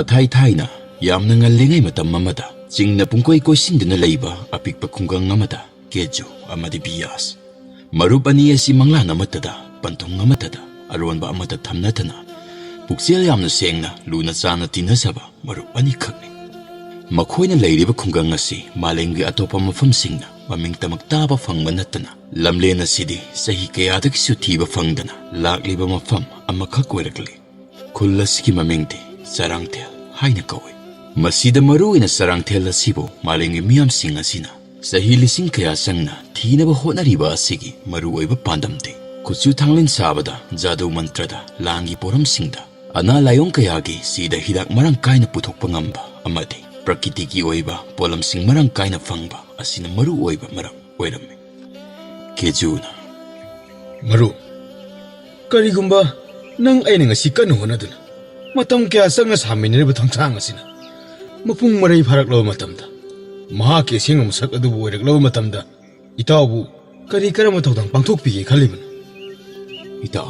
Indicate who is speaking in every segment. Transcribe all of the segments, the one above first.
Speaker 1: mathai thaina yamna ngallengai matam amada chingna pungkoi koisinduna leiba apikpa khungang amada keju amadi bias marup ani asi manglana matada panthong amatada aronba amada thamnatana puksel yamna sengna luna chana tinasaba marup ani khakni makhoina leiriba khungang asi malengi atopa mafamsingna maming tamak taba fangba natana lamlena sidi sahi kayadaki suthiba fangdana lakliba mafam amakhak oirakli khullasiki mamingti sarangthel haina kawi masida maruina sarangthel asibo malengi miyam sing asina sahi lising kaya sangna thinaba hotnariba asigi maru oiba pandamte kuchu thanglin sabada jadu mantrada langi poram singda ana layong kayagi sida hidak marang kaina puthokpa ngamba amadi prakitiki oiba polam sing marang kaina fangba asina maru oiba maram oirame kejuna
Speaker 2: maru karigumba nang aina ngasi kanu honaduna matam kya sangna saminreba thangthang asina mapung marai pharaklaw matamda maha ke singam sak adu oiraklaw matamda itawu kari karama thawdang pangthokpige khalibana
Speaker 1: ita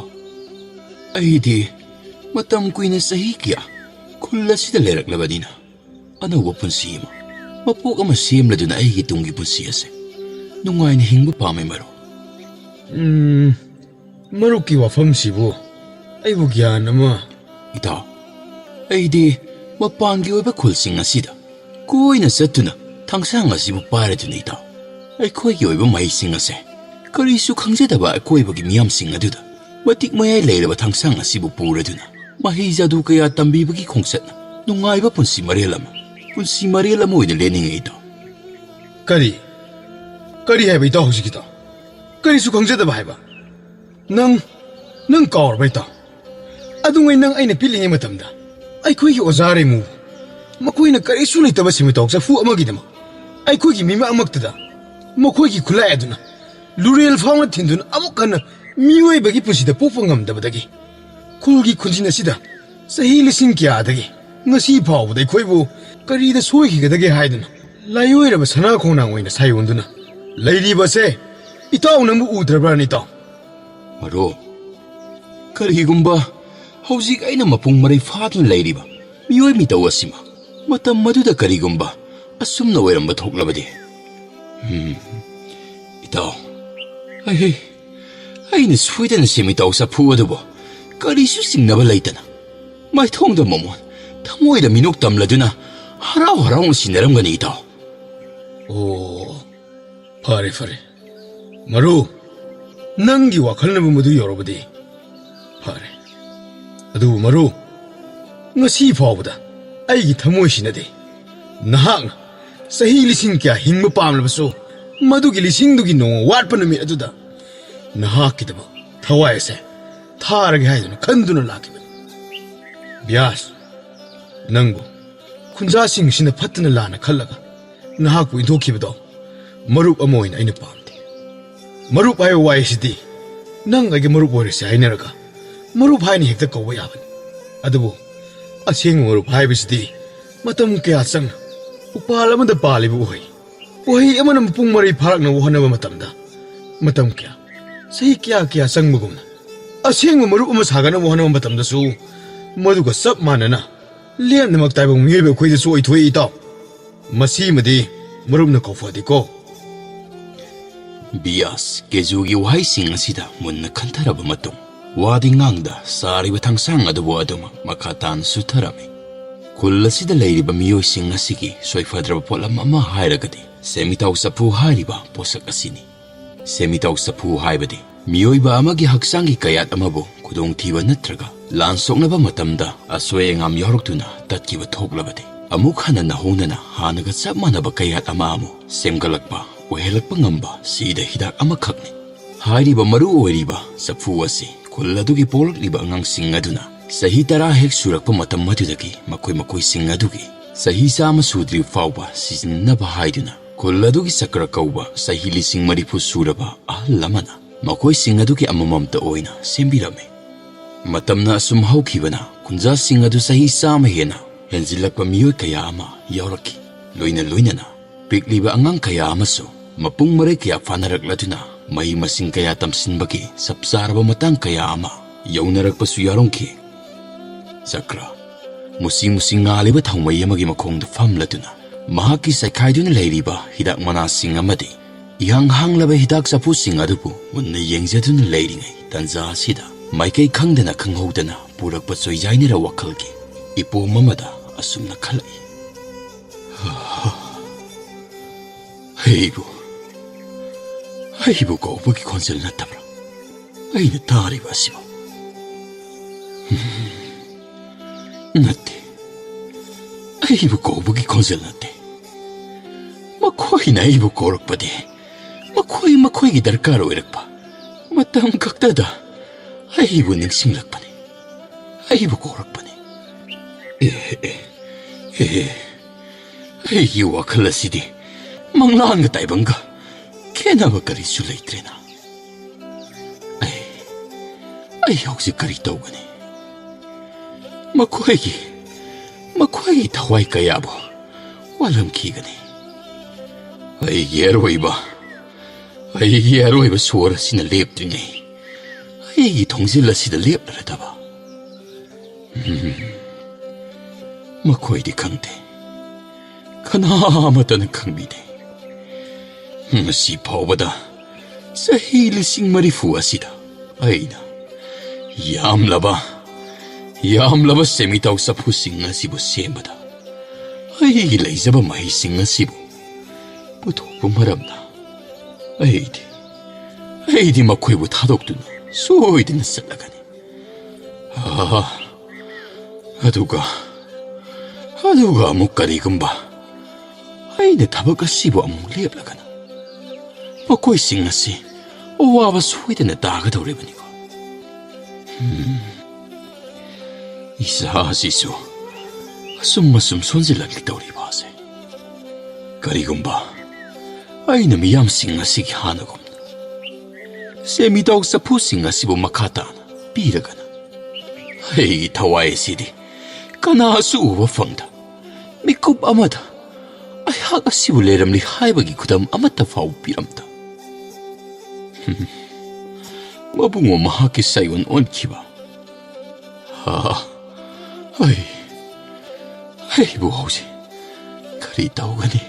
Speaker 1: aidi matam kuina sahi kya khullasida leraklabadina anawa punsi ma mapok ama semladuna aigi tungi punsi ase nungaina hingba pamai maru
Speaker 2: maru ki wafam sibu aibu gyan ama
Speaker 1: ita aidi mapangi oiba khulsing asida koina satuna thangsang asibu paraduna ita aikhoi gi oiba maising ase karisu khangjedaba akoibagi miyamsing aduda matik mayai leiraba thangsang asibu puraduna mahi jadu kaya tambibagi khongsatna nungaiba punsi marelama punsi marelama oina leninga ita
Speaker 2: kari haiba ita hojikita karisu khangjedaba haiba nang kaurba ita adungai nang aina pilinge matamda aikhoi gi ozare mu makoina karisu leitaba simitok safu amagidama aikhoi gi mima amaktada makhoi gi khulai aduna lurel fawna thindun amukana mioi bagi pusida popangam dabadagi khulgi khunjina sida sahi lising kya adagi ngasi phawdai khoibu karida soihi gadagi haiduna layoiraba sana khona oina sayonduna lairi base itaw namu udrabrani taw
Speaker 1: maro karigumba hauzik aina mapung marai fatun lairiba mioi mi taw asima matam maduda karigumba asumna oiramba thoklabadi itaw aina suidana semitaw sa phuadubo karisu singnaba leitana maithongda momon thamoida minok tamladuna harau harau sinaramgani itaw
Speaker 2: fare maru nangi wakhalnabu madu yorobadi fare adu maru ngasi phawbada aigi thamoi sinade nahang sahi lising kya hingba pamlabasu madugi lising dugi no watpa numi aduda nahak kitaba thawai se tharage haiduna khanduna lakibani bias nangbu khunja sing sina phatna lana khallaga nahak bu inthokibado marup amoina aina pamde marup ayo wai sidi nang age marup ore se ainaraga marup haini hekta kawba yabani adubu aseng marup haibisidi matam kya sang upal amada palibu ohi amana pung mari pharak na wohanaba matam kya sahi kya sangmugumna aseng marup ama sagana wohanaba matamda su maduga sab manana lian namak taibong miebe khoide su oithoi itaw masi madi marupna kofadi ko
Speaker 1: bias kejugi wahai sing asida munna khantaraba matung wadi ngangda sariba thangsang adubo aduma makhatan sutharami kullasida leiriba miyoi sing asigi soifadraba polam ama hairagadi semitaw sapu hairiba posak asini semitaw sapu haibadi miyoiba amagi haksangi kayat amabo kudong thiba natraga lansoknaba matamda asoi ngam yoroktuna tatkiba thoklabadi amuk hana nahonana hanaga chap manaba kayat ama amu semgalakpa ohelakpa ngamba sida hidak amakhakni hairiba maru oiriba sapu asi kulladugi polakliba angang sing aduna sahi tara hek surakpa matam madudagi makoi sing adugi sahi sama sudri fawba siznaba haiduna kulladugi sakra kauba sahi lising marifu suraba ahlamana makoi sing adugi amamamta oina sembirame matamna asum haukibana kunja sing adu sahi sama hena henjilakpa miyoi kaya ama yauraki loinana pikliba angang kaya amaso mapung mare kaya fanarakladuna mai masing kaya tamsinbagi sapsaraba matang kaya ama yaunarakpa su yarongki sakra musing musing ngaliba thongmai amagi makhongda famladuna mahaki saikhaiduna leiriba hidak manasing amadi ihang hanglaba hidak sapusing adubu munna yengjaduna leiringai tanza sida maikai khangdana khanghodana purakpa soijainira wakhalgi ipo mamada asumna khalai Heibu kaupuki khonjal nattabra aina tariba asiba natte aibu kaupuki khonjal natte makhoi na aibu korakpade makhoi gi darkar oirakpa matam kaktada aibu ningsinglakpane aibu korakpane aigi wakhal asidi manglanga taibanga kenaba karisu leitrena ai hausi kari tawgani makhoi thawai kayabo walam khigani aigi aroiba swara sina leptringai aigi thongsil asida lepladaba makhoi di khangte kana amatana khangbide ngasi phawbada sahi lising marifu asida aina yamlaba semitaw sapusing asibu sembada ai leizaba mahising asibu puthokpa maramna aidi makhoibu thadokduna soidina satlagani aduga amuk karigumba aina thabak asibu amuk leplagana makoising asi awaba soidina tagadoribanigo isa asisu asum sonjilakli tawriba ase karigumba aina miyamsing asigi hanagum semitaw sapusing asibu makhatana piragana hei thawai sidi kanasu uba fangda mikup amada ayhak asibu leramli haibagi khudam amata fau piramta mabungo mahaki sayon onkiba ai bu hausi kari tawgani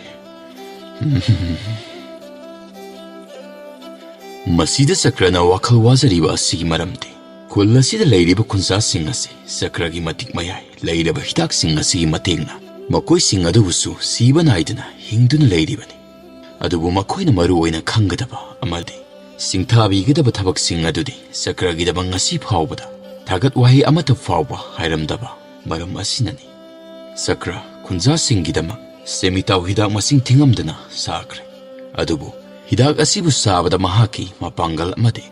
Speaker 1: masida sakrana wakhal wazariba asigi maramde khul asida leiriba khunsa sing ase sakragi matik mayai leiraba hitak sing asigi matengna makoi sing adubusu siba naidana hingduna leiribani adubu makoina maru oina khangadaba amadi singthabigidaba thabak sing adudi sakragidaba ngasi phawbada thagat wahi amata phawba hairamdaba maram asinani sakra khunja singgidama semitaw hidak masing thingamdana sakre adubu hidak asibu sabada mahaki mapangal amade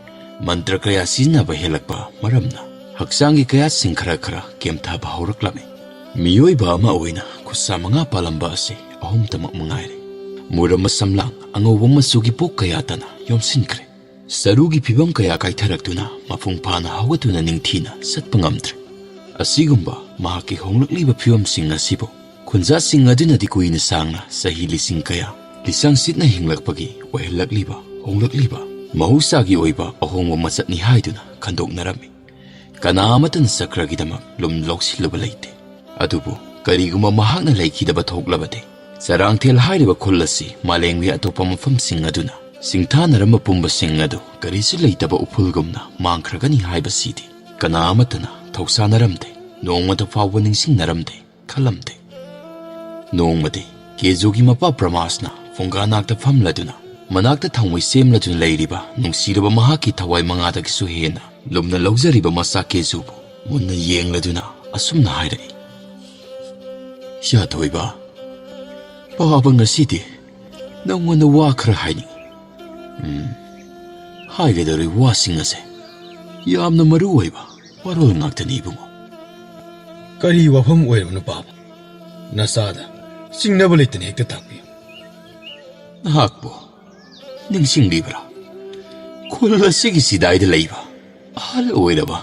Speaker 1: mantra kaya sinaba helakpa maramna haksangi kaya sing khara kemthaba hauраklame miyoiba ama oina khusa manga palamba ase ahum tamak mangaire muram samlang angoba masugi pok kaya tana yomsinkre sarugi phibam kaya kaitharaktuna mafung phana hawatuna ningthina satpangamtre asigumba mahaki honglakliba phibam sing asibo khunja sing aduna dikuina sangna sahi lising kaya lisang sitna hinglakpagi wahelakliba honglakliba mahusagi oiba ahongwa machatni haiduna khandoknarami kanamatan sakragidamak lum loksilaba leite adubu kariguma mahakna laikidaba thoklabade sarangthel hairiba khullasi malengwi atopa mafam sing aduna singthanarama pumba sing adu karisu leitaba upulgumna mangkhragani haiba sidi kanamatana thausanaramde nongmata fawba ningsingnaramde khalamde nongmade kejogi mapa pramasna funganakta famladuna manakta thangwai semladuna leiriba nungsiraba mahaki thawai mangadagisu hena lumna lawjariba masa kejubu munna yengladuna asumna hairai ya thoiba baba ngasidi nongmana wa khara haini haigedari wasing ase yamna maru oiba warol ngaktani bungo
Speaker 2: kari wafam oirabnu baba nasada singnaba leitane hekta takpi
Speaker 1: hakbo ningsinglibra khulasigi sidaida leiba ahal oiraba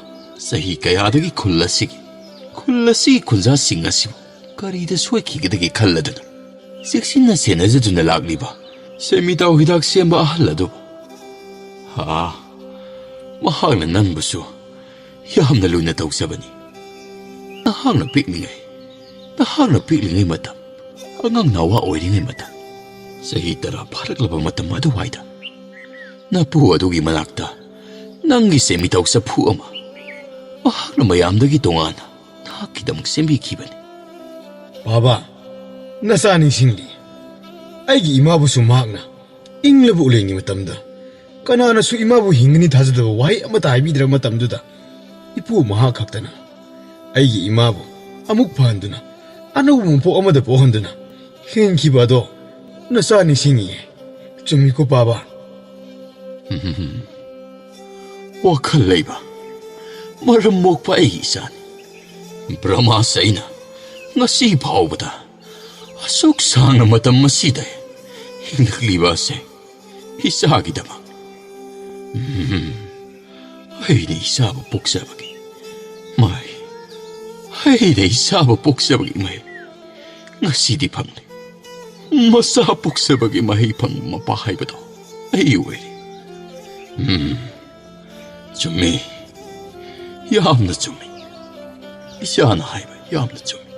Speaker 1: sahi kayadagi khulasi khunja singasibu karida soikigidagi khalladuna siksinna senajaduna lagliba semitaw hidak semba ahalladu mahakna nanbusu yamna luna tawsabani nahakna pikningai nahakna piklingay matam, hanggang nawa oiringay matam. Sahi tara paraklaba matam aduwayda. Napu adugi manakta, nanggise mitaw sa pu ama. Mahakna mayamdagi tongana, nakakidamang sembikibani.
Speaker 2: Baba, nasaning singli. Aigi imabu sumakna, inglabu ulingi matamda. Kanana su imabu hingani thazadaba wahi amata haibidra matamduda. Ipu mahakaktana. Aigi imabu, amuk pahanduna, anabu mumpo amada pohanduna. Hinkibado, nasaning singi. Chumiko baba.
Speaker 1: Wakal layba, maramok pa ay isan. Brahma sa ina, ngasi paubata. Asok sana matam masiday. Hinaglibase, isagi damang. Ay na isaba puksabagi. May, ay na isaba puksabagi may. Ngasi di pangli. Masapok sabagi may pang mapahay ba to? Ay uweri. Chumi, yam na chumi. Isa na hay ba, yam na chumi.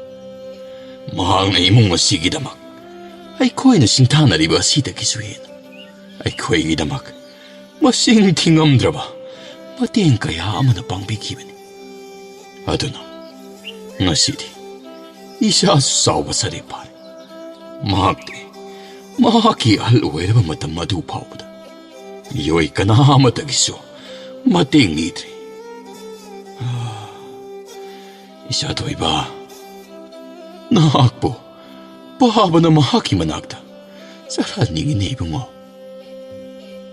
Speaker 1: Mahal na imong masigi damak. Ay ko'y nasinta na riba sita kisuhin. Ay ko'y gidamak. Masing tingam draba. Mating kaya ama na pang bikiban. Ato na. Nga siti. Isa sawa sa ripar. Mahakti. Mahaki alwera ba matamadu pauda. Yo'y kanahamagiso. Mating nitri. Isa to'y ba? Nahakpo. Pahaba na mahaki managda. Saral ningin ibang mo.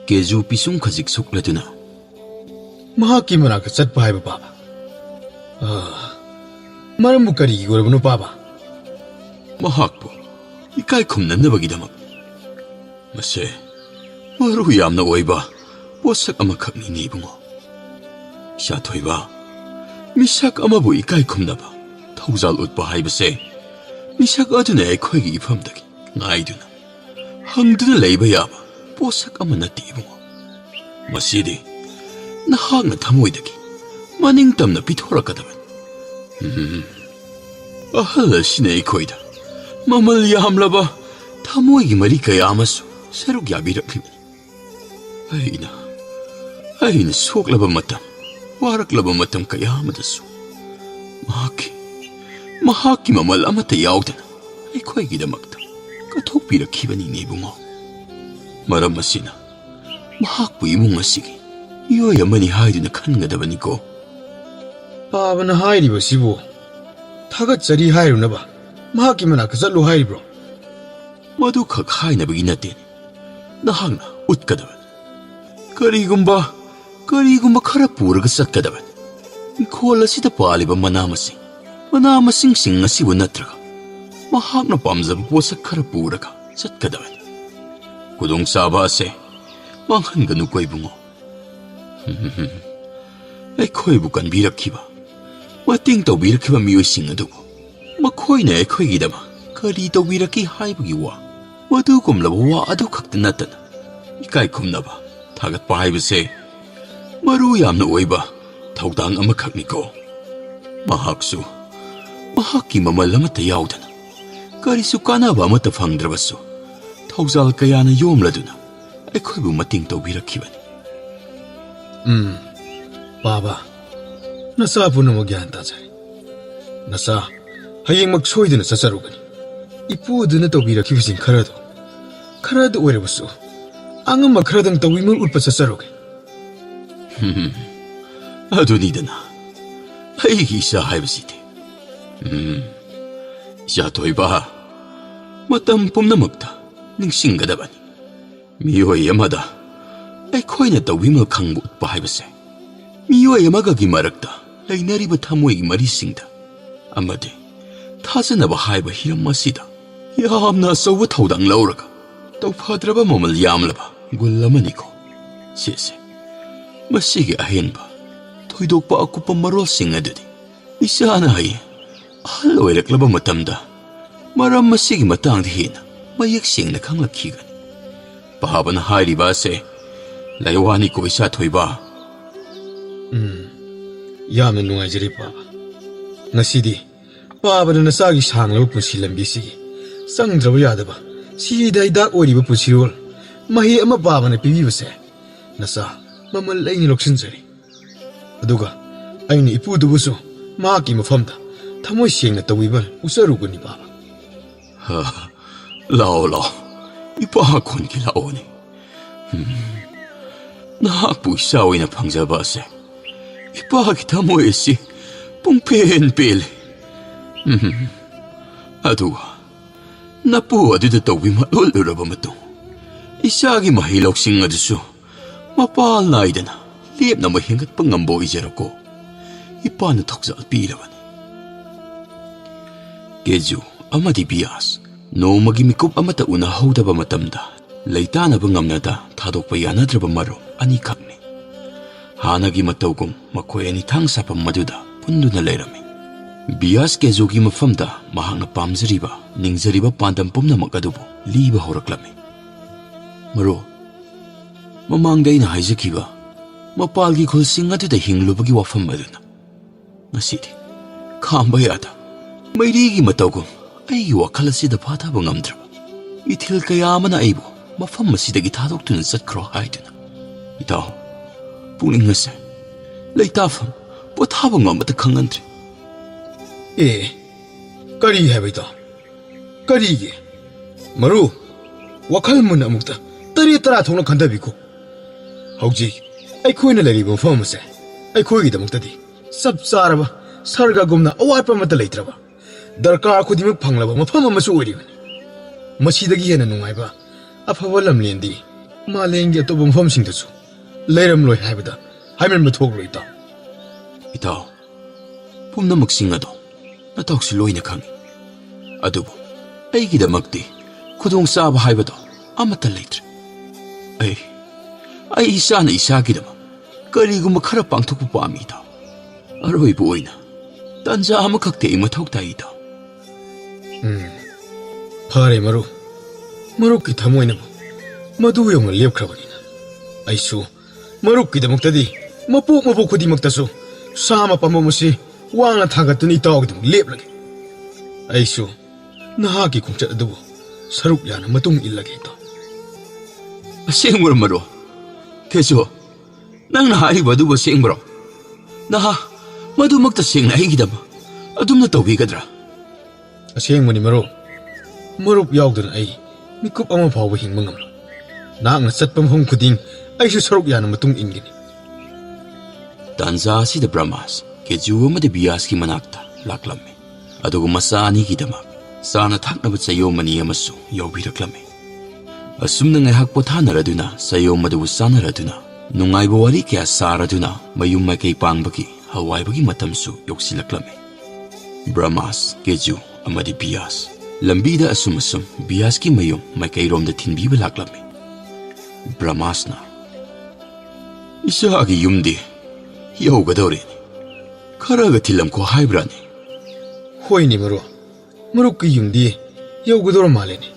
Speaker 1: Keju pisong kaziksok na na.
Speaker 2: Mahaki managda sat pahay ba baba? Maram mo karigi ko na baba?
Speaker 1: Mahakpo. Ikay kumnan na bagidamag. Mase, maruyam na oy ba? Wasak amakak ni ibang mo. Siya to'y ba? Misak amabu ikay kumna ba? Tauzal ut pahay ba se? Misak aduna ay ko'y ipamdagi. Ngay duna. Hangduna lay ba yaba? Wasak ama na tibo mo. Masidi, nahang na tamoy dagi. Maningtam na pitora ka daman. Ahala sinay ko'y da. Mamalyam la ba? Tamoy gimari kaya amaso. Serug yabirak liman. Ay na suwak la ba matam? Warak la ba matam kaya amadaso? Mahaki mamal amata yawdan. Ay ko'y gidamakta. Katok pirakiban ni nibo mo. Maramasina. Mahakpo imong masigi. Iyoy amani haydo na kan nga daban ko.
Speaker 2: Baba na hayri ba sibo? Tagat sari hayro na ba? Mahaki manakasalo hayri bro.
Speaker 1: Madukak hay na bagin natin. Nahang na ut ka daban. Karigumba karapura ka sat ka daban. Ikola sita pali ba manamasing. Manamasing sing nga siwa natra ka. Mahak na pamzab po sa karapura ka sat ka daban. Kudong saba ase, manghan ganu ko'y bungo. Ay ko'y bukan birak kiba. Mating tau birak kiba miyo'y singadugo. Mako'y na ay ko'y gidama. Kari tau birak ki hay bagiwa. Madukom labawa adu kaktanatan. Ikay kum na ba? Tagat pahay ba se? Maruyam na oy ba? Taudang amakak ni ko. Mahaksu. Mahaki mamalamat ayawdan. Kari suka na ba matafang drabaso? Tauzal kaya na yomla duna. Ay ko'y bumating tau birak kiban.
Speaker 2: Baba, nasa po na magyanta sari. Nasa, hayang magsoy din na sasarugan. Ipu doon na tawbira kibasing karado. Karado oira baso. Ang magkaradang tawi mo ulpat sasarugan.
Speaker 1: Adunida na. Ay isa hay basite. Siya to'y ba? Matampom na magta. Ning singgadaban. Miyoy yamada. Ay ko'y na tawi mo kangbut pahay base. Miyoy yamagagimarakta. Ay naribat hamoy marisingda. Amade. Tasa na bahay ba hiram masida. Yam na sa wataw dang laura ka. Tawpadra ba mamalyam la ba? Gulaman ko. Sese. Masige ahin ba? Tuydok pa ako pamarol singa dadi. Isa na hay. Aloy lakla ba matamda? Maram masige matang dihin. Mayaksing na kang lakigan. Pahaba na hay ba se? Layawani ko isa to'y ba?
Speaker 2: Yaman nungay jiri baba. Ngasidi, पाबन नसागी सांगलब पुसी लंबीसी संगद्रब यादबा सीदा हिदाक ओरिब पुसिरोल मही अमा पाबन पिबिबसे नसा ममल लैनि लोक्सिनजरी अदुगा अइनि इपुदुबुसु माकी मफमदा थमोय सेंगना तविबल उसरुगनि बाबा
Speaker 1: Ha, lao lao, ipa kon ki lao ni. Nakakpo isaw na pangjabase. Ipa kita mo esi, pong pen-pel. Aduwa, napo adu da tawi malulura ba mato. Isagi mahilok sing aduso, mapal na idana, liep na mahingat pangambo ijara ko. Ipa na toksa alpirawan. Keju, amadi bias, no magimikup amata una hodaba matamda, laitana bangamnada, thadok payanadraba maro, ani kakni. Hanagi matawgum, makoy ani thang sapam maduda, pundo na layrami. Bias keju gi mafamda, mahang na pamzariba, ningzariba pandampum na magadubo, liba horaklami. Maro, mamangday na haizakiba, mapalgi khulsing atuda hinglubagi wafam maduna. Nasidi, kamba yata, mayrigi matawgum, ay wakala sida pata bangamdraba. Itil kaya mana aibo, mafam masida gitadok tunan satkro haiduna. Itaw, puning ngase, laytafam, potabang amata kangantri.
Speaker 2: Kari hai bai ta kari ge maru wakal mun amukta tari tara thongna khanda bi ko hauji ai khoina lari bo fam se ai khoi gi damukta di sab saraba sarga gumna awai pa mata leitraba darkar khudimi phanglaba mafam amasu ori masidagi hena nungai ba afaba lamlendi malengi to bom fam sing dasu leiram loi haibada haimen ma thok loi ta
Speaker 1: Itaw, pumna magsingado. Natawag si Loy na kangi. Adubo, ay gidamakti, kudong saba haibado, amata laitre. Ay isa na isa gidama, karigo makarapang tukupami itaw. Aroy buoy na, tanza amakakte imatawag tayo itaw.
Speaker 2: Pare maru, maru kita mo ina mo, maduyong liap krabanina. Ay su, maru kita magtadi, mapuk kudi magtaso, sama pa mo si, wang thagat ni tawag dum lep lagi aisu nahagi kung chat adu saruk yana matung illagi to
Speaker 1: Sengmur maro. Keso, nang nahari ba du ba sengmuro? Naha, madu magtaseng na higidam. Adum na tawbi kadra.
Speaker 2: aseng muni maro marup yaw dun ai mikup ama phaw hing mangam na ang satpam hong kuding aisu saruk yana matung ingini
Speaker 1: Tanza si the Brahmas. Keju amadi bias ki manakta laklami. Adugo masani kidama. Sana thaknabat sayo mani amasu yawbiraklami. Asum na ngayhak potanaraduna sayo madu sanaraduna. Nungay bawari kaya saraduna mayum may kay pangbaki haway bagi matamsu yoksilaklami. Brahmas, Keju amadi bias. Lambida asum bias ki mayum may kay rom da tinbiba laklami. Brahmas na. Isa agi yumdi. Yaw gadorin. Karaga tilam ko haibrani.
Speaker 2: hoi ni maro maruk ki yungdi yaw gudor male ni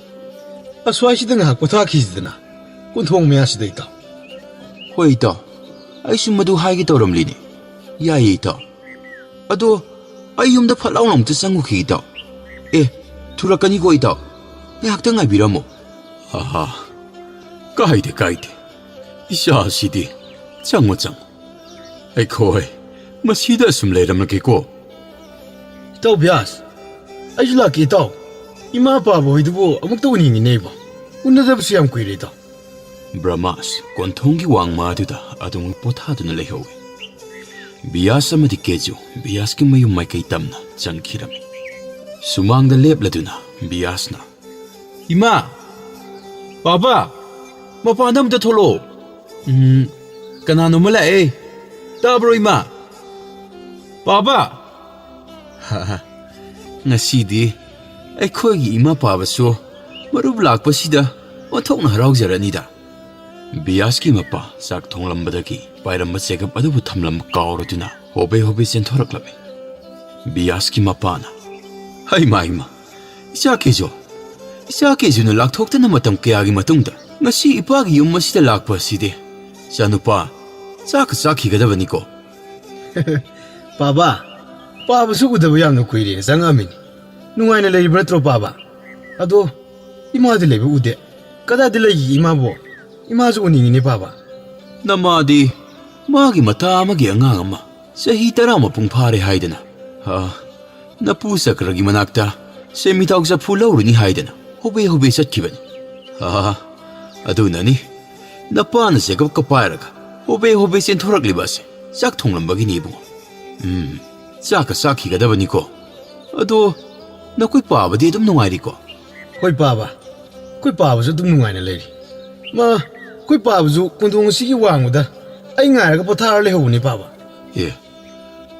Speaker 2: aswai si dang hak potha khizdana kun thong me as dei ta
Speaker 1: Hoi ito, ay sumadu hagi tauram lini. Yai ito. Ado, ay yung dapat lang tasang uki ito. Turakani ko ito. Nahakta nga bira mo. Haha, kahit. Isa sidi, chang mo. Ay koy, masida sumlayram na kiko.
Speaker 2: Itaw bias ay laki itaw ima pa boy dubo amuk taw ni nei ba unadab siyam kuire itaw
Speaker 1: Brahmas, kontongi wang maduda adung potado na lehowe. Biasa madi Keju, bias ki mayum may kay tamna, chan kirami. Sumang da lepla duna, bias na.
Speaker 2: ima papa mapanam ta tholo kanano mala tabro ima papa
Speaker 1: Haha, ngasidi, ay koy ima pabaso, marublag pa sida, matok na haraw zaranida. Bias ki mapa, sak thong lambadaki, pairam matsegap adubu tamlam kaoro duna, hobe sentorak lami. Bias ki mapa na. Hay maima, isa kejo na lakthok na matam kayagi matungda, ngasi ipagi yung masida lakpa sidi. Sano pa, sak higadabani ko.
Speaker 2: Papa, Papa su udaba yamna kuire sangamin ꯅꯨꯡꯉꯥꯏꯅ ꯂꯩꯔꯤꯕ ꯅꯠꯇ꯭ꯔꯣ ꯄꯥꯕ? ꯑꯗꯣ ꯏꯃꯥꯗꯤ ꯂꯩꯕ ꯎꯗꯦ. ꯀꯗꯥꯏꯗ ꯂꯩꯒꯤ ꯏꯃꯥꯕꯣ? ꯏꯃꯥꯁꯨ ꯎꯅꯤꯡꯉꯤꯅꯦ ꯄꯥꯕ.
Speaker 1: ꯅꯃꯥꯗꯤ ꯃꯥꯒꯤ ꯃꯇꯥ ꯑꯃꯒꯤ ꯑꯉꯥꯡ ꯑꯃ ꯆꯍꯤ 10 ꯃꯄꯨꯡ ꯐꯥꯔꯦ ꯍꯥꯏꯗꯅ ꯅꯄꯨ ꯆꯀ꯭ꯔꯒꯤ ꯃꯅꯥꯛꯇ ꯁꯦꯟꯃꯤꯊꯥꯎ ꯆꯐꯨ ꯂꯧꯔꯨꯅꯤ ꯍꯥꯏꯗꯅ ꯍꯣꯕꯦ ꯍꯣꯕꯦ ꯆꯠꯈꯤꯕꯅꯤ. ꯑꯗꯨꯅꯅꯤ ꯅꯄꯥꯅ ꯆꯦꯒꯞꯀ ꯄꯥꯏꯔꯒ ꯍꯣꯕꯦ ꯍꯣꯕꯦ ꯆꯦꯟꯊꯣꯔꯛꯂꯤꯕ ꯑꯁꯦ ꯆꯥꯛ ꯊꯣꯡꯂꯝꯕꯒꯤꯅꯤ ꯏꯕꯨꯡꯉꯣ. ꯆꯥꯛꯀ ꯆꯥꯈꯤꯒꯗꯕꯅꯤꯀꯣ. ꯑꯗꯣ ꯅꯈꯣꯏ ꯄꯥꯕꯗꯤ ꯑꯗꯨꯝ ꯅꯨꯡꯉꯥꯏꯔꯤꯀꯣ?
Speaker 2: ꯍꯣꯏ ꯄꯥꯕ. ꯑꯩꯈꯣꯏ ꯄꯥꯕꯁꯨ ꯑꯗꯨꯝ ꯅꯨꯡꯉꯥꯏꯅ ꯂꯩꯔꯤ. ꯑꯩꯈꯣꯏ ꯄꯥꯕꯁꯨ ꯀꯣꯟꯊꯣꯡ ꯑꯁꯤꯒꯤ ꯋꯥꯡꯃꯗ ꯑꯩ ꯉꯥꯏꯔꯒ ꯄꯣꯊꯥꯔ ꯂꯩꯍꯧꯕꯅꯤ ꯄꯥꯕ.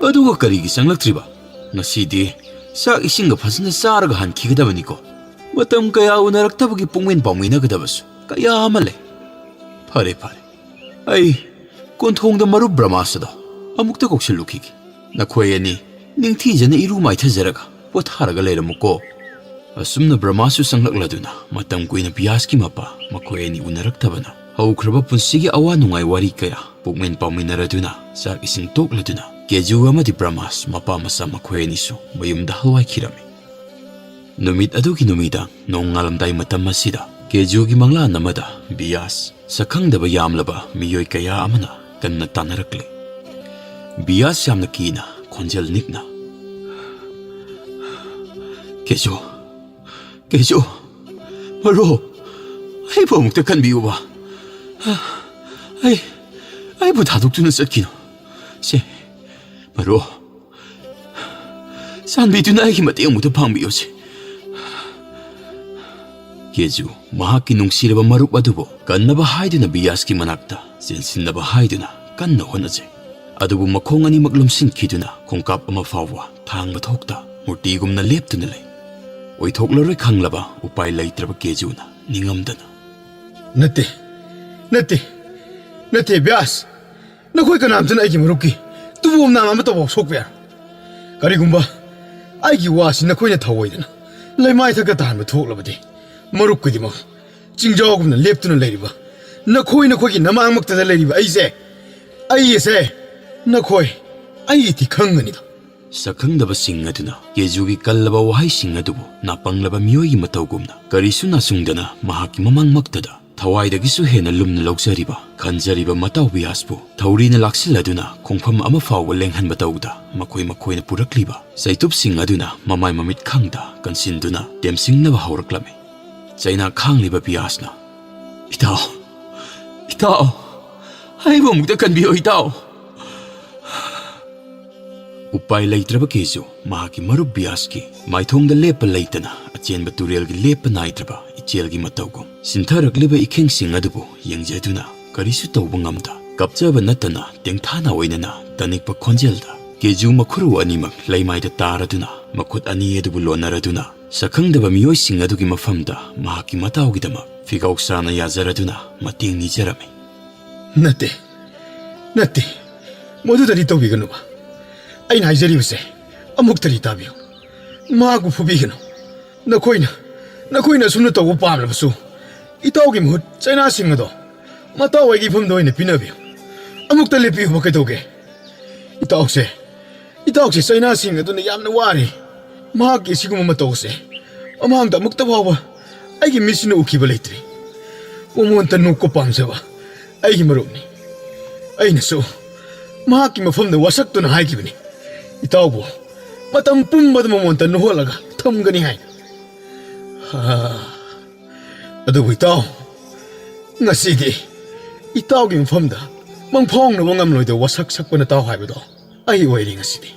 Speaker 1: ꯑꯗꯨꯒ ꯀꯔꯤꯒꯤ ꯆꯪꯂꯛꯇ꯭ꯔꯤꯕ? ꯉꯁꯤꯗꯤ ꯆꯥꯛ ꯏꯁꯤꯡꯒ ꯐꯖꯅ ꯆꯥꯔꯒ ꯍꯟꯈꯤꯒꯗꯕꯅꯤꯀꯣ. ꯃꯇꯝ ꯀꯌꯥ ꯎꯅꯔꯛꯇꯕꯒꯤ ꯄꯨꯡꯃꯦꯟ ꯄꯥꯎꯃꯤꯟꯅꯒꯗꯕꯁꯨ ꯀꯌꯥ ꯑꯃ ꯂꯩ. ꯐꯔꯦ ꯐꯔꯦ, ꯑꯩ ꯀꯣꯟꯊꯣꯡꯗ ꯃꯔꯨꯞ ꯕ꯭ꯔꯍ꯭ꯃꯥꯁꯗꯣ ꯑꯃꯨꯛꯇ ꯀꯧꯁꯤꯜꯂꯨꯈꯤꯒꯦ. ꯅꯈꯣꯏ ꯑꯅꯤ ꯅꯤꯡꯊꯤꯖꯅ ꯏꯔꯨ ꯃꯥꯏꯊꯖꯔꯒ ꯄꯣꯊꯥꯔꯒ ꯂꯩꯔꯝꯃꯨꯀꯣ. ꯑꯁꯨꯝꯅ ꯕ꯭ꯔꯍ꯭ꯃꯥꯁꯨ ꯆꯪꯂꯛꯂꯗꯨꯅ ꯃꯇꯝ ꯀꯨꯏꯅ ꯕꯤꯌꯥꯁꯀꯤ ꯃꯄꯥ ꯃꯈꯣꯏ ꯑꯅꯤ ꯎꯅꯔꯛꯇꯕꯅ ꯍꯧꯈ꯭ꯔꯕ ꯄꯨꯟꯁꯤꯒꯤ ꯑꯋꯥ ꯅꯨꯡꯉꯥꯏ ꯋꯥꯔꯤ ꯀꯌꯥ ꯄꯨꯛꯃꯦꯟ ꯄꯥꯎꯃꯤꯟꯅꯔꯗꯨꯅ ꯆꯥꯛ ꯏꯁꯤꯡ ꯇꯣꯛꯂꯗꯨꯅ ꯀꯦꯖꯨ ꯑꯃꯗꯤ ꯕ꯭ꯔꯍ꯭ꯃꯥꯁ ꯃꯄꯥ ꯃꯆꯥ ꯃꯈꯣꯏ ꯑꯅꯤꯁꯨ ꯃꯌꯨꯝꯗ ꯍꯜꯋꯥꯏꯈꯤꯔꯝꯃꯤ. ꯅꯨꯃꯤꯠ ꯑꯗꯨꯒꯤ ꯅꯨꯃꯤꯗꯥꯡ ꯅꯣꯡꯉꯥꯜꯂꯝꯗꯥꯏ ꯃꯇꯝ ꯑꯁꯤꯗ ꯀꯦꯖꯨꯒꯤ ꯃꯪꯂꯥꯟ ꯑꯃꯗ ꯕꯤꯌꯥꯁ ꯁꯛꯈꯪꯗꯕ ꯌꯥꯝꯂꯕ ꯃꯤꯑꯣꯏ ꯀꯌꯥ ꯑꯃꯅ ꯀꯟꯅ ꯇꯥꯟꯅꯔꯛꯂꯤ. ꯕꯤꯌꯥꯁ ꯌꯥꯝꯅ ꯀꯤꯅ ꯈꯣꯟꯖꯦꯜ ꯅꯤꯛꯅ "ꯀꯦꯖꯨ, ꯀꯦꯖꯨ, ꯃꯔꯨ, ꯑꯩꯕꯨ ꯑꯃꯨꯛꯇ ꯀꯟꯕꯤꯌꯨꯕ. ꯑꯩꯕꯨ ꯊꯥꯗꯣꯛꯇꯨꯅ ꯆꯠꯈꯤꯅꯨ. ꯁꯦ ꯃꯔꯨ, ꯆꯥꯟꯕꯤꯗꯨꯅ ꯑꯩꯒꯤ ꯃꯇꯦꯡ ꯑꯃꯨꯛꯇ ꯄꯥꯡꯕꯤꯌꯨꯁꯦ." ꯀꯦꯖꯨ ꯃꯍꯥꯛꯀꯤ ꯅꯨꯡꯁꯤꯔꯕ ꯃꯔꯨꯞ ꯑꯗꯨꯕꯨ ꯀꯟꯅꯕ ꯍꯥꯏꯗꯨꯅ ꯕꯤꯌꯥꯁꯀꯤ ꯃꯅꯥꯛꯇ ꯆꯦꯟꯁꯤꯟꯅꯕ ꯍꯥꯏꯗꯨꯅ ꯀꯟꯅ ꯍꯣꯠꯅꯖꯩ. ꯑꯗꯨꯕꯨ ꯃꯈꯣꯡ ꯑꯅꯤꯃꯛ ꯂꯨꯝꯁꯤꯟꯈꯤꯗꯨꯅ ꯈꯣꯡꯀꯥꯞ ꯑꯃ ꯐꯥꯎꯕ ꯊꯥꯡꯕ ꯊꯣꯛꯇ ꯃꯨꯔꯇꯤꯒꯨꯝꯅ ꯂꯦꯞꯇꯨꯅ ꯂꯩ. ꯑꯣꯏꯊꯣꯛꯂꯔꯣꯏ ꯈꯪꯂꯕ ꯎꯄꯥꯏ ꯂꯩꯇ꯭ꯔꯕ ꯀꯦꯖꯨꯅ ꯅꯤꯡꯉꯝꯗꯅ
Speaker 2: "ꯅꯠꯇꯦ, ꯅꯠꯇꯦ, ꯅꯠꯇꯦ ꯕ꯭ꯌꯥꯁ. ꯅꯈꯣꯏ ꯀꯅꯥꯝꯇꯅ ꯑꯩꯒꯤ ꯃꯔꯨꯞꯀꯤ ꯇꯨꯕꯣꯝ ꯅꯥꯝ ꯑꯃꯠꯇꯐꯥꯎ ꯁꯣꯛꯄ ꯌꯥꯔꯣꯏ. ꯀꯔꯤꯒꯨꯝꯕ ꯑꯩꯒꯤ ꯋꯥꯁꯤ ꯅꯈꯣꯏꯅ ꯊꯧꯑꯣꯏꯗꯅ ꯂꯩꯃꯥꯏꯊꯛꯇ ꯇꯥꯍꯟꯕ ꯊꯣꯛꯂꯕꯗꯤ ꯃꯔꯨꯞ ꯈꯨꯗꯤꯡꯃꯛ ꯆꯤꯡꯖꯥꯎꯒꯨꯝꯅ ꯂꯦꯞꯇꯨꯅ ꯂꯩꯔꯤꯕ ꯅꯈꯣꯏꯒꯤ ꯅꯃꯥꯡꯃꯛꯇꯗ ꯂꯩꯔꯤꯕ ꯑꯩ ꯑꯁꯦ ꯅꯈꯣꯏ ꯑꯩꯒꯤꯗꯤ ꯈꯪꯒꯅꯤꯗ."
Speaker 1: ꯁꯛꯈꯪꯗꯕꯁꯤꯡ ꯑꯗꯨꯅ ꯀꯦꯖꯨꯒꯤ ꯀꯜꯂꯕ ꯋꯥꯍꯩꯁꯤꯡ ꯑꯗꯨꯕꯨ ꯅꯥꯄꯪꯂꯕ ꯃꯤꯑꯣꯏꯒꯤ ꯃꯇꯧꯒꯨꯝꯅ ꯀꯔꯤꯁꯨ ꯅꯥꯁꯨꯡꯗꯅ ꯃꯍꯥꯛꯀꯤ ꯃꯃꯥꯡꯃꯛꯇꯗ ꯊꯋꯥꯏꯗꯒꯤꯁꯨ ꯍꯦꯟꯅ ꯂꯨꯝꯅ ꯂꯧꯖꯔꯤꯕ ꯈꯟꯖꯔꯤꯕ ꯃꯇꯥꯎ ꯕꯤꯌꯥꯁꯄꯨ ꯊꯧꯔꯤꯅ ꯂꯥꯛꯁꯤꯜꯂꯗꯨꯅ ꯈꯣꯡꯐꯝ ꯑꯃ ꯐꯥꯎꯕ ꯂꯦꯡꯍꯟꯕ ꯇꯧꯕꯗ ꯃꯈꯣꯏꯅ ꯄꯨꯔꯛꯂꯤꯕ ꯆꯩꯇꯨꯞꯁꯤꯡ ꯑꯗꯨꯅ ꯃꯃꯥꯏ ꯃꯃꯤꯠ ꯈꯪꯗ ꯀꯟꯁꯤꯟꯗꯨꯅ ꯇꯦꯝꯁꯤꯡꯅꯕ ꯍꯧꯔꯛꯂꯝꯃꯤ. ꯆꯩꯅꯥ ꯈꯥꯡꯂꯤꯕ ꯕꯤꯌꯥꯁꯅ "ꯏꯇꯥꯎ, ꯑꯩꯕꯨ ꯑꯃꯨꯛꯇ ꯀꯟꯕꯤꯌꯨ ꯏꯇꯥꯎ." ꯎꯄꯥꯏ ꯂꯩꯇ꯭ꯔꯕ ꯀꯦꯖꯨ ꯃꯍꯥꯛꯀꯤ ꯃꯔꯨꯞ ꯕꯤꯌꯥꯁꯀꯤ ꯃꯥꯏꯊꯣꯡꯗ ꯂꯦꯞꯄ ꯂꯩꯇꯅ ꯑꯆꯦꯟꯕ ꯇꯨꯔꯦꯜꯒꯤ ꯂꯦꯞꯄ ꯅꯥꯏꯗ꯭ꯔꯕ ꯏꯆꯦꯜꯒꯤ ꯃꯇꯧꯒꯨꯝ ꯆꯤꯟꯊꯔꯛꯂꯤꯕ ꯏꯈꯦꯡꯁꯤꯡ ꯑꯗꯨꯕꯨ ꯌꯦꯡꯖꯗꯨꯅ ꯀꯔꯤꯁꯨ ꯇꯧꯕ ꯉꯝꯗ ꯀꯞꯆꯕ ꯅꯠꯇꯅ ꯇꯦꯡꯊꯥꯅ ꯑꯣꯏꯅꯅ ꯇꯅꯤꯛꯄ ꯈꯣꯟꯖꯦꯜꯗ ꯀꯦꯖꯨ ꯃꯈꯨꯔꯨ ꯑꯅꯤꯃꯛ ꯂꯩꯃꯥꯏꯗ ꯇꯥꯔꯗꯨꯅ ꯃꯈꯨꯠ ꯑꯅꯤ ꯑꯗꯨꯕꯨ ꯂꯣꯟꯅꯔꯗꯨꯅ ꯁꯛꯈꯪꯗꯕ ꯃꯤꯑꯣꯏꯁꯤꯡ ꯑꯗꯨꯒꯤ ꯃꯐꯝꯗ ꯃꯍꯥꯛꯀꯤ ꯃꯇꯥꯎꯒꯤꯗꯃꯛ ꯐꯤꯒꯥꯎ ꯆꯥꯅ ꯌꯥꯖꯔꯗꯨꯅ ꯃꯇꯦꯡ ꯅꯤꯖꯔꯝꯃꯤ.
Speaker 2: "ꯅꯠꯇꯦ, ꯅꯠꯇꯦ, ꯃꯗꯨꯗꯗꯤ ꯇꯧꯕꯤꯒꯅꯨꯕ. ꯑꯩꯅ ꯍꯥꯏꯖꯔꯤꯕꯁꯦ ꯑꯃꯨꯛꯇꯗꯤ ꯇꯥꯕꯤꯌꯨ. ꯃꯍꯥꯛꯄꯨ ꯐꯨꯕꯤꯒꯅꯨ. ꯅꯈꯣꯏꯅ ꯑꯁꯨꯝꯅ ꯇꯧꯕ ꯄꯥꯝꯂꯕꯁꯨ ꯏꯇꯥꯎꯒꯤ ꯃꯍꯨꯠ ꯆꯩꯅꯥꯁꯤꯡ ꯑꯗꯣ ꯃꯇꯥꯎ ꯑꯩꯒꯤ ꯏꯐꯝꯗ ꯑꯣꯏꯅ ꯄꯤꯅꯕꯤꯌꯨ. ꯑꯃꯨꯛꯇ ꯂꯦꯞꯄꯤꯌꯨꯕ ꯀꯩꯗꯧꯒꯦ? ꯏꯇꯥꯎꯁꯦ ꯆꯩꯅꯥꯁꯤꯡ ꯑꯗꯨꯅ ꯌꯥꯝꯅ ꯋꯥꯔꯤ. ꯃꯍꯥꯛꯀꯤ ꯑꯁꯤꯒꯨꯝꯕ ꯃꯇꯧꯁꯦ ꯃꯃꯥꯡꯗ ꯑꯃꯨꯛꯇ ꯐꯥꯎꯕ ꯑꯩꯒꯤ ꯃꯤꯠꯁꯤꯅ ꯎꯈꯤꯕ ꯂꯩꯇ꯭ꯔꯤ. ꯃꯉꯣꯟꯗ ꯅꯣꯛꯄ ꯄꯥꯝꯖꯕ ꯑꯩꯒꯤ ꯃꯔꯨꯞꯅꯤ. ꯑꯩꯅꯁꯨ ꯃꯍꯥꯛꯀꯤ ꯃꯐꯝꯗ ꯋꯥꯁꯛꯇꯨꯅ ꯍꯥꯏꯈꯤꯕꯅꯤ ꯏꯇꯥꯎꯕꯨ ꯃꯇꯝ ꯄꯨꯝꯕꯗ ꯃꯉꯣꯟꯗ ꯅꯣꯛꯍꯜꯂꯒ ꯊꯝꯒꯅꯤ ꯍꯥꯏꯅ. ꯑꯗꯨꯕꯨ ꯏꯇꯥꯎ, ꯉꯁꯤꯗꯤ ꯏꯇꯥꯎꯒꯤ ꯃꯐꯝꯗ ꯃꯪꯐꯥꯎꯅꯕ ꯉꯝꯂꯣꯏꯗꯕ ꯋꯥꯁꯛ ꯁꯛꯄ ꯅꯇꯥꯎ ꯍꯥꯏꯕꯗꯣ ꯑꯩ ꯑꯣꯏꯔꯤ. ꯉꯁꯤꯗꯤ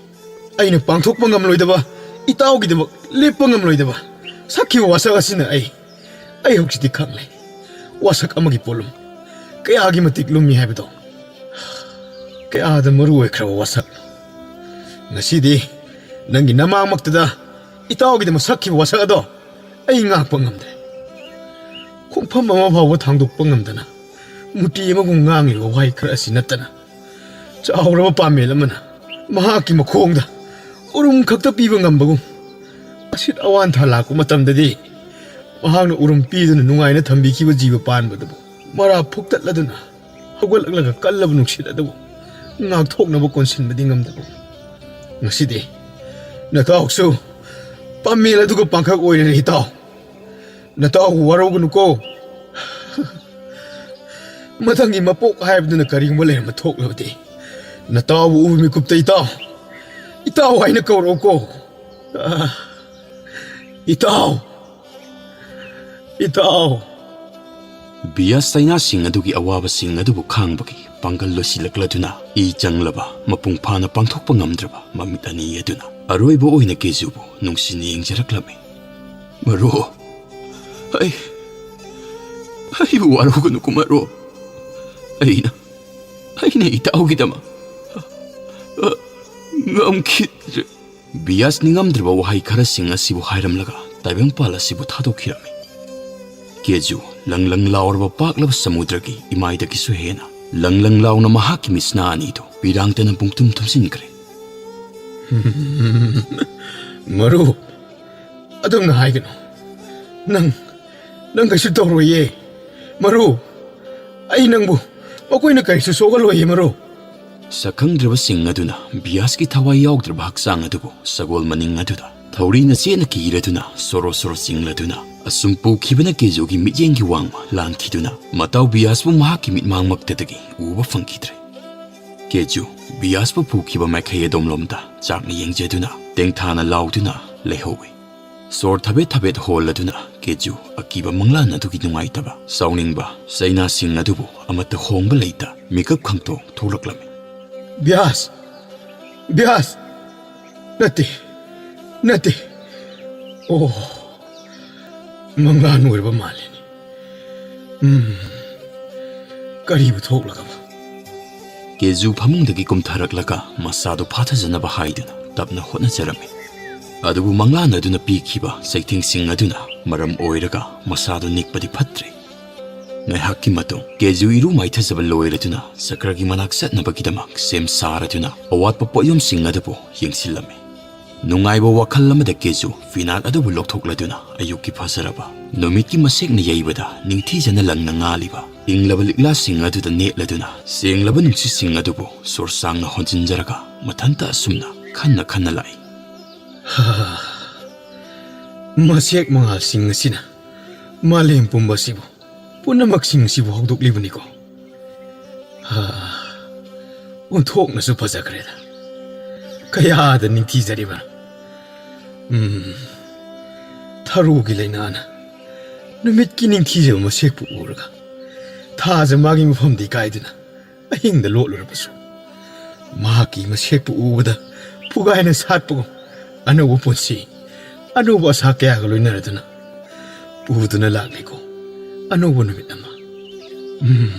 Speaker 2: ꯑꯩꯅ ꯄꯥꯡꯊꯣꯛꯄ ꯉꯝꯂꯣꯏꯗꯕ, ꯏꯇꯥꯎꯒꯤꯗꯃꯛ ꯂꯦꯞꯄ ꯉꯝꯂꯣꯏꯗꯕ ꯁꯛꯈꯤꯕ ꯋꯥꯁꯛ ꯑꯁꯤꯅ ꯑꯩ ꯍꯧꯖꯤꯛꯇꯤ ꯈꯪꯂꯦ. ꯋꯥꯁꯛ ꯑꯃꯒꯤ ꯄꯣꯠꯂꯨꯝ ꯀꯌꯥꯒꯤ ꯃꯇꯤꯛ ꯂꯨꯝꯃꯤ ꯍꯥꯏꯕꯗꯣ. ꯀꯌꯥꯗ ꯃꯔꯨ ꯑꯣꯏꯈ꯭ꯔꯕ ꯋꯥꯁꯛ. ꯉꯁꯤꯗꯤ ꯅꯪꯒꯤ ꯅꯃꯥꯡꯃꯛꯇꯗ ꯏꯇꯥꯎꯒꯤꯗꯃꯛ ꯁꯛꯈꯤꯕ ꯋꯥꯁꯛ ꯑꯗꯣ ꯑꯩ ꯉꯥꯛꯄ ꯉꯝꯗ꯭ꯔꯦ. ꯈꯣꯡꯐꯝ ꯑꯃ ꯐꯥꯎꯕ ꯊꯥꯡꯗꯣꯛꯄ ꯉꯝꯗꯅ ꯃꯨꯔꯇꯤ ꯑꯃꯒꯨꯝ ꯉꯥꯡꯂꯤꯕ ꯋꯥꯍꯩ ꯈꯔ ꯑꯁꯤ ꯅꯠꯇꯅ ꯆꯥꯎꯔꯕ ꯄꯥꯃꯦꯜ ꯑꯃꯅ ꯃꯍꯥꯛꯀꯤ ꯃꯈꯣꯡꯗ ꯎꯔꯨꯝ ꯈꯛꯇ ꯄꯤꯕ ꯉꯝꯕꯒꯨꯝ ꯑꯁꯤꯠ ꯑꯋꯥꯟꯊꯥ ꯂꯥꯛꯄ ꯃꯇꯝꯗꯗꯤ ꯃꯍꯥꯛꯅ ꯎꯔꯨꯝ ꯄꯤꯗꯨꯅ ꯅꯨꯡꯉꯥꯏꯅ ꯊꯝꯕꯤꯈꯤꯕ ꯖꯤꯕ ꯄꯥꯟꯕꯗꯨꯕꯨ ꯃꯔꯥ ꯐꯨꯛꯇꯠꯂꯗꯨꯅ ꯍꯧꯒꯠꯂꯛꯂꯒ ꯀꯜꯂꯕ ꯅꯨꯡꯁꯤꯠ ꯑꯗꯨꯕꯨ ꯉꯥꯛꯊꯣꯛꯅꯕ ꯀꯣꯟꯁꯤꯟꯕꯗꯤ ꯉꯝꯗꯕ. ꯉꯁꯤꯗꯤ ꯅꯇꯥꯎꯁꯨ ꯄꯥꯝꯃꯦꯜ ꯑꯗꯨꯒ ꯄꯥꯡꯈꯛ ꯑꯣꯏꯔꯦ ꯏꯇꯥꯎ ꯅꯇꯥꯎ ꯋꯥꯔꯧꯒꯅꯨꯀꯣ ꯃꯊꯪꯒꯤ ꯃꯄꯣꯛ ꯍꯥꯏꯕꯗꯨꯅ ꯀꯔꯤꯒꯨꯝꯕ ꯂꯩꯔꯝꯕ ꯊꯣꯛꯂꯕꯗꯤ ꯅꯇꯥꯎꯕꯨ ꯎꯕ ꯃꯤꯀꯨꯞꯇ ꯏꯇꯥꯎ ꯍꯥꯏꯅ ꯀꯧꯔꯛꯎꯀꯣ ꯏꯇꯥꯎ
Speaker 1: ꯕꯤꯌꯥꯁ ꯆꯩꯅꯥꯁꯤꯡ ꯑꯗꯨꯒꯤ ꯑꯋꯥꯕꯁꯤꯡ ꯑꯗꯨꯕꯨ ꯈꯥꯡꯕꯒꯤ ꯄꯥꯡꯒꯜ ꯂꯣꯏꯁꯤꯜꯂꯛꯂꯗꯨꯅ ꯏ ꯆꯪꯂꯕ ꯃꯄꯨꯡ ꯐꯥꯅ ꯄꯥꯡꯊꯣꯛꯄ ꯉꯝꯗ꯭ꯔꯕ ꯃꯃꯤꯠ ꯑꯅꯤ ꯑꯗꯨꯅ ꯑꯔꯣꯏꯕ ꯑꯣꯏꯅ ꯀꯦꯖꯨꯕꯨ ꯅꯨꯡꯁꯤꯅ ꯌꯦꯡꯖꯔꯛꯂꯝꯃꯤ ꯃꯔꯨ ꯑꯩꯕꯨ ꯋꯥꯔꯧꯒꯅꯨꯀꯣ ꯃꯔꯨ ꯑꯩꯅ ꯏꯇꯥꯎꯒꯤꯗꯃꯛ ꯉꯝꯈꯤꯗ꯭ꯔꯦ ꯕꯤꯌꯥꯁ ꯅꯤꯡꯉꯝꯗ꯭ꯔꯕ ꯋꯥꯍꯩ ꯈꯔꯁꯤꯡ ꯑꯁꯤꯕꯨ ꯍꯥꯏꯔꯝꯂꯒ ꯇꯥꯏꯕꯪꯄꯥꯜ ꯑꯁꯤꯕꯨ ꯊꯥꯗꯣꯛꯈꯤꯔꯝꯃꯤ ꯀꯦꯖꯨ ꯂꯪ ꯂꯪ ꯂꯥꯎꯔꯕ ꯄꯥꯛꯂꯕ ꯁꯃꯨꯗ꯭ꯔꯒꯤ ꯏꯃꯥꯏꯗꯒꯤꯁꯨ ꯍꯦꯟꯅ ꯂꯪ ꯂꯪ ꯂꯥꯎꯅ ꯃꯍꯥꯛꯀꯤ ꯃꯤꯠꯁꯅꯥ ꯑꯅꯤꯗꯨ ꯄꯤꯔꯥꯡꯇꯅ ꯄꯨꯡꯇꯨꯝ ꯊꯨꯝꯖꯤꯟꯈ꯭ꯔꯦ
Speaker 2: ꯃꯔꯨ ꯑꯗꯨꯝꯅ ꯍꯥꯏꯒꯅꯨ ꯅꯪ ꯀꯩꯁꯨ ꯇꯧꯔꯣꯏꯌꯦ ꯃꯔꯨ ꯑꯩ ꯅꯪꯕꯨ ꯃꯈꯣꯏꯅ ꯀꯔꯤꯁꯨ ꯁꯣꯛꯍꯜꯂꯣꯏꯌꯦ ꯃꯔꯨ
Speaker 1: ꯁꯛꯈꯪꯗ꯭ꯔꯕꯁꯤꯡ ꯑꯗꯨꯅ ꯕꯤꯌꯥꯁꯀꯤ ꯊꯋꯥꯏ ꯌꯥꯎꯗ꯭ꯔꯕ ꯍꯛꯆꯥꯡ ꯑꯗꯨꯕꯨ ꯁꯒꯣꯜ ꯃꯅꯤꯡ ꯑꯗꯨꯗ ꯊꯧꯔꯤꯅ ꯆꯦꯠꯅ ꯀꯤꯔꯗꯨꯅ ꯁꯣꯔꯣ ꯁꯣꯔꯣ ꯆꯤꯡꯂꯗꯨꯅ ꯑꯁꯨꯝ ꯄꯨꯈꯤꯕꯅ ꯀꯦꯖꯨꯒꯤ ꯃꯤꯠꯌꯦꯡꯒꯤ ꯋꯥꯡꯃ ꯂꯥꯟꯈꯤꯗꯨꯅ ꯃꯇꯥꯎ ꯕꯤꯌꯥꯁꯄꯨ ꯃꯍꯥꯛꯀꯤ ꯃꯤꯠꯃꯥꯡꯃꯛꯇꯗꯒꯤ ꯎꯕ ꯐꯪꯈꯤꯗ꯭ꯔꯦ ꯀꯦꯖꯨ ꯕꯤꯌꯥꯁꯄꯨ ꯄꯨꯈꯤꯕ ꯃꯥꯏꯀꯩ ꯑꯗꯣꯝꯂꯣꯝꯗ ꯆꯥꯛꯅ ꯌꯦꯡꯖꯗꯨꯅ ꯇꯦꯡꯊꯥꯅ ꯂꯥꯎꯗꯨꯅ ꯂꯩꯍꯧꯏ ꯁꯣꯔ ꯊꯕꯦꯠ ꯊꯕꯦꯠ ꯍꯣꯜꯂꯗꯨꯅ ꯀꯦꯖꯨ ꯑꯀꯤꯕ ꯃꯪꯂꯥꯟ ꯑꯗꯨꯒꯤ ꯅꯨꯡꯉꯥꯏꯇꯕ ꯁꯥꯎꯅꯤꯡꯕ ꯆꯩꯅꯥꯁꯤꯡ ꯑꯗꯨꯕꯨ ꯑꯃꯠꯇ ꯍꯣꯡꯕ ꯂꯩꯇ ꯃꯤꯀꯞ ꯈꯪꯇꯣꯛ ꯊꯣꯛꯂꯛꯂꯝꯃꯤ
Speaker 2: ꯕꯤꯌꯥꯁ ꯅꯠꯇꯦ ꯑꯣ ꯃꯪꯂꯥꯟ ꯑꯣꯏꯔꯕ ꯃꯥꯜꯂꯤꯅꯤ ꯀꯔꯤꯕꯨ ꯊꯣꯛꯂꯒꯕ
Speaker 1: ꯀꯦꯖꯨ ꯐꯃꯨꯡꯗꯒꯤ ꯀꯨꯝꯊꯔꯛꯂꯒ ꯃꯁꯥꯗꯨ ꯐꯥꯊꯖꯅꯕ ꯍꯥꯏꯗꯨꯅ ꯇꯞꯅ ꯍꯣꯠꯅꯖꯔꯝꯃꯤ ꯑꯗꯨꯕꯨ ꯃꯪꯂꯥꯟ ꯑꯗꯨꯅ ꯄꯤꯈꯤꯕ ꯆꯩꯊꯦꯡꯁꯤꯡ ꯑꯗꯨꯅ ꯃꯔꯝ ꯑꯣꯏꯔꯒ ꯃꯁꯥꯗꯨ ꯅꯤꯛꯄꯗꯤ ꯐꯠꯇ꯭ꯔꯦ ꯉꯥꯏꯍꯥꯛꯀꯤ ꯃꯇꯨꯡ ꯀꯦꯖꯨ ꯏꯔꯨ ꯃꯥꯏꯊꯖꯕ ꯂꯣꯏꯔꯗꯨꯅ ꯆꯀ꯭ꯔꯒꯤ ꯃꯅꯥꯛ ꯆꯠꯅꯕꯒꯤꯗꯃꯛ ꯁꯦꯝ ꯁꯥꯔꯗꯨꯅ ꯑꯋꯥꯠꯄ ꯄꯣꯠꯌꯣꯝꯁꯤꯡ ꯑꯗꯨꯕꯨ ꯌꯦꯡꯁꯤꯜꯂꯝꯃꯤ ꯅꯨꯡꯉꯥꯏꯕ ꯋꯥꯈꯜ ꯑꯃꯗ ꯀꯦꯖꯨ ꯐꯤꯅꯥꯠ ꯑꯗꯨꯕꯨ ꯂꯧꯊꯣꯛꯂꯗꯨꯅ ꯑꯌꯨꯛꯀꯤ ꯐꯖꯔꯕ ꯅꯨꯃꯤꯠꯀꯤ ꯃꯁꯦꯛꯅ ꯌꯩꯕꯗ ꯅꯤꯡꯊꯤꯖꯅ ꯂꯪꯅ ꯉꯥꯜꯂꯤꯕ ꯏꯪꯂꯕ ꯂꯤꯛꯂꯥꯁꯤꯡ ꯑꯗꯨꯗ ꯅꯦꯠꯂꯗꯨꯅ ꯁꯦꯡꯂꯕ ꯅꯨꯡꯁꯤꯠꯁꯤꯡ ꯑꯗꯨꯕꯨ ꯁꯣꯔ ꯁꯥꯡꯅ ꯍꯣꯟꯖꯤꯟꯖꯔꯒ ꯃꯊꯟꯇ ꯑꯁꯨꯝꯅ ꯈꯟꯅ ꯂꯥꯛꯏ
Speaker 2: ꯃꯁꯦꯛ ꯃꯉꯥꯜꯁꯤꯡ ꯑꯁꯤꯅ ꯃꯥꯂꯦꯝ ꯄꯨꯝꯕꯁꯤꯕꯨ ꯄꯨꯝꯅꯃꯛꯁꯤꯡꯁꯤꯕꯨ ꯍꯧꯗꯣꯛꯂꯤꯕꯅꯤꯀꯣ ꯑꯣꯟꯊꯣꯛꯅꯁꯨ ꯐꯖꯈ꯭ꯔꯦꯗ ꯀꯌꯥꯗ ꯅꯤꯡꯊꯤꯖꯔꯤꯕ ꯊꯔꯣꯒꯤ ꯂꯩꯅꯥꯅ ꯅꯨꯃꯤꯠꯀꯤ ꯅꯤꯡꯊꯤꯖꯕ ꯃꯁꯦꯛꯄꯨ ꯎꯔꯒ ꯊꯥꯖ ꯃꯥꯒꯤ ꯃꯐꯝꯗꯤ ꯀꯥꯏꯗꯨꯅ ꯑꯍꯤꯡꯗ ꯂꯣꯠꯂꯨꯔꯕꯁꯨ ꯃꯍꯥꯛꯀꯤ ꯃꯁꯦꯛꯄꯨ ꯎꯕꯗ ꯄꯨꯒꯥꯏꯅ ꯁꯥꯠꯄꯒꯨꯝ ꯑꯅꯧꯕ ꯄꯨꯟꯁꯤ ꯑꯅꯧꯕ ꯑꯁꯥ ꯀꯌꯥꯒ ꯂꯣꯏꯅꯔꯗꯨꯅ ꯄꯨꯗꯨꯅ ꯂꯥꯛꯂꯤꯀꯣ ꯑꯅꯧꯕ ꯅꯨꯃꯤꯠ ꯑꯃ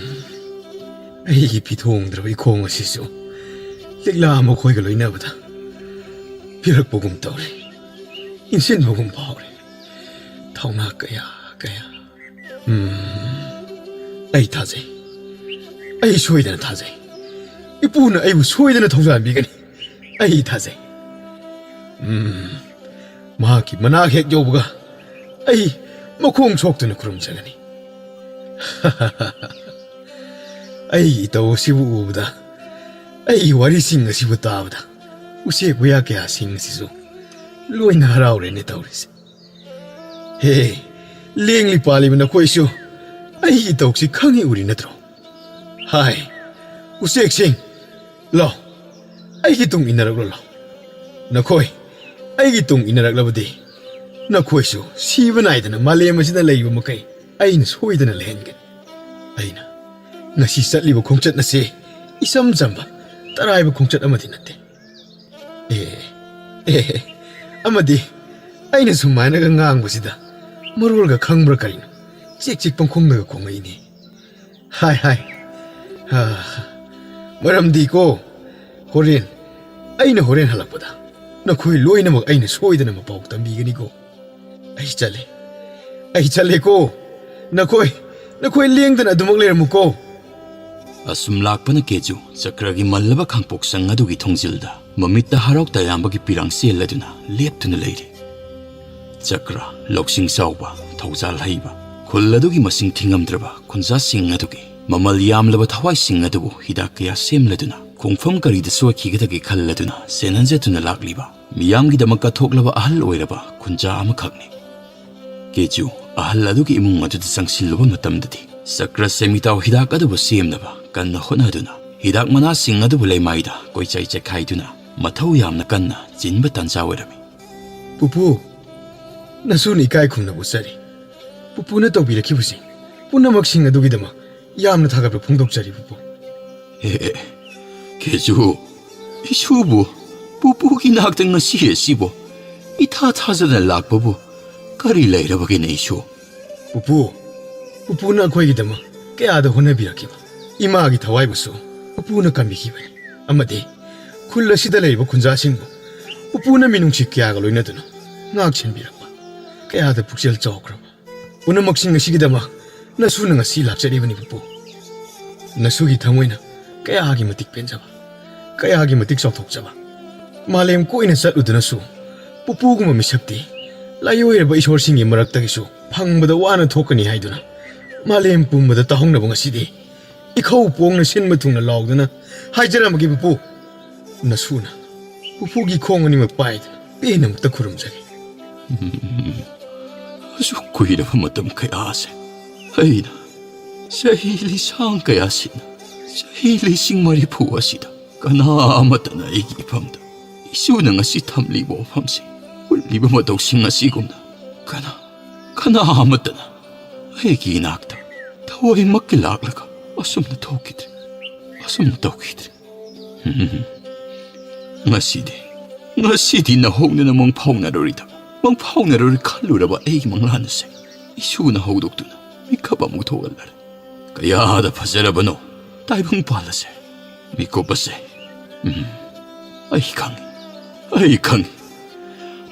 Speaker 2: ꯑꯩꯒꯤ ꯄꯤꯊꯣꯡꯗ꯭ꯔꯕ ꯏꯈꯣꯡ ꯑꯁꯤꯁꯨ ꯂꯤꯛꯂꯥ ꯃꯈꯣꯏꯒ ꯂꯣꯏꯅꯕꯗ ꯄꯤꯔꯛꯄꯒꯨꯝ ꯇꯧꯔꯦ ꯏꯟꯁꯤꯟꯕꯒꯨꯝ ꯐꯥꯎꯔꯦ ꯊꯧꯅꯥ ꯀꯌꯥ ꯑꯩ ꯊꯥꯖꯩ ꯑꯩ ꯁꯣꯏꯗꯅ ꯊꯥꯖꯩ ꯏꯄꯨꯅ ꯑꯩꯕꯨ ꯁꯣꯏꯗꯅ ꯊꯧꯖꯥꯟꯕꯤꯒꯅꯤ ꯑꯩ ꯊꯥꯖꯩ ꯃꯍꯥꯛꯀꯤ ꯃꯅꯥꯛ ꯍꯦꯛ ꯌꯧꯕꯒ ꯑꯩ ꯃꯈꯣꯡ ꯁꯣꯛꯇꯨꯅ ꯈꯨꯔꯨꯝꯖꯒꯅꯤ ꯑꯩꯒꯤ ꯏꯇꯧ ꯑꯁꯤꯕꯨ ꯎꯕꯗ ꯑꯩꯒꯤ ꯋꯥꯔꯤꯁꯤꯡ ꯑꯁꯤꯕꯨ ꯇꯥꯕꯗ ꯎꯆꯦꯛ ꯋꯥꯌꯥ ꯀꯌꯥꯁꯤꯡ ꯑꯁꯤꯁꯨ ꯂꯣꯏꯅ ꯍꯔꯥꯎꯔꯦꯅꯦ ꯇꯧꯔꯤꯁꯦ ꯍꯦ ꯂꯦꯡꯂꯤ ꯄꯥꯜꯂꯤꯕ ꯅꯈꯣꯏꯁꯨ ꯑꯩꯒꯤ ꯏꯇꯧꯁꯤ ꯈꯪꯉꯤ ꯎꯔꯤ ꯅꯠꯇ꯭ꯔꯣ ꯍꯥꯏ ꯎꯆꯦꯛꯁꯤꯡ ꯂꯥꯎ ꯑꯩꯒꯤ ꯇꯨꯡ ꯏꯟꯅꯔꯛꯂꯣ ꯂꯥꯎ ꯅꯈꯣꯏ ꯑꯩꯒꯤ ꯇꯨꯡ ꯏꯟꯅꯔꯛꯂꯕꯗꯤ ꯅꯈꯣꯏꯁꯨ ꯁꯤꯕ ꯅꯥꯏꯗꯅ ꯃꯥꯂꯦꯝ ꯑꯁꯤꯗ ꯂꯩꯕ ꯃꯈꯩ ꯑꯩꯅ ꯁꯣꯏꯗꯅ ꯂꯩꯍꯟꯒꯅꯤ ꯑꯩꯅ ꯉꯁꯤ ꯆꯠꯂꯤꯕ ꯈꯣꯡꯆꯠ ꯑꯁꯤ ꯏꯆꯝ ꯆꯝꯕ ꯇꯔꯥꯏꯕ ꯈꯣꯡꯆꯠ ꯑꯃꯗꯤ ꯅꯠꯇꯦ ꯑꯃꯗꯤ ꯑꯩꯅ ꯁꯨꯃꯥꯏꯅꯒ ꯉꯥꯡꯕꯁꯤꯗ ꯃꯔꯣꯜꯒ ꯈꯪꯕ꯭ꯔꯥ ꯀꯔꯤꯅꯣ ꯆꯦꯛ ꯆꯦꯛ ꯄꯪꯈꯣꯡꯗꯒ ꯈꯣꯡꯉꯛꯏꯅꯤ ꯍꯥꯏ ꯃꯔꯝꯗꯤꯀꯣ ꯑꯩꯅ ꯍꯣꯔꯦꯟ ꯍꯜꯂꯛꯄꯗ ꯅꯈꯣꯏ ꯂꯣꯏꯅꯃꯛ ꯑꯩꯅ ꯁꯣꯏꯗꯅ ꯃꯄꯥꯎ ꯇꯝꯕꯤꯒꯅꯤꯀꯣ ꯑꯩ ꯆꯠꯂꯦꯀꯣ ꯅꯈꯣꯏ ꯂꯦꯡꯗꯅ ꯑꯗꯨꯃꯛ ꯂꯩꯔꯝꯃꯨꯀꯣ
Speaker 1: ꯑꯁꯨꯝ ꯂꯥꯛꯄꯅ ꯀꯦꯖꯨ ꯆꯀ꯭ꯔꯒꯤ ꯃꯜꯂꯕ ꯈꯥꯡꯄꯣꯛꯁꯪ ꯑꯗꯨꯒꯤ ꯊꯣꯡꯖꯤꯜꯗ ꯃꯃꯤꯠꯇ ꯍꯔꯥꯎ ꯇꯌꯥꯝꯕꯒꯤ ꯄꯤꯔꯥꯡ ꯆꯦꯜꯂꯗꯨꯅ ꯂꯦꯞꯇꯨꯅ ꯂꯩꯔꯤ ꯆꯀ꯭ꯔ ꯂꯧꯁꯤꯡ ꯆꯥꯎꯕ ꯊꯧꯖꯥꯜ ꯍꯩꯕ ꯈꯨꯜ ꯑꯗꯨꯒꯤ ꯃꯁꯤꯡ ꯊꯤꯉꯝꯗ꯭ꯔꯕ ꯈꯨꯟꯖꯥꯁꯤꯡ ꯑꯗꯨꯒꯤ ꯃꯃꯜ ꯌꯥꯝꯂꯕ ꯊꯋꯥꯏꯁꯤꯡ ꯑꯗꯨꯕꯨ ꯍꯤꯗꯥꯛ ꯀꯌꯥ ꯁꯦꯝꯂꯗꯨꯅ ꯈꯣꯡꯐꯝ ꯀꯔꯤꯗ ꯁꯣꯏꯈꯤꯒꯗꯒꯦ ꯈꯜꯂꯗꯨꯅ ꯁꯦꯟꯅꯖꯗꯨꯅ ꯂꯥꯛꯂꯤꯕ ꯃꯤꯌꯥꯝꯒꯤꯗꯃꯛ ꯀꯠꯊꯣꯛꯂꯕ ꯑꯍꯜ ꯑꯣꯏꯔꯕ ꯈꯨꯟꯖꯥ ꯑꯃꯈꯛꯅꯤ꯫ ꯀꯦꯖꯨ ꯑꯍꯜ ꯑꯗꯨꯒꯤ ꯏꯃꯨꯡ ꯑꯗꯨꯗ ꯆꯪꯁꯤꯜꯂꯨꯕ ꯃꯇꯝꯗꯗꯤ ꯆꯀ꯭ꯔ ꯁꯦꯃꯤꯇꯥꯎ ꯍꯤꯗꯥꯛ ꯑꯗꯨꯕꯨ ꯁꯦꯝꯅꯕ ꯀꯟꯅ ꯍꯣꯠꯅꯗꯨꯅ ꯍꯤꯗꯥꯛ ꯃꯅꯥꯁꯤꯡ ꯑꯗꯨꯕꯨ ꯂꯩꯃꯥꯏꯗ ꯀꯣꯏꯆꯥꯏ ꯆꯥꯏꯈꯥꯏꯗꯨꯅ ꯃꯊꯧ ꯌꯥꯝꯅ ꯀꯟꯅ ꯆꯤꯟꯕ ꯇꯥꯟꯖꯥ ꯑꯣꯏꯔꯝꯃꯤ꯫
Speaker 2: ꯄꯨꯄꯨ, ꯅꯁꯨꯅ ꯏꯀꯥꯏ ꯈꯨꯝꯅꯕ ꯎꯠꯆꯔꯤ꯫ ꯄꯨꯄꯨꯅ ꯇꯧꯕꯤꯔꯛꯈꯤꯕꯁꯤꯡ ꯄꯨꯝꯅꯃꯛꯁꯤꯡ ꯑꯗꯨꯒꯤꯗꯃꯛ ꯌꯥꯝꯅ ꯊꯥꯒꯠꯄ ꯐꯣꯡꯗꯣꯛꯆꯔꯤ ꯄꯨꯄꯨ꯫
Speaker 1: ꯀꯦꯖꯨ, 이수부 ꯄꯨꯄꯨꯒꯤ ꯅꯥꯛꯇ ꯉꯁꯤ ꯑꯁꯤꯕꯨ ꯏꯊꯥ ꯊꯥꯖꯗꯅ ꯂꯥꯛꯄꯕꯨ ꯀꯔꯤ ꯂꯩꯔꯕꯒꯦꯅꯦ ꯏꯁꯨ?
Speaker 2: ꯄꯨꯄꯨꯅ ꯑꯩꯈꯣꯏꯒꯤꯗꯃꯛ ꯀꯌꯥꯗ ꯍꯣꯠꯅꯕꯤꯔꯛꯈꯤꯕ ꯏꯃꯥꯒꯤ ꯊꯋꯥꯏꯕꯨꯁꯨ ꯄꯨꯄꯨꯅ ꯀꯟꯕꯤꯈꯤꯕꯅꯤ꯫ ꯑꯃꯗꯤ ꯈꯨꯜ ꯑꯁꯤꯗ ꯂꯩꯔꯤꯕ ꯈꯨꯟꯖꯥꯁꯤꯡꯕꯨ ꯄꯨꯄꯨꯅ ꯃꯤꯅꯨꯡꯁꯤ ꯀꯌꯥꯒ ꯂꯣꯏꯅꯗꯨꯅ ꯉꯥꯛ ꯁꯦꯟꯕꯤꯔꯛꯄ ꯀꯌꯥꯗ ꯄꯨꯛꯆꯦꯜ ꯆꯥꯎꯈ꯭ꯔꯕ ꯄꯨꯝꯅꯃꯛꯁꯤꯡ ꯑꯁꯤꯒꯤꯗꯃꯛ ꯅꯁꯨꯅ ꯉꯁꯤ ꯂꯥꯛꯆꯔꯤꯕꯅꯤ ꯄꯨꯄꯨ꯫ ꯅꯁꯨꯒꯤ ꯊꯃꯣꯏꯅ ꯀꯌꯥꯒꯤ ꯃꯇꯤꯛ ꯄꯦꯟꯖꯕ, ꯀꯌꯥꯒꯤ ꯃꯇꯤꯛ ꯆꯥꯎꯊꯣꯛꯆꯕ꯫ ꯃꯥꯂꯦꯝ ꯀꯣꯏꯅ ꯆꯠꯂꯨꯗꯨꯅꯁꯨ ꯄꯨꯄꯨꯒꯨꯝꯕ ꯃꯤꯁꯛꯇꯤ ꯂꯥꯏꯑꯣꯏꯔꯕ ꯏꯁꯣꯔꯁꯤꯡꯒꯤ ꯃꯔꯛꯇꯒꯤꯁꯨ ꯐꯪꯕꯗ ꯋꯥꯅ ꯊꯣꯛꯀꯅꯤ ꯍꯥꯏꯗꯨꯅ ꯃꯥꯂꯦꯝ ꯄꯨꯝꯕꯗ ꯇꯥꯍꯧꯅꯕ ꯉꯁꯤꯗꯤ ꯏꯈꯧ ꯄꯣꯡꯅ ꯁꯤꯟꯕ ꯊꯨꯡꯅ ꯂꯥꯎꯗꯨꯅ ꯍꯥꯏꯖꯔꯝꯃꯒꯦ ꯄꯨꯄꯨ꯫ ꯅꯁꯨꯅ ꯄꯨꯄꯨꯒꯤ ꯈꯣꯡ ꯑꯅꯤꯃꯛ ꯄꯥꯏꯗꯨꯅ ꯄꯦꯟꯅ ꯑꯃꯨꯛꯇ ꯈꯨꯔꯨꯝꯖꯒꯦ꯫
Speaker 1: ꯑꯁꯨꯛ ꯀꯨꯏꯔꯕ ꯃꯇꯝ ꯀꯌꯥꯁꯦ ꯑꯩꯅ ꯆꯍꯤ ꯂꯤꯁꯥꯡ ꯀꯌꯥꯁꯤꯅ ꯆꯍꯤ ꯂꯤꯁꯤꯡ 40 ꯑꯁꯤꯗ ꯀꯅꯥ ꯑꯃꯠꯇꯅ ꯑꯩꯒꯤ ꯏꯐꯝꯗ ꯏꯁꯨꯅ ꯉꯁꯤ ꯊꯝꯂꯤꯕ ꯋꯥꯐꯝꯁꯤ ꯎꯠꯂꯤꯕ ꯃꯇꯧꯁꯤꯡ ꯑꯁꯤꯒꯨꯝꯅ ꯀꯅꯥ ꯑꯃꯠꯇꯅ ꯑꯩꯒꯤ ꯏꯅꯥꯛꯇ ꯊꯋꯥꯏꯃꯛꯀꯤ ꯂꯥꯛꯂꯒ ꯑꯁꯨꯝꯅ ꯊꯣꯛꯈꯤꯗ꯭ꯔꯦ, ꯑꯁꯨꯝꯅ ꯇꯧꯈꯤꯗ꯭ꯔꯦ꯫ ꯉꯁꯤꯗꯤ ꯅꯍꯧꯗꯅ ꯃꯪꯐꯥꯎꯅꯔꯣꯏ ꯈꯜꯂꯨꯔꯕ ꯑꯩꯒꯤ ꯃꯪꯂꯥꯟ ꯑꯁꯦ ꯏꯁꯨꯅ ꯍꯧꯗꯣꯛꯇꯨꯅ ꯃꯤꯀꯞ ꯑꯃꯨꯛ ꯊꯣꯛꯍꯜꯂꯔꯦ꯫ ꯀꯌꯥꯗ ꯐꯖꯔꯕꯅꯣ ꯇꯥꯏꯕꯪꯄꯥꯜ ꯑꯁꯦ, ꯃꯤꯀꯨꯞ ꯑꯁꯦ꯫ ꯑꯩ ꯈꯪꯉꯤ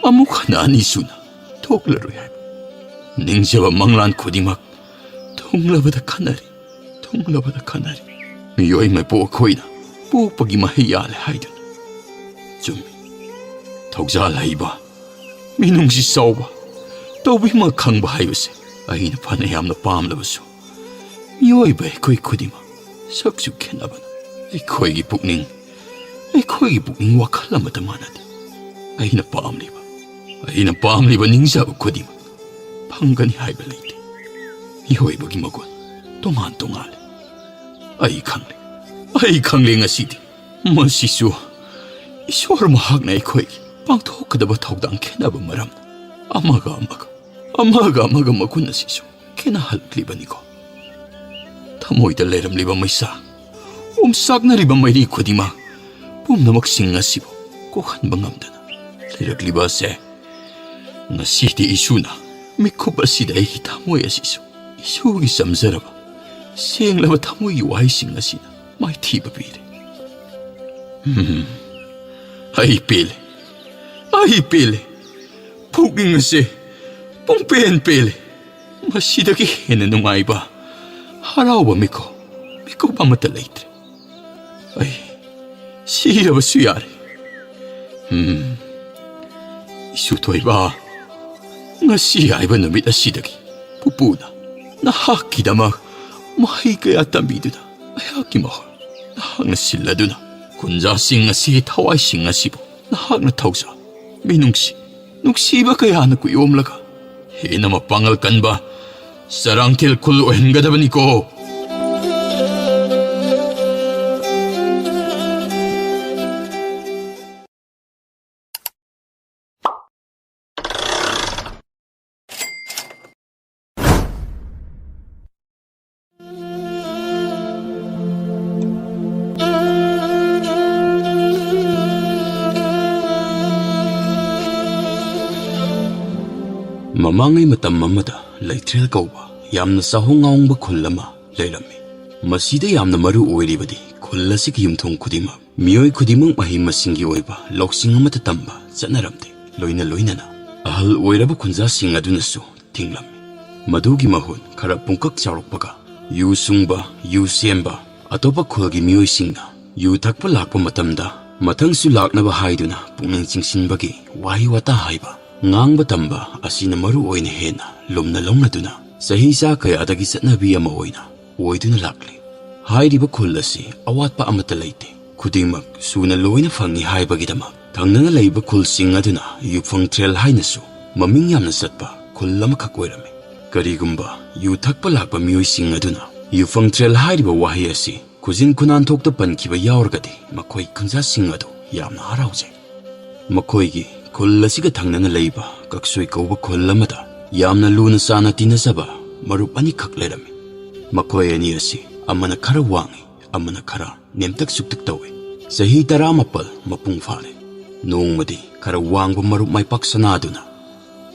Speaker 1: ꯑꯃꯨꯛ ꯍꯟꯅ ꯑꯅꯤꯁꯨꯅ ꯊꯣꯛꯂꯔꯣꯏ ꯍꯥꯏꯕ꯫ ꯅꯤꯡꯖꯕ ꯃꯪꯂꯥꯟ ꯈꯨꯗꯤꯡꯃꯛ ꯊꯨꯡꯂꯕꯗ ꯈꯟꯅꯔꯤ꯫ ꯃꯤꯑꯣꯏ ꯃꯄꯣꯛ ꯑꯩꯈꯣꯏꯅ ꯄꯣꯛꯄꯒꯤ ꯃꯍꯩ ꯌꯥꯜꯂꯦ ꯍꯥꯏꯗꯨꯅ ꯆꯨꯝꯃꯤ꯫ ꯊꯧꯖꯥꯜ ꯍꯩꯕ, ꯃꯤꯅꯨꯡꯁꯤ ꯆꯥꯎꯕ, ꯇꯧꯕꯤꯃꯛ ꯈꯪꯕ ꯍꯥꯏꯕꯁꯦ ꯑꯩꯅ ꯐꯅ ꯌꯥꯝꯅ ꯄꯥꯝꯂꯕꯁꯨ ꯃꯤꯑꯣꯏꯕ ꯑꯩꯈꯣꯏ ꯈꯨꯗꯤꯡꯃꯛ ꯁꯛꯁꯨ ꯈꯦꯠꯅꯕꯅ ꯑꯩꯈꯣꯏꯒꯤ ꯄꯨꯛꯅꯤꯡ ꯋꯥꯈꯜ ꯑꯃꯠꯇ ꯃꯥꯟꯅꯗꯦ꯫ ꯑꯩꯅ ꯄꯥꯝꯂꯤꯕ ꯅꯤꯡꯖꯕ ꯈꯨꯗꯤꯡꯃꯛ ꯐꯪꯒꯅꯤ ꯍꯥꯏꯕ ꯂꯩꯇꯦ꯫ ꯃꯤꯑꯣꯏꯕꯒꯤ ꯃꯒꯨꯟ ꯇꯣꯉꯥꯜꯂꯦ꯫ ꯑꯩ ꯈꯪꯂꯦ ꯉꯁꯤꯗꯤ ꯃꯁꯤꯁꯨ ꯏꯁꯣꯔ ꯃꯍꯥꯛꯅ ꯑꯩꯈꯣꯏꯒꯤ ꯄꯥꯡꯊꯣꯛꯀꯗꯕ ꯊꯧꯗꯥꯡ ꯈꯦꯠꯅꯕ ꯃꯔꯝꯅ ꯑꯃꯒ ꯃꯒꯨꯟ ꯑꯁꯤꯁꯨ ꯈꯦꯠꯅꯍꯜꯂꯛꯂꯤꯕꯅꯤꯀꯣ꯫ ꯊꯃꯣꯏꯗ ꯂꯩꯔꯝꯂꯤꯕ ꯃꯩꯁꯥ ꯑꯣꯝꯆꯥꯛꯅꯔꯤꯕ ꯃꯩꯔꯤ ꯈꯨꯗꯤꯡꯃꯛ ꯄꯨꯝꯅꯃꯛꯁꯤꯡ ꯑꯁꯤꯕꯨ ꯀꯣꯛꯍꯟꯕ ꯉꯝꯗꯅ ꯂꯩꯔꯛꯂꯤꯕ ꯑꯁꯦ ꯉꯁꯤꯗꯤ ꯏꯁꯨꯅ ꯃꯤꯀꯨꯞ ꯑꯁꯤꯗ ꯑꯩꯒꯤ ꯊꯃꯣꯏ ꯑꯁꯤꯁꯨ ꯏꯁꯨꯒꯤ ꯆꯝꯖꯔꯕ ꯁꯦꯡꯂꯕ ꯊꯃꯣꯏꯒꯤ ꯋꯥꯍꯩꯁꯤꯡ ꯑꯁꯤꯅ ꯃꯥꯏꯊꯤꯕ ꯄꯤꯔꯦ꯫ ꯑꯩ ꯄꯦꯜꯂꯦ꯫ ꯄꯨꯛꯅꯤꯡ ꯑꯁꯦ ꯄꯦꯜꯂꯦ꯫ ꯃꯁꯤꯗꯒꯤ ꯍꯦꯟꯅ ꯅꯨꯡꯉꯥꯏꯕ, ꯍꯔꯥꯎꯕ ꯃꯤꯀꯨꯞ ꯑꯃꯠꯇ ꯂꯩꯇ꯭ꯔꯦ꯫ ꯑꯩ ꯁꯤꯔꯕꯁꯨ ꯌꯥꯔꯦ꯫ ꯏꯁꯨ ꯊꯣꯏꯕ, ꯉꯁꯤ ꯍꯥꯏꯕ ꯅꯨꯃꯤꯠ ꯑꯁꯤꯗꯒꯤ ꯄꯨꯄꯨꯅ ꯅꯍꯥꯛꯀꯤꯗꯃꯛ ꯃꯍꯩ ꯀꯌꯥ ꯇꯝꯕꯤꯗꯨꯅ ꯑꯩꯍꯥꯛꯀꯤ ꯃꯍꯨꯠ ꯅꯍꯥꯛꯅ ꯁꯤꯜꯂꯗꯨꯅ ꯈꯨꯟꯖꯥꯁꯤꯡ ꯑꯁꯤꯒꯤ ꯊꯋꯥꯏꯁꯤꯡ ꯑꯁꯤꯕꯨ ꯅꯍꯥꯛꯅ ꯊꯧꯖ, ꯅꯨꯡꯁꯤꯕ ꯀꯌꯥꯅ ꯀꯨꯌꯣꯝꯂꯒ ꯍꯦꯟꯅ ꯃꯄꯥꯡꯒꯜ ꯀꯟꯕ ꯆꯔꯥꯡꯊꯦꯜ ꯈꯨꯜ ꯑꯣꯏꯍꯟꯒꯗꯕꯅꯤꯀꯣ꯫ ꯃꯃꯥꯡꯉꯩ ꯃꯇꯝ ꯑꯃꯗ ꯂꯩꯊ꯭ꯔꯦꯜ ꯀꯧꯕ ꯌꯥꯝꯅ ꯆꯥꯎꯍꯣꯡꯉꯥꯎꯕ ꯈꯨꯜ ꯑꯃ ꯂꯩꯔꯝꯃꯤ꯫ ꯃꯁꯤꯗ ꯌꯥꯝꯅ ꯃꯔꯨ ꯑꯣꯏꯔꯤꯕꯗꯤ ꯈꯨꯜ ꯑꯁꯤꯒꯤ ꯌꯨꯝꯊꯣꯡ ꯈꯨꯗꯤꯡꯃꯛ ꯃꯤꯑꯣꯏ ꯈꯨꯗꯤꯡꯃꯛ ꯃꯍꯩ ꯃꯁꯤꯡꯒꯤ ꯑꯣꯏꯕ ꯂꯧꯁꯤꯡ ꯑꯃꯠꯇ ꯇꯝꯕ ꯆꯠꯅꯔꯝꯗꯦ꯫ ꯂꯣꯏꯅꯅ ꯑꯍꯜ ꯑꯣꯏꯔꯕ ꯈꯨꯟꯖꯥꯁꯤꯡ ꯑꯗꯨꯅꯁꯨ ꯊꯤꯡꯂꯝꯃꯤ꯫ ꯃꯗꯨꯒꯤ ꯃꯍꯨꯠ ꯈꯔ ꯄꯨꯡꯀꯛ ꯆꯥꯎꯔꯛꯄꯒ ꯌꯨ ꯁꯨꯡꯕ, ꯌꯨ ꯁꯦꯝꯕ, ꯑꯇꯣꯞꯄ ꯈꯨꯜꯒꯤ ꯃꯤꯑꯣꯏꯁꯤꯡꯅ ꯌꯨ ꯊꯛꯄ ꯂꯥꯛꯄ ꯃꯇꯝꯗ ꯃꯊꯪꯁꯨ ꯂꯥꯛꯅꯕ ꯍꯥꯏꯗꯨꯅ ꯄꯨꯛꯅꯤꯡ ꯆꯤꯡꯁꯤꯟꯕꯒꯤ ꯋꯥꯍꯩ ꯋꯥꯇꯥ ꯍꯥꯏꯕ, ꯉꯥꯡꯕ ꯇꯝꯕ ꯑꯁꯤꯅ ꯃꯔꯨ ꯑꯣꯏꯅ ꯍꯦꯟꯅ ꯂꯨꯝꯅ ꯂꯧꯅꯗꯨꯅ ꯆꯍꯤꯆꯥ ꯀꯌꯥꯗꯒꯤ ꯆꯠꯅꯕꯤ ꯑꯃ ꯑꯣꯏꯗꯨꯅ ꯂꯥꯛꯂꯤ꯫ ꯍꯥꯏꯔꯤꯕ ꯈꯨꯜ ꯑꯁꯤ ꯑꯋꯥꯠꯄ ꯑꯃꯠꯇ ꯂꯩꯇꯦ꯫ ꯈꯨꯗꯤꯡꯃꯛ ꯁꯨꯅ ꯂꯣꯏꯅ ꯐꯪꯏ ꯍꯥꯏꯕꯒꯤꯗꯃꯛ ꯊꯪꯅꯅ ꯂꯩꯕ ꯈꯨꯜꯁꯤꯡ ꯑꯗꯨꯅ ꯌꯨꯐꯪ ꯇ꯭ꯔꯦꯜ ꯍꯥꯏꯅꯁꯨ ꯃꯃꯤꯡ ꯌꯥꯝꯅ ꯆꯠꯄ ꯈꯨꯜ ꯑꯃꯈꯛ ꯑꯣꯏꯔꯝꯃꯤ꯫ ꯀꯔꯤꯒꯨꯝꯕ ꯌꯨ ꯊꯛꯄ ꯂꯥꯛꯄ ꯃꯤꯑꯣꯏꯁꯤꯡ ꯑꯗꯨꯅ ꯌꯨꯐꯪ ꯇ꯭ꯔꯦꯜ ꯍꯥꯏꯔꯤꯕ ꯋꯥꯍꯩ ꯑꯁꯤ ꯈꯨꯖꯤꯟ ꯈꯨꯅꯥꯟꯊꯣꯛꯇ ꯄꯟꯈꯤꯕ ꯌꯥꯎꯔꯒꯗꯤ ꯃꯈꯣꯏ ꯈꯨꯟꯖꯥꯁꯤꯡ ꯑꯗꯨ ꯌꯥꯝꯅ ꯍꯔꯥꯎꯖꯩ꯫ ꯃꯈꯣꯏꯒꯤ ꯈꯨꯜ ꯑꯁꯤꯒ ꯊꯪꯅꯅ ꯂꯩꯕ ꯀꯛꯁꯣꯏ ꯀꯧꯕ ꯈꯨꯜ ꯑꯃꯗ ꯌꯥꯝꯅ ꯂꯨꯅ ꯆꯥꯟꯅ ꯇꯤꯟꯅꯖꯕ ꯃꯔꯨꯞ ꯑꯅꯤꯈꯛ ꯂꯩꯔꯝꯃꯤ꯫ ꯃꯈꯣꯏ ꯑꯅꯤ ꯑꯁꯤ ꯑꯃꯅ ꯈꯔ ꯋꯥꯡꯏ, ꯑꯃꯅ ꯈꯔ ꯅꯦꯝꯇꯛ ꯁꯨꯛꯇꯛ ꯇꯧꯏ꯫ ꯆꯍꯤ 19 ꯃꯄꯨꯡ ꯐꯥꯔꯦ꯫ ꯅꯣꯡꯃꯗꯤ ꯈꯔ ꯋꯥꯡꯕ ꯃꯔꯨꯞ ꯃꯥꯏꯄꯥꯛ ꯁꯅꯥꯗꯨꯅ,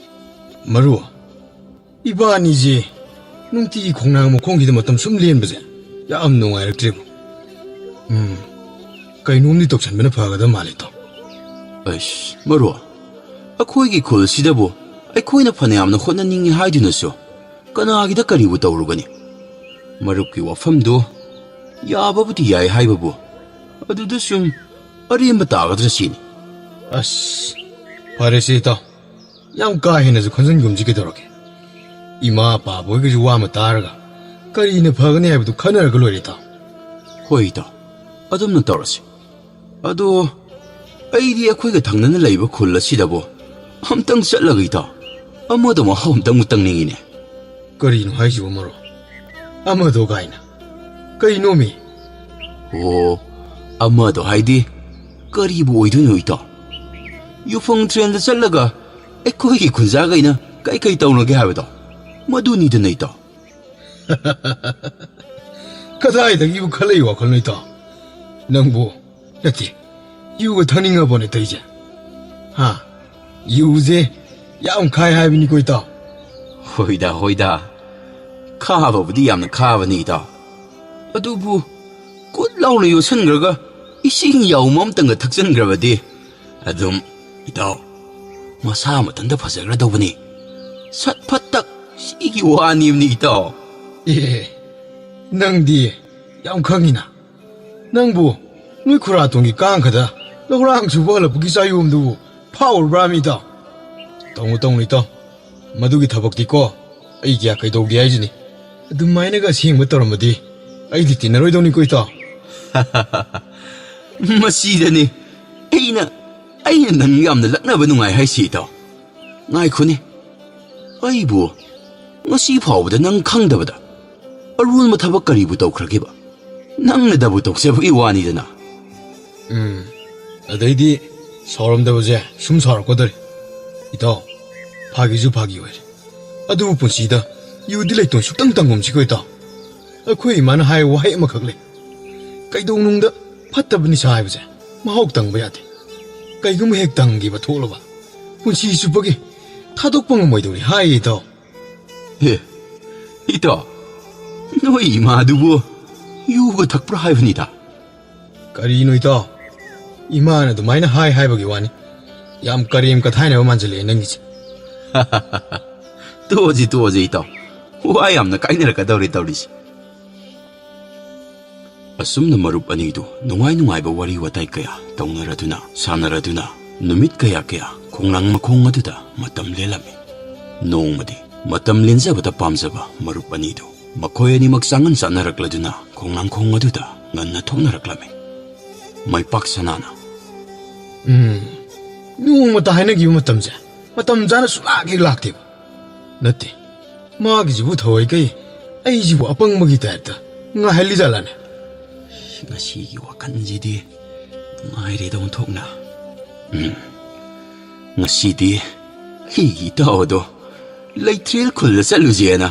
Speaker 2: ꯃꯔꯨ, 이바니지 ꯅꯨꯡꯇꯤꯒꯤ ꯈꯣꯡꯅꯥꯡ ꯃꯈꯣꯡꯒꯤꯗ ꯃꯇꯝ ꯁꯨꯝ ꯂꯦꯟꯕꯁꯦ ꯌꯥꯝ ꯅꯨꯡꯉꯥꯏꯔꯛꯇ꯭ꯔꯦꯕ꯫ ꯀꯩꯅꯣꯝꯗꯤ ꯇꯧꯁꯟꯕꯅ ꯐꯒꯗꯕ ꯃꯥꯜꯂꯤꯗꯣ꯫
Speaker 1: ꯑꯩꯁ ꯃꯔꯨ, ꯑꯩꯈꯣꯏꯒꯤ ꯈꯨꯜꯁꯤꯗꯕꯨ ꯑꯩꯈꯣꯏꯅ ꯐꯅꯌꯥꯝꯅ ꯍꯣꯠꯅꯅꯤꯡꯉꯤ ꯍꯥꯏꯗꯨꯅꯁꯨ ꯀꯅꯥꯒꯤꯗ ꯀꯔꯤꯕꯨ ꯇꯧꯔꯨꯒꯅꯤ? ꯃꯔꯨꯞꯀꯤ ꯋꯥꯐꯝꯗꯨ ꯌꯥꯕꯕꯨꯗꯤ ꯌꯥꯏ ꯍꯥꯏꯕꯕꯨ ꯑꯗꯨꯗ ꯁꯨꯝ ꯑꯔꯦꯝꯕ ꯇꯥꯒꯗ꯭ꯔꯥ ꯁꯤꯅꯤ꯫
Speaker 2: ꯑꯁ, ꯐꯔꯦꯁꯦ ꯏꯇꯥꯎ, ꯌꯥꯝ ꯀꯥ ꯍꯦꯟꯅꯁꯨ ꯈꯟꯖꯟꯒꯨꯝꯁꯤ ꯀꯩꯗꯧꯔꯒꯦ? ꯏꯃꯥ ꯄꯥꯕꯣꯏꯒꯁꯨ ꯋꯥ ꯑꯃ ꯇꯥꯔꯒ ꯀꯔꯤꯅ ꯐꯒꯅꯤ ꯍꯥꯏꯕꯗꯨ ꯈꯟꯅꯔꯒ ꯂꯣꯏꯔꯦ ꯏꯇꯥꯎ꯫
Speaker 1: ꯍꯣꯏ ꯏꯇꯥꯎ, ꯑꯗꯨꯝꯅ ꯇꯧꯔꯁꯤ꯫ ꯑꯗꯣ ꯑꯩꯗꯤ ꯑꯩꯈꯣꯏꯒ ꯊꯪꯅꯅ ꯂꯩꯕ ꯈꯨꯜ ꯑꯁꯤꯗꯕꯨ ꯑꯝꯇꯪ ꯆꯠꯂꯒ ꯏꯇꯥꯎ ꯑꯃꯗꯣ ꯃꯍꯥꯎ ꯑꯝꯇꯪ ꯇꯪꯅꯤꯡꯉꯤꯅꯦ꯫
Speaker 2: ꯀꯔꯤꯅꯣ ꯍꯥꯏꯁꯤꯕꯣ ꯃꯔꯨꯞ? ꯑꯃꯗꯣ ꯀꯥꯏꯅ ꯀꯩꯅꯣꯃꯤ?
Speaker 1: ꯑꯣ, ꯑꯃꯗꯣ ꯍꯥꯏꯗꯤ ꯀꯔꯤꯕꯨ ꯑꯣꯏꯗꯣꯏꯅꯣ ꯏꯇꯥꯎ? ꯌꯨꯐꯪ ꯇ꯭ꯔꯦꯟꯗ ꯆꯠꯂꯒ ꯑꯩꯈꯣꯏꯒꯤ ꯈꯨꯟꯖꯥꯈꯩꯅ ꯀꯩ ꯇꯧꯅꯒꯦ ꯍꯥꯏꯕꯗꯣ ꯃꯗꯨꯅꯤꯗꯅ ꯏꯇꯥꯎ꯫
Speaker 2: ꯀꯗꯥꯏꯗꯒꯤꯕꯨ ꯈꯜꯂꯛꯏ ꯋꯥꯈꯜꯅꯣ ꯏꯇꯥꯎ? ꯅꯪꯕꯨ ꯅꯠꯇꯦ, ꯌꯨꯒ ꯊꯛꯅꯤꯡꯉꯕꯣꯅꯦ ꯇꯧꯔꯤꯁꯦ? ꯍꯥ? ꯌꯨꯁꯦ ꯌꯥꯝ ꯈꯥꯏ ꯍꯥꯏꯕꯅꯤꯀꯣ ꯏꯇꯥꯎ꯫
Speaker 1: ꯍꯣꯏꯗ ꯍꯣꯏꯗ, ꯈꯥꯕꯕꯨꯗꯤ ꯌꯥꯝꯅ ꯈꯥꯕꯅꯤ ꯏꯇꯥꯎ꯫ ꯑꯗꯨꯕꯨ ꯀꯨꯠ ꯂꯥꯎꯅ ꯌꯣꯠꯁꯟꯈ꯭ꯔꯒ ꯏꯁꯤꯡ ꯌꯥꯎꯃ ꯑꯃꯇꯪꯒ ꯊꯛꯆꯟꯈ꯭ꯔꯕꯗꯤ ꯑꯗꯨꯝ ꯏꯇꯥꯎ ꯃꯁꯥ ꯃꯊꯟꯇ ꯐꯖꯈ꯭ꯔꯗꯧꯕꯅꯤ꯫ ꯁꯠ ꯐꯠꯇꯛ ꯁꯤꯒꯤ ꯋꯥꯅꯤꯕꯅꯤ ꯏꯇꯥꯎ꯫
Speaker 2: ꯑꯦ, ꯅꯪꯗꯤ ꯌꯥꯝ ꯈꯪꯉꯤꯅ꯫ ꯅꯪꯕꯨ ꯅꯣꯏ ꯈꯨꯔꯥꯇꯣꯟꯒꯤ ꯀꯥꯡꯈꯗ ꯂꯧꯔꯥꯡ ꯁꯨꯕ ꯍꯜꯂꯛꯄꯒꯤ ꯆꯥꯌꯣꯝꯗꯨꯕꯨ ꯐꯥꯎꯔꯕ꯭ꯔꯥ ꯏꯇꯥꯎ? ꯇꯧꯅꯨ ꯏꯇꯥꯎ, ꯃꯗꯨꯒꯤ ꯊꯕꯛꯇꯤꯀꯣ ꯑꯩ ꯀꯌꯥ ꯀꯩꯗꯧꯒꯦ ꯍꯥꯏꯁꯤꯅꯤ꯫ ꯑꯗꯨꯃꯥꯏꯅꯒ ꯑꯁꯦꯡꯕ ꯇꯧꯔꯝꯃꯗꯤ ꯑꯩꯗꯤ ꯇꯤꯟꯅꯔꯣꯏꯗꯧꯅꯤꯀꯣ ꯏꯇꯥꯎ꯫
Speaker 1: ꯃꯁꯤꯗꯅꯤ ꯑꯩꯅ ꯅꯪ ꯌꯥꯝꯅ ꯂꯛꯅꯕ ꯅꯨꯡꯉꯥꯏ ꯍꯥꯏꯁꯤ ꯏꯇꯥꯎ꯫ ꯉꯥꯏꯈꯣꯅꯦ, ꯑꯩꯕꯨ ꯉꯁꯤ ꯐꯥꯎꯕꯗ ꯅꯪ ꯈꯪꯗꯕꯗ ꯑꯔꯨꯟꯕ ꯊꯕꯛ ꯀꯔꯤꯕꯨ ꯇꯧꯈ꯭ꯔꯒꯦꯕ? ꯅꯪꯅꯗꯕꯨ ꯇꯧꯖꯕꯒꯤ ꯋꯥꯅꯤꯗꯅ꯫
Speaker 2: ꯑꯗꯩꯗꯤ ꯁꯥꯎꯔꯝꯗꯕꯁꯦ ꯁꯨꯝ ꯁꯥꯎꯔꯛꯀꯗꯧꯔꯤ ꯏꯇꯥꯎ꯫ ꯐꯥꯒꯤꯁꯨ ꯐꯥꯒꯤ ꯑꯣꯏꯔꯦ, ꯑꯗꯨꯕꯨ ꯄꯨꯟꯁꯤꯗ ꯌꯨꯗꯤ ꯂꯩꯇꯣꯟ ꯁꯨꯛꯇꯪ ꯇꯪꯒꯨꯝꯁꯤꯀꯣ ꯏꯇꯥꯎ꯫ ꯑꯩꯈꯣꯏ ꯏꯃꯥꯅ ꯍꯥꯏꯕ ꯋꯥꯍꯩ ꯑꯃꯈꯛ ꯂꯩ: ꯀꯩꯗꯧꯅꯨꯡꯗ ꯐꯠꯇꯕ ꯅꯤꯁꯥ ꯍꯥꯏꯕꯁꯦ ꯃꯍꯥꯎ ꯇꯪꯕ ꯌꯥꯗꯦ꯫ ꯀꯩꯒꯨꯝꯕ ꯍꯦꯛ ꯇꯪꯈꯤꯕ ꯊꯣꯛꯂꯕ ꯄꯨꯟꯁꯤ ꯆꯨꯞꯄꯒꯤ ꯊꯥꯗꯣꯛꯄ ꯉꯝꯃꯣꯏꯗꯧꯔꯤ ꯍꯥꯏꯌꯦ ꯏꯇꯥꯎ꯫
Speaker 1: ꯍꯦ ꯏꯇꯥꯎ, ꯅꯣꯏ ꯏꯃꯥꯗꯨꯕꯨ ꯌꯨꯒ ꯊꯛꯄ꯭ꯔꯥ ꯍꯥꯏꯕꯅꯤꯗ꯫
Speaker 2: ꯀꯔꯤꯅꯣ ꯏꯇꯥꯎ, ꯏꯃꯥꯅ ꯑꯗꯨꯃꯥꯏꯅ ꯍꯥꯏꯕꯒꯤ ꯋꯥꯅꯤ꯫ ꯌꯥꯝ ꯀꯔꯦꯝ ꯀꯊꯥꯏꯅꯕ ꯃꯥꯟꯁꯤꯜꯂꯛꯑꯦ ꯅꯪꯒꯤꯁꯦ꯫
Speaker 1: ꯇꯣꯛꯑꯁꯤ ꯏꯇꯥꯎ, ꯋꯥ ꯌꯥꯝꯅ ꯀꯥꯏꯅꯔꯛꯀꯗꯧꯔꯦ ꯇꯧꯔꯤꯁꯤ꯫ ꯑꯁꯨꯝꯅ ꯃꯔꯨꯞ ꯑꯅꯤꯗꯨ ꯅꯨꯡꯉꯥꯏꯕ ꯋꯥꯔꯤ ꯋꯥꯇꯥꯏ ꯀꯌꯥ ꯇꯧꯅꯔꯗꯨꯅ ꯁꯥꯟꯅꯔꯗꯨꯅ ꯅꯨꯃꯤꯠ ꯀꯌꯥ ꯈꯣꯡꯅꯥꯡ ꯃꯈꯣꯡ ꯑꯗꯨꯗ ꯃꯇꯝ ꯂꯦꯜꯂꯝꯃꯤ꯫ ꯅꯣꯡꯃꯗꯤ ꯃꯇꯝ ꯂꯦꯟꯖꯕꯗ ꯄꯥꯝꯖꯕ ꯃꯔꯨꯞ ꯑꯅꯤꯗꯨ ꯃꯈꯣꯏ ꯑꯅꯤꯃꯛ ꯆꯥꯡꯉꯟ ꯆꯥꯟꯅꯔꯛꯂꯗꯨꯅ ꯈꯣꯡꯅꯥꯡꯈꯣꯡ ꯑꯗꯨꯗ ꯉꯟꯅ ꯊꯣꯛꯅꯔꯛꯂꯝꯃꯤ꯫ ꯃꯥꯏꯄꯥꯛ ꯁꯅꯥꯅ,
Speaker 2: ꯅꯣꯡꯃꯇ ꯍꯥꯏꯅꯈꯤꯕ ꯃꯇꯝꯁꯦ ꯃꯇꯝ ꯆꯥꯅ ꯁꯨꯡꯂꯥꯛ ꯍꯦꯛ ꯂꯥꯛꯇꯦꯕ꯫ ꯅꯠꯇꯦ, ꯃꯥꯒꯤꯁꯤꯕꯨ ꯊꯑꯣꯏꯀꯩ ꯑꯩꯁꯤꯕꯨ ꯑꯄꯪꯕꯒꯤ ꯇꯥꯏꯞꯇ ꯉꯥꯏꯍꯜꯂꯤꯖꯥꯠꯂꯥꯅꯦ?
Speaker 1: ꯉꯁꯤꯒꯤ ꯋꯥꯈꯜꯁꯤꯗꯤ ꯅꯨꯡꯉꯥꯏꯔꯦꯗ ꯑꯣꯟꯊꯣꯛꯅ꯫ ꯉꯁꯤꯗꯤ ꯑꯩꯒꯤ ꯏꯇꯥꯎ ꯑꯗꯣ ꯂꯩꯊ꯭ꯔꯦꯜ ꯈꯨꯜꯗ ꯆꯠꯂꯨꯁꯦꯅ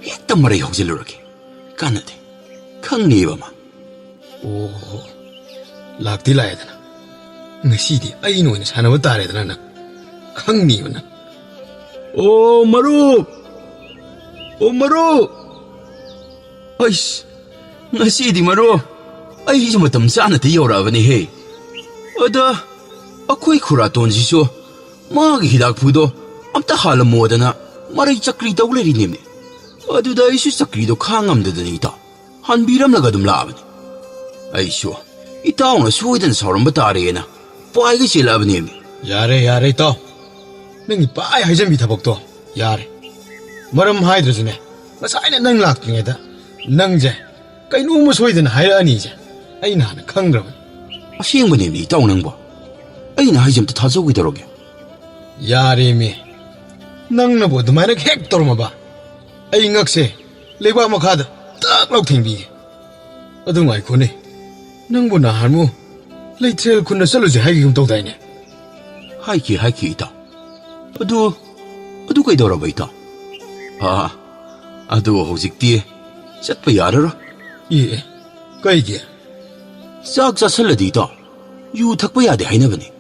Speaker 1: ꯍꯦꯛꯇ ꯃꯔꯩ ꯍꯧꯖꯤꯜꯂꯨꯔꯒꯦ꯫ ꯀꯥꯟꯅꯗꯦ, ꯈꯪꯅꯦꯕ ꯃꯥ꯫
Speaker 2: ꯑꯣ, ꯂꯥꯛꯇꯤ ꯂꯥꯛꯑꯦꯗꯅ ꯉꯁꯤꯗꯤ ꯑꯩꯅ ꯑꯣꯏꯅ ꯁꯥꯟꯅꯕ ꯇꯥꯔꯦꯗꯅ ꯅꯪ ꯈꯪꯅꯤꯕ ꯅꯪ꯫
Speaker 1: ꯑꯣ ꯃꯔꯨꯞ, ꯑꯩꯁ ꯉꯁꯤꯗꯤ ꯃꯔꯨꯞ ꯑꯩꯁꯨ ꯃꯇꯝ ꯆꯥꯅꯗꯤ ꯌꯧꯔꯛꯑꯕꯅꯤꯍꯦ꯫ ꯑꯗ ꯑꯩꯈꯣꯏ ꯈꯨꯔꯥꯇꯣꯟꯁꯤꯁꯨ ꯃꯥꯒꯤ ꯍꯤꯗꯥꯛꯐꯨꯗꯣ ꯑꯝꯇ ꯍꯥꯜꯂꯝꯃꯣꯗꯅ ꯃꯔꯩ ꯆꯀ꯭ꯔꯤ ꯇꯧ ꯂꯩꯔꯤꯅꯦꯝꯅꯦ꯫ ꯑꯗꯨꯗ ꯑꯩꯁꯨ ꯆꯀ꯭ꯔꯤꯗꯣ ꯈꯥꯡꯉꯝꯗꯗꯅ ꯏꯇꯥꯎ ꯍꯥꯟꯕꯤꯔꯝꯂꯒ ꯑꯗꯨꯝ ꯂꯥꯛꯑꯕꯅꯤ꯫ ꯑꯩꯁꯨ ꯏꯇꯥꯎꯅ ꯁꯣꯏꯗꯅ ꯁꯥꯎꯔꯝꯕ ꯇꯥꯔꯦꯅ ꯄꯥꯏꯒ ꯆꯦꯜꯂꯛꯑꯕꯅꯦꯝꯅꯦ꯫
Speaker 2: ꯌꯥꯔꯦ ꯏꯇꯥꯎ, ꯅꯪꯒꯤ ꯄꯥꯏ ꯍꯥꯏꯖꯟꯕꯤ ꯊꯕꯛꯇꯣ ꯌꯥꯔꯦ꯫ ꯃꯔꯝ ꯍꯥꯏꯗ꯭ꯔꯁꯨꯅꯦ, ꯉꯁꯥꯏꯅ ꯅꯪ ꯂꯥꯛꯇ꯭ꯔꯤꯉꯩꯗ ꯅꯪꯁꯦ ꯀꯩꯅꯣꯝꯃ ꯁꯣꯏꯗꯅ ꯍꯥꯏꯔꯛꯑꯅꯤꯁꯦ ꯑꯩꯅ ꯍꯥꯟꯅ ꯈꯪꯈ꯭ꯔꯕꯅꯤ꯫
Speaker 1: ꯑꯁꯦꯡꯕꯅꯦꯝꯅꯦ ꯏꯇꯥꯎ ꯅꯪꯕꯣ꯫ ꯑꯩꯅ ꯍꯥꯏꯖꯦ ꯑꯝꯇ ꯊꯥꯖꯧꯒꯤꯗꯧꯔꯒꯦ.
Speaker 2: ꯌꯥꯔꯦꯃꯤ ꯅꯪꯅꯕꯨ ꯑꯗꯨꯃꯥꯏꯅ ꯍꯦꯛ ꯇꯧꯔꯝꯃꯕ ꯑꯩ ꯉꯛꯁꯦ ꯂꯩꯕꯥꯛ ꯃꯈꯥꯗ ꯇꯛ ꯂꯥꯎ ꯊꯦꯡꯕꯤꯒꯦ. ꯑꯗꯨ ꯉꯥꯏꯈꯣꯅꯦ ꯅꯪꯕꯨ ꯅꯍꯥꯟꯃꯨ ꯂꯩꯇ꯭ꯔꯦꯜ ꯈꯨꯟꯗ ꯆꯠꯂꯨꯁꯦ ꯍꯥꯏꯒꯤꯒꯨꯝ ꯇꯧꯗꯥꯏꯅꯦ.
Speaker 1: 하이키 이따. 어두 그이더라고 이따. 아두 호직띠 셋바 야르라.
Speaker 2: 예, 까이게.
Speaker 1: 싹 짜슬라디 이따. 유 탁바 야데 하이나바니.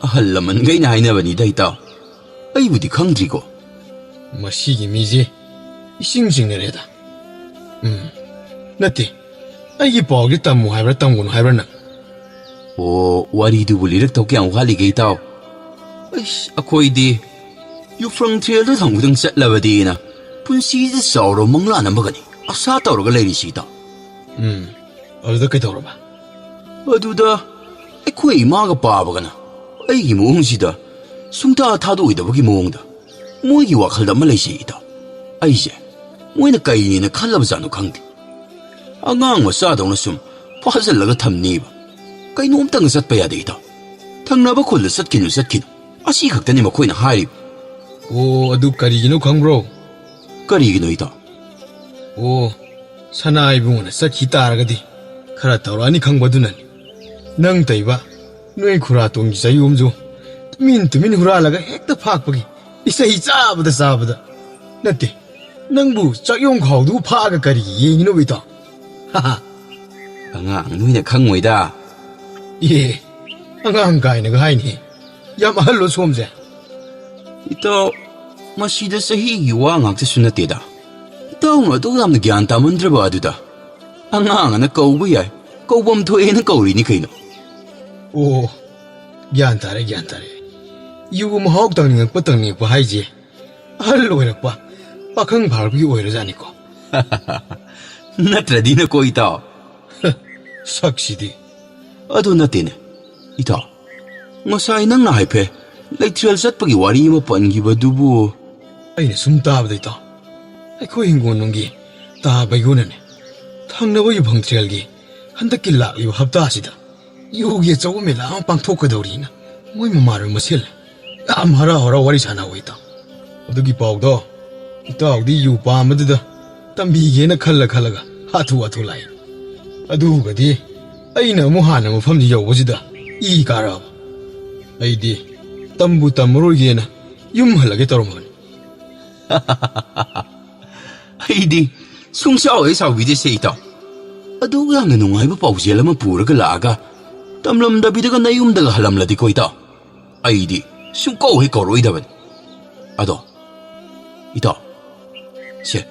Speaker 1: 아할라만 가이나 하이나바니다 이따. 아이부디 강드리고.
Speaker 2: 마시기 미지 싱싱내래다. 나띠 아이기 뻐기 땀무 하이브라 땀고는 하이브라나.
Speaker 1: 오 와리두 불리륵 덕게 안 화리게 이따. 아이씨 아코이디. 유 프랑트리얼도 당구등 셋라바디나. 분시지 싸우러 먹라는 먹으니. 아싸 따오러가 레리시다.
Speaker 2: 어디다 그더러봐.
Speaker 1: 어두다. 에코이 마가 빠바가나. 아이기 모홍시다. 숭타 타도 이다보기 모홍다. 모이기 와칼다 말레시이다. 아이제 모이나 까이니나 칼라바자노 강디. 아강와 싸다오나 숨 파살라가 탐니바. 까이 놈땅 삿바야 되이다. 탕나바 콜라 삿기누 아시 각다니 마코이나 하리.
Speaker 2: 오 어두 까리기노 강브로.
Speaker 1: 까리기노이다.
Speaker 2: 오 사나이붕은 싹히 따라가디. 카라 타오라니 강바두는 năng taiba noi khura tong gi sai umju tumin hura laga hekta phak pagi isai sabada nate nangbu chakyong khau du pha ga kari yeng no bita ha ha
Speaker 1: angang nuina khangmoida
Speaker 2: ye angang kai na ga hai ni yam hallo somje
Speaker 1: ito masida sahi gi wa ngak se sunateda ito no do yam na gyan ta mundra ba aduda angang na kau bu yai kau bom thoe na kauri ni kaino.
Speaker 2: 오, 얀타레. 유금 하옥 당ник 빠 하이지. 할로 이렇빠. 빠캉 발기 오이러자니까.
Speaker 1: 나트라디나 코이타.
Speaker 2: 삭시디.
Speaker 1: 아도 나테네. 이타. ngasa이 nangna haipe. Laitrial satpagi wari ma pangibadubu.
Speaker 2: 아이네 숨따ꯕ다 있다. 아이코 hingonung기 따바이고네네. 탕나보 유방트리알기 한다길 락리오 합다하시다. 요기에 조금에 라마 빵토크더리나 뭐이 마를 마실 아마라 허라 와리 사나고 있다. 어떻게 빠우다 이따우디 유빠 아마드다 담비게나 칼라가 하투 라이 아두가디 아이나 무하나 무fam지 여보지다 이 가라 아이디 담부 담으로게나 юм할라게 떨어먹은
Speaker 1: 아이디 숭샤오의 사위디 세이다 아두가 나 농아이바 빠우젤라마 부르가 라가 땀람다비다가 나 юм다가 할람라디 코이다. 아이디 숨꼬해 거로이다반. 아도 이다. 세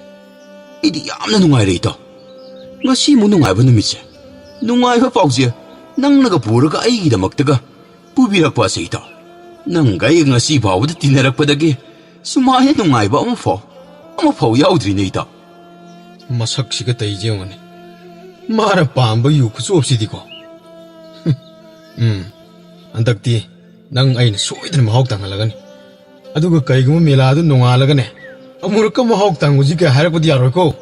Speaker 1: 이디 얌나 농아이래 있다. ngasi mo 농아이바 놈이지. 농아이바 빠우지. 낭나가 부르가 아이기다 먹다가 부비락바 세이다. 낭가이 ngasi 바우다 디나락바다기 수마해 농아이바 어머포 야우드리네 있다.
Speaker 2: 마삭시가 따이지용하네. 마라 빰바 유쿠스 없이디고. 안닥디 낭 아이는 소이드는 마혹 당할라가니. 아두가 까이구모 밀라도 농알라가네. 아무르까 마혹 당고지가 하락보디 야로고.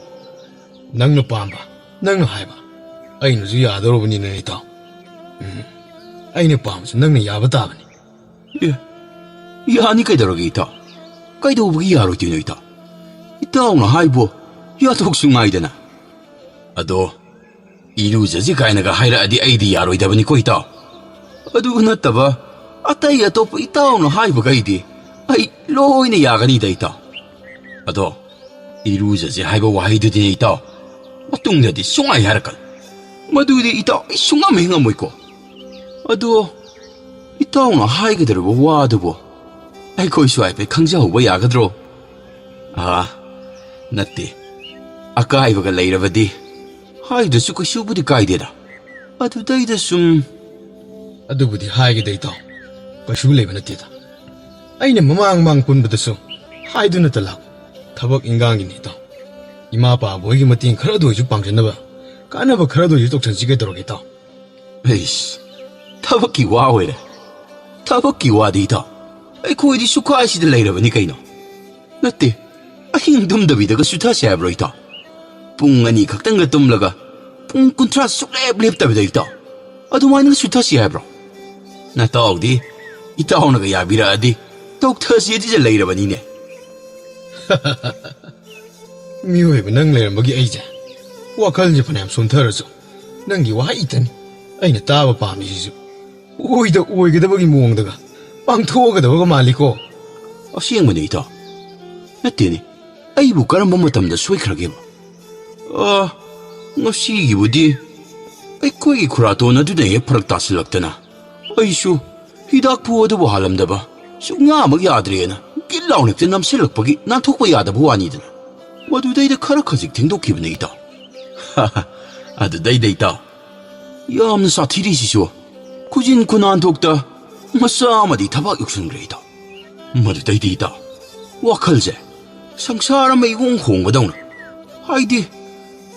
Speaker 2: 낭노 빰바 낭노 하이바. 아이는 주 야도로보니는 있다. 아이는 빰스 낭노 야바다바니.
Speaker 1: 예. 야니 까이다로게 있다. 까이도보기 야로 뛰노 있다. 이따오나 하이보 야독숭아이다나. 아도 이루자지 가이나가 하이라디 아이디 야로이다바니 코이다. अदु नत्तबा अतै अतोप इताउनो हाइबगैदि ऐ लोइने यागनि दैता अदो इरुजजे हाइबा वाहिदुदि इता मतुंगदि सुंगाइ हारकल मदुदि इता सुंगा मेंगा मोइको अदो इताउनो हाइगदरबो वादुबो ऐ कोइसु आइपे खंजाउबा यागद्रो आ नत्ते अकाइबगा लैरबदि हाइदसु कोइसुबुदि काइदेदा अदुदैदा सुम
Speaker 2: अदुबुदि हाइगे दैता कशु लेबा नतेदा आइने ममांग पुनबदसु हाइदुना तला थबक इंगांगी निता इमा पा बोइगी मतिंग खरा दोइजु पांगजनबा कानबा खरा दोइजु तोक्सनसिगे तरोगेता
Speaker 1: एइस थबकी वा होइरे थबकी वादिता अखोइदि सुखाइसिदा लैरबनि कैनो नत्ते अहिंग दुमदबिदगा सुथासे हाब्रोइता पुंग अनि खक्तंगा तुमलगा पुंग 30 सुक्लेब लेपतबदैता अदुमाइनगा सुथासे हाब्रो नताउदि 이따오나가 야비라디 독터시에지자 레이라바니네.
Speaker 2: 미워해봐 능 레이라바기 아이자. 와칼지 파냠 손터러서 능기 와이탄 아이나 따바 파미시수. 오이다 오이게다바기 모ong다가 빵토어가다바가 말리고.
Speaker 1: 시행만에 이따. 나때니 아이부 까란번 마탐다 소이크라게바. ngasigibu디 ꯑꯩꯈꯣꯏꯒꯤ ꯈꯨꯔꯥꯇꯣꯟ ꯑꯗꯨꯅ ꯍꯦꯛ ꯐꯔꯛ ꯇꯥꯁꯤꯜꯂꯛꯇꯅ ꯑꯩꯁꯨ ꯍꯤꯗꯥꯛ ꯄꯨꯑꯗꯨꯕꯨ ꯍꯥꯜꯂꯝꯗꯕ ꯁꯨꯡꯌꯥꯃꯛ ꯌꯥꯗ꯭ꯔꯦꯅ ꯀꯤꯜ ꯂꯥꯎꯅ ꯍꯦꯛꯇ ꯅꯝꯁꯤꯜꯂꯛꯄꯒꯤ ꯅꯥꯟꯊꯣꯛꯄ ꯌꯥꯗꯕ ꯋꯥꯅꯤꯗꯅ ꯃꯗꯨꯗꯩꯗ ꯈꯔ ꯈꯖꯤꯛ ꯊꯦꯡꯗꯣꯛꯈꯤꯕꯅꯦ ꯏꯇꯥꯎ ꯑꯗꯨꯗꯩꯗ ꯏꯇꯥꯎ ꯌꯥꯝꯅ ꯁꯥꯊꯤꯔꯤꯁꯤꯁꯨ ꯈꯨꯖꯤꯟ ꯈꯨꯅꯥꯟꯊꯣꯛꯇ ꯃꯆꯥ ꯑꯃꯗꯤ ꯊꯕꯥꯛ ꯌꯧꯁꯤꯟꯈ꯭ꯔꯦ ꯏꯇꯥꯎ ꯃꯗꯨꯗꯩꯗꯤ ꯏꯇꯥꯎ ꯋꯥꯈꯜꯁꯦ ꯁꯪꯁꯥꯔ ꯑꯃ ꯏꯍꯣꯡ ꯍꯣꯡꯕꯗꯧꯅ ꯍꯥꯏꯗꯤ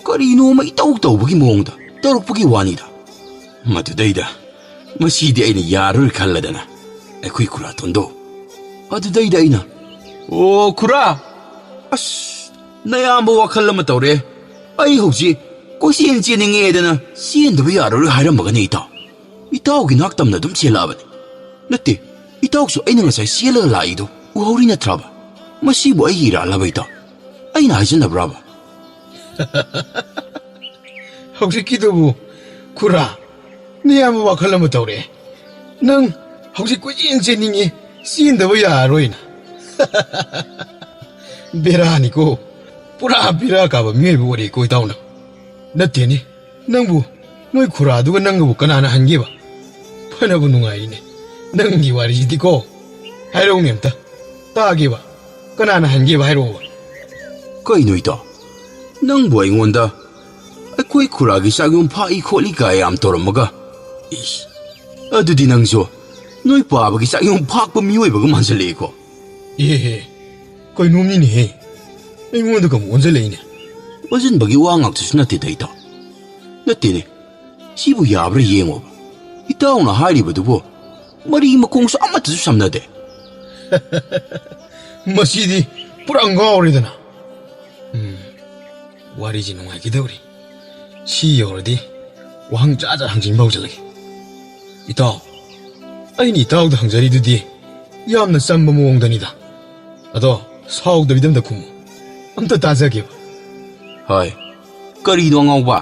Speaker 1: ꯀꯔꯤꯅꯣꯃ ꯏꯇꯧ ꯇꯧꯕꯒꯤ ꯃꯑꯣꯡꯗ ꯇꯧꯔꯛꯄꯒꯤ ꯋꯥꯅꯤꯗ ꯃꯗꯨꯗꯩꯗ ꯃꯁꯤꯗꯤ ꯑꯩꯅ ꯌꯥꯔꯣꯏ ꯈꯜꯂꯗꯅ ꯑꯩꯈꯣꯏ ꯈꯨꯔꯥꯇꯣꯟꯗꯣ ꯑꯗꯨꯗꯩꯗ ꯑꯩꯅ ꯑꯣ ꯈꯨꯔꯥ ꯑꯁ ꯅꯌꯥꯝꯕ ꯋꯥꯈꯜ ꯑꯃ ꯇꯧꯔꯦ ꯑꯩ ꯍꯧꯖꯤꯛ ꯀꯣꯏꯆꯦꯟ ꯆꯦꯟꯅꯤꯡꯉꯦꯗꯅ ꯆꯦꯟꯗꯕ ꯌꯥꯔꯔꯣꯏ ꯍꯥꯏꯔꯝꯃꯒꯅꯤ ꯏꯇꯥꯎ ꯏꯇꯥꯎꯒꯤ ꯅꯥꯛꯇꯝꯅ ꯑꯗꯨꯝ ꯆꯦꯜꯂꯛꯑꯕꯅꯤ ꯅꯠꯇꯦ ꯏꯇꯥꯎꯁꯨ ꯑꯩꯅ ꯉꯁꯥꯏ ꯆꯦꯜꯂꯒ ꯂꯥꯛꯏꯗꯣ ꯎꯍꯧꯔꯤ ꯅꯠꯇ꯭ꯔꯕ ꯃꯁꯤꯕꯨ ꯑꯩꯒꯤ ꯏꯔꯥꯜꯂꯕ ꯏꯇꯥꯎ ꯑꯩꯅ ꯍꯥꯏꯖꯟꯅꯕ꯭ꯔꯕ
Speaker 2: ꯍꯧꯖꯤꯛꯀꯤꯗꯨꯕꯨ ꯈꯨꯔꯥ ꯅꯌꯥꯝꯕ ꯋꯥꯈꯜ ꯑꯃ ꯇꯧꯔꯦ ꯅꯪ ꯍꯧꯖꯤꯛ ꯀꯣꯏꯆꯦꯟ ꯆꯦꯟꯅꯤꯡꯉꯦ ꯆꯦꯟꯗꯕ ꯌꯥꯔꯔꯣꯏꯅ ꯕꯦꯔꯥꯅꯤꯀꯣ ꯄꯨꯔꯥ ꯕꯦꯔꯥ ꯀꯥꯕ ꯃꯤꯑꯣꯏꯕ ꯑꯣꯏꯔꯦꯀꯣ ꯏꯇꯥꯎꯅ ꯅꯠꯇꯦꯅꯦ ꯅꯪꯕꯨ ꯅꯣꯏ ꯈꯨꯔꯥꯗꯨꯒ ꯅꯪꯒꯕꯨ ꯀꯅꯥꯅ ꯍꯟꯒꯦꯕ ꯐꯅꯕꯨ ꯅꯨꯡꯉꯥꯏꯔꯤꯅꯦ ꯅꯪꯒꯤ ꯋꯥꯔꯤꯁꯤꯗꯤꯀꯣ ꯍꯥꯏꯔꯛꯎꯅꯦ ꯑꯝꯇ ꯇꯥꯒꯦꯕ ꯀꯅꯥꯅ ꯍꯟꯒꯦꯕ ꯍꯥꯏꯔꯛꯑꯣꯕ
Speaker 1: ꯀꯩꯅꯣ ꯏꯇꯥꯎ ꯅꯪꯕꯨ ꯑꯩꯉꯣꯟꯗ ꯑꯩꯈꯣꯏ ꯈꯨꯔꯥꯒꯤ ꯆꯥꯛꯌꯨꯝ ꯐꯥꯛꯏ ꯈꯣꯠꯂꯤ ꯀꯥ ꯌꯥꯝ ꯇꯧꯔꯝꯃꯒ ꯏꯁ ꯑꯗꯨꯗꯤ ꯅꯪꯁꯨ ꯅꯣꯏ ꯄꯥꯕꯒꯤ ꯆꯥꯛꯌꯨꯝ ꯐꯥꯛꯄ ꯃꯤꯑꯣꯏꯕꯒ ꯃꯥꯟꯁꯤꯜꯂꯛꯑꯦꯀꯣ
Speaker 2: ꯑꯦꯍꯦ ꯀꯩꯅꯣꯝꯅꯤꯅꯦꯍꯦ ꯑꯩꯉꯣꯟꯗ ꯀꯃꯨꯛ ꯑꯣꯟꯁꯤꯜꯂꯛꯏꯅꯦ
Speaker 1: ꯑꯣꯟꯁꯤꯟꯕꯒꯤ ꯋꯥ ꯉꯥꯛꯇꯁꯨ ꯅꯠꯇꯦꯗ ꯏꯇꯥꯎ ꯅꯠꯇꯦꯅꯦ ꯁꯤꯕꯨ ꯌꯥꯕ꯭ꯔꯥ ꯌꯦꯡꯉꯣꯕ ꯏꯇꯥꯎꯅ ꯍꯥꯏꯔꯤꯕꯗꯨꯕꯨ ꯃꯔꯤ ꯃꯈꯣꯡꯁꯨ ꯑꯃꯠꯇꯁꯨ ꯁꯝꯅꯗꯦ
Speaker 2: ꯃꯁꯤꯗꯤ ꯄꯨꯔꯥ ꯉꯥꯎꯔꯦꯗꯅ ꯋꯥꯔꯤꯁꯤ ꯅꯨꯡꯉꯥꯏꯈꯤꯗꯧꯔꯤ ꯁꯤ ꯌꯧꯔꯗꯤ ꯋꯥꯍꯪ ꯖꯥꯠ ꯖꯥꯠ ꯍꯪꯖꯤꯟꯕ ꯍꯧꯖꯤꯜꯂꯒꯦ ꯏꯇꯥꯎ ꯑꯩꯅ ꯏꯇꯥꯎꯗ ꯍꯪꯖꯔꯤꯗꯨꯗꯤ ꯌꯥꯝꯅ ꯆꯝꯕ ꯃꯑꯣꯡꯗꯅꯤꯗ ꯑꯗꯣ ꯁꯥꯎꯗꯕꯤꯗ ꯑꯝꯇ ꯈꯨꯝꯃꯨ ꯑꯝꯇ ꯇꯥꯖꯒꯦꯕ
Speaker 1: ꯍꯣꯏ ꯀꯔꯤꯅꯣ ꯑꯉꯥꯎꯕ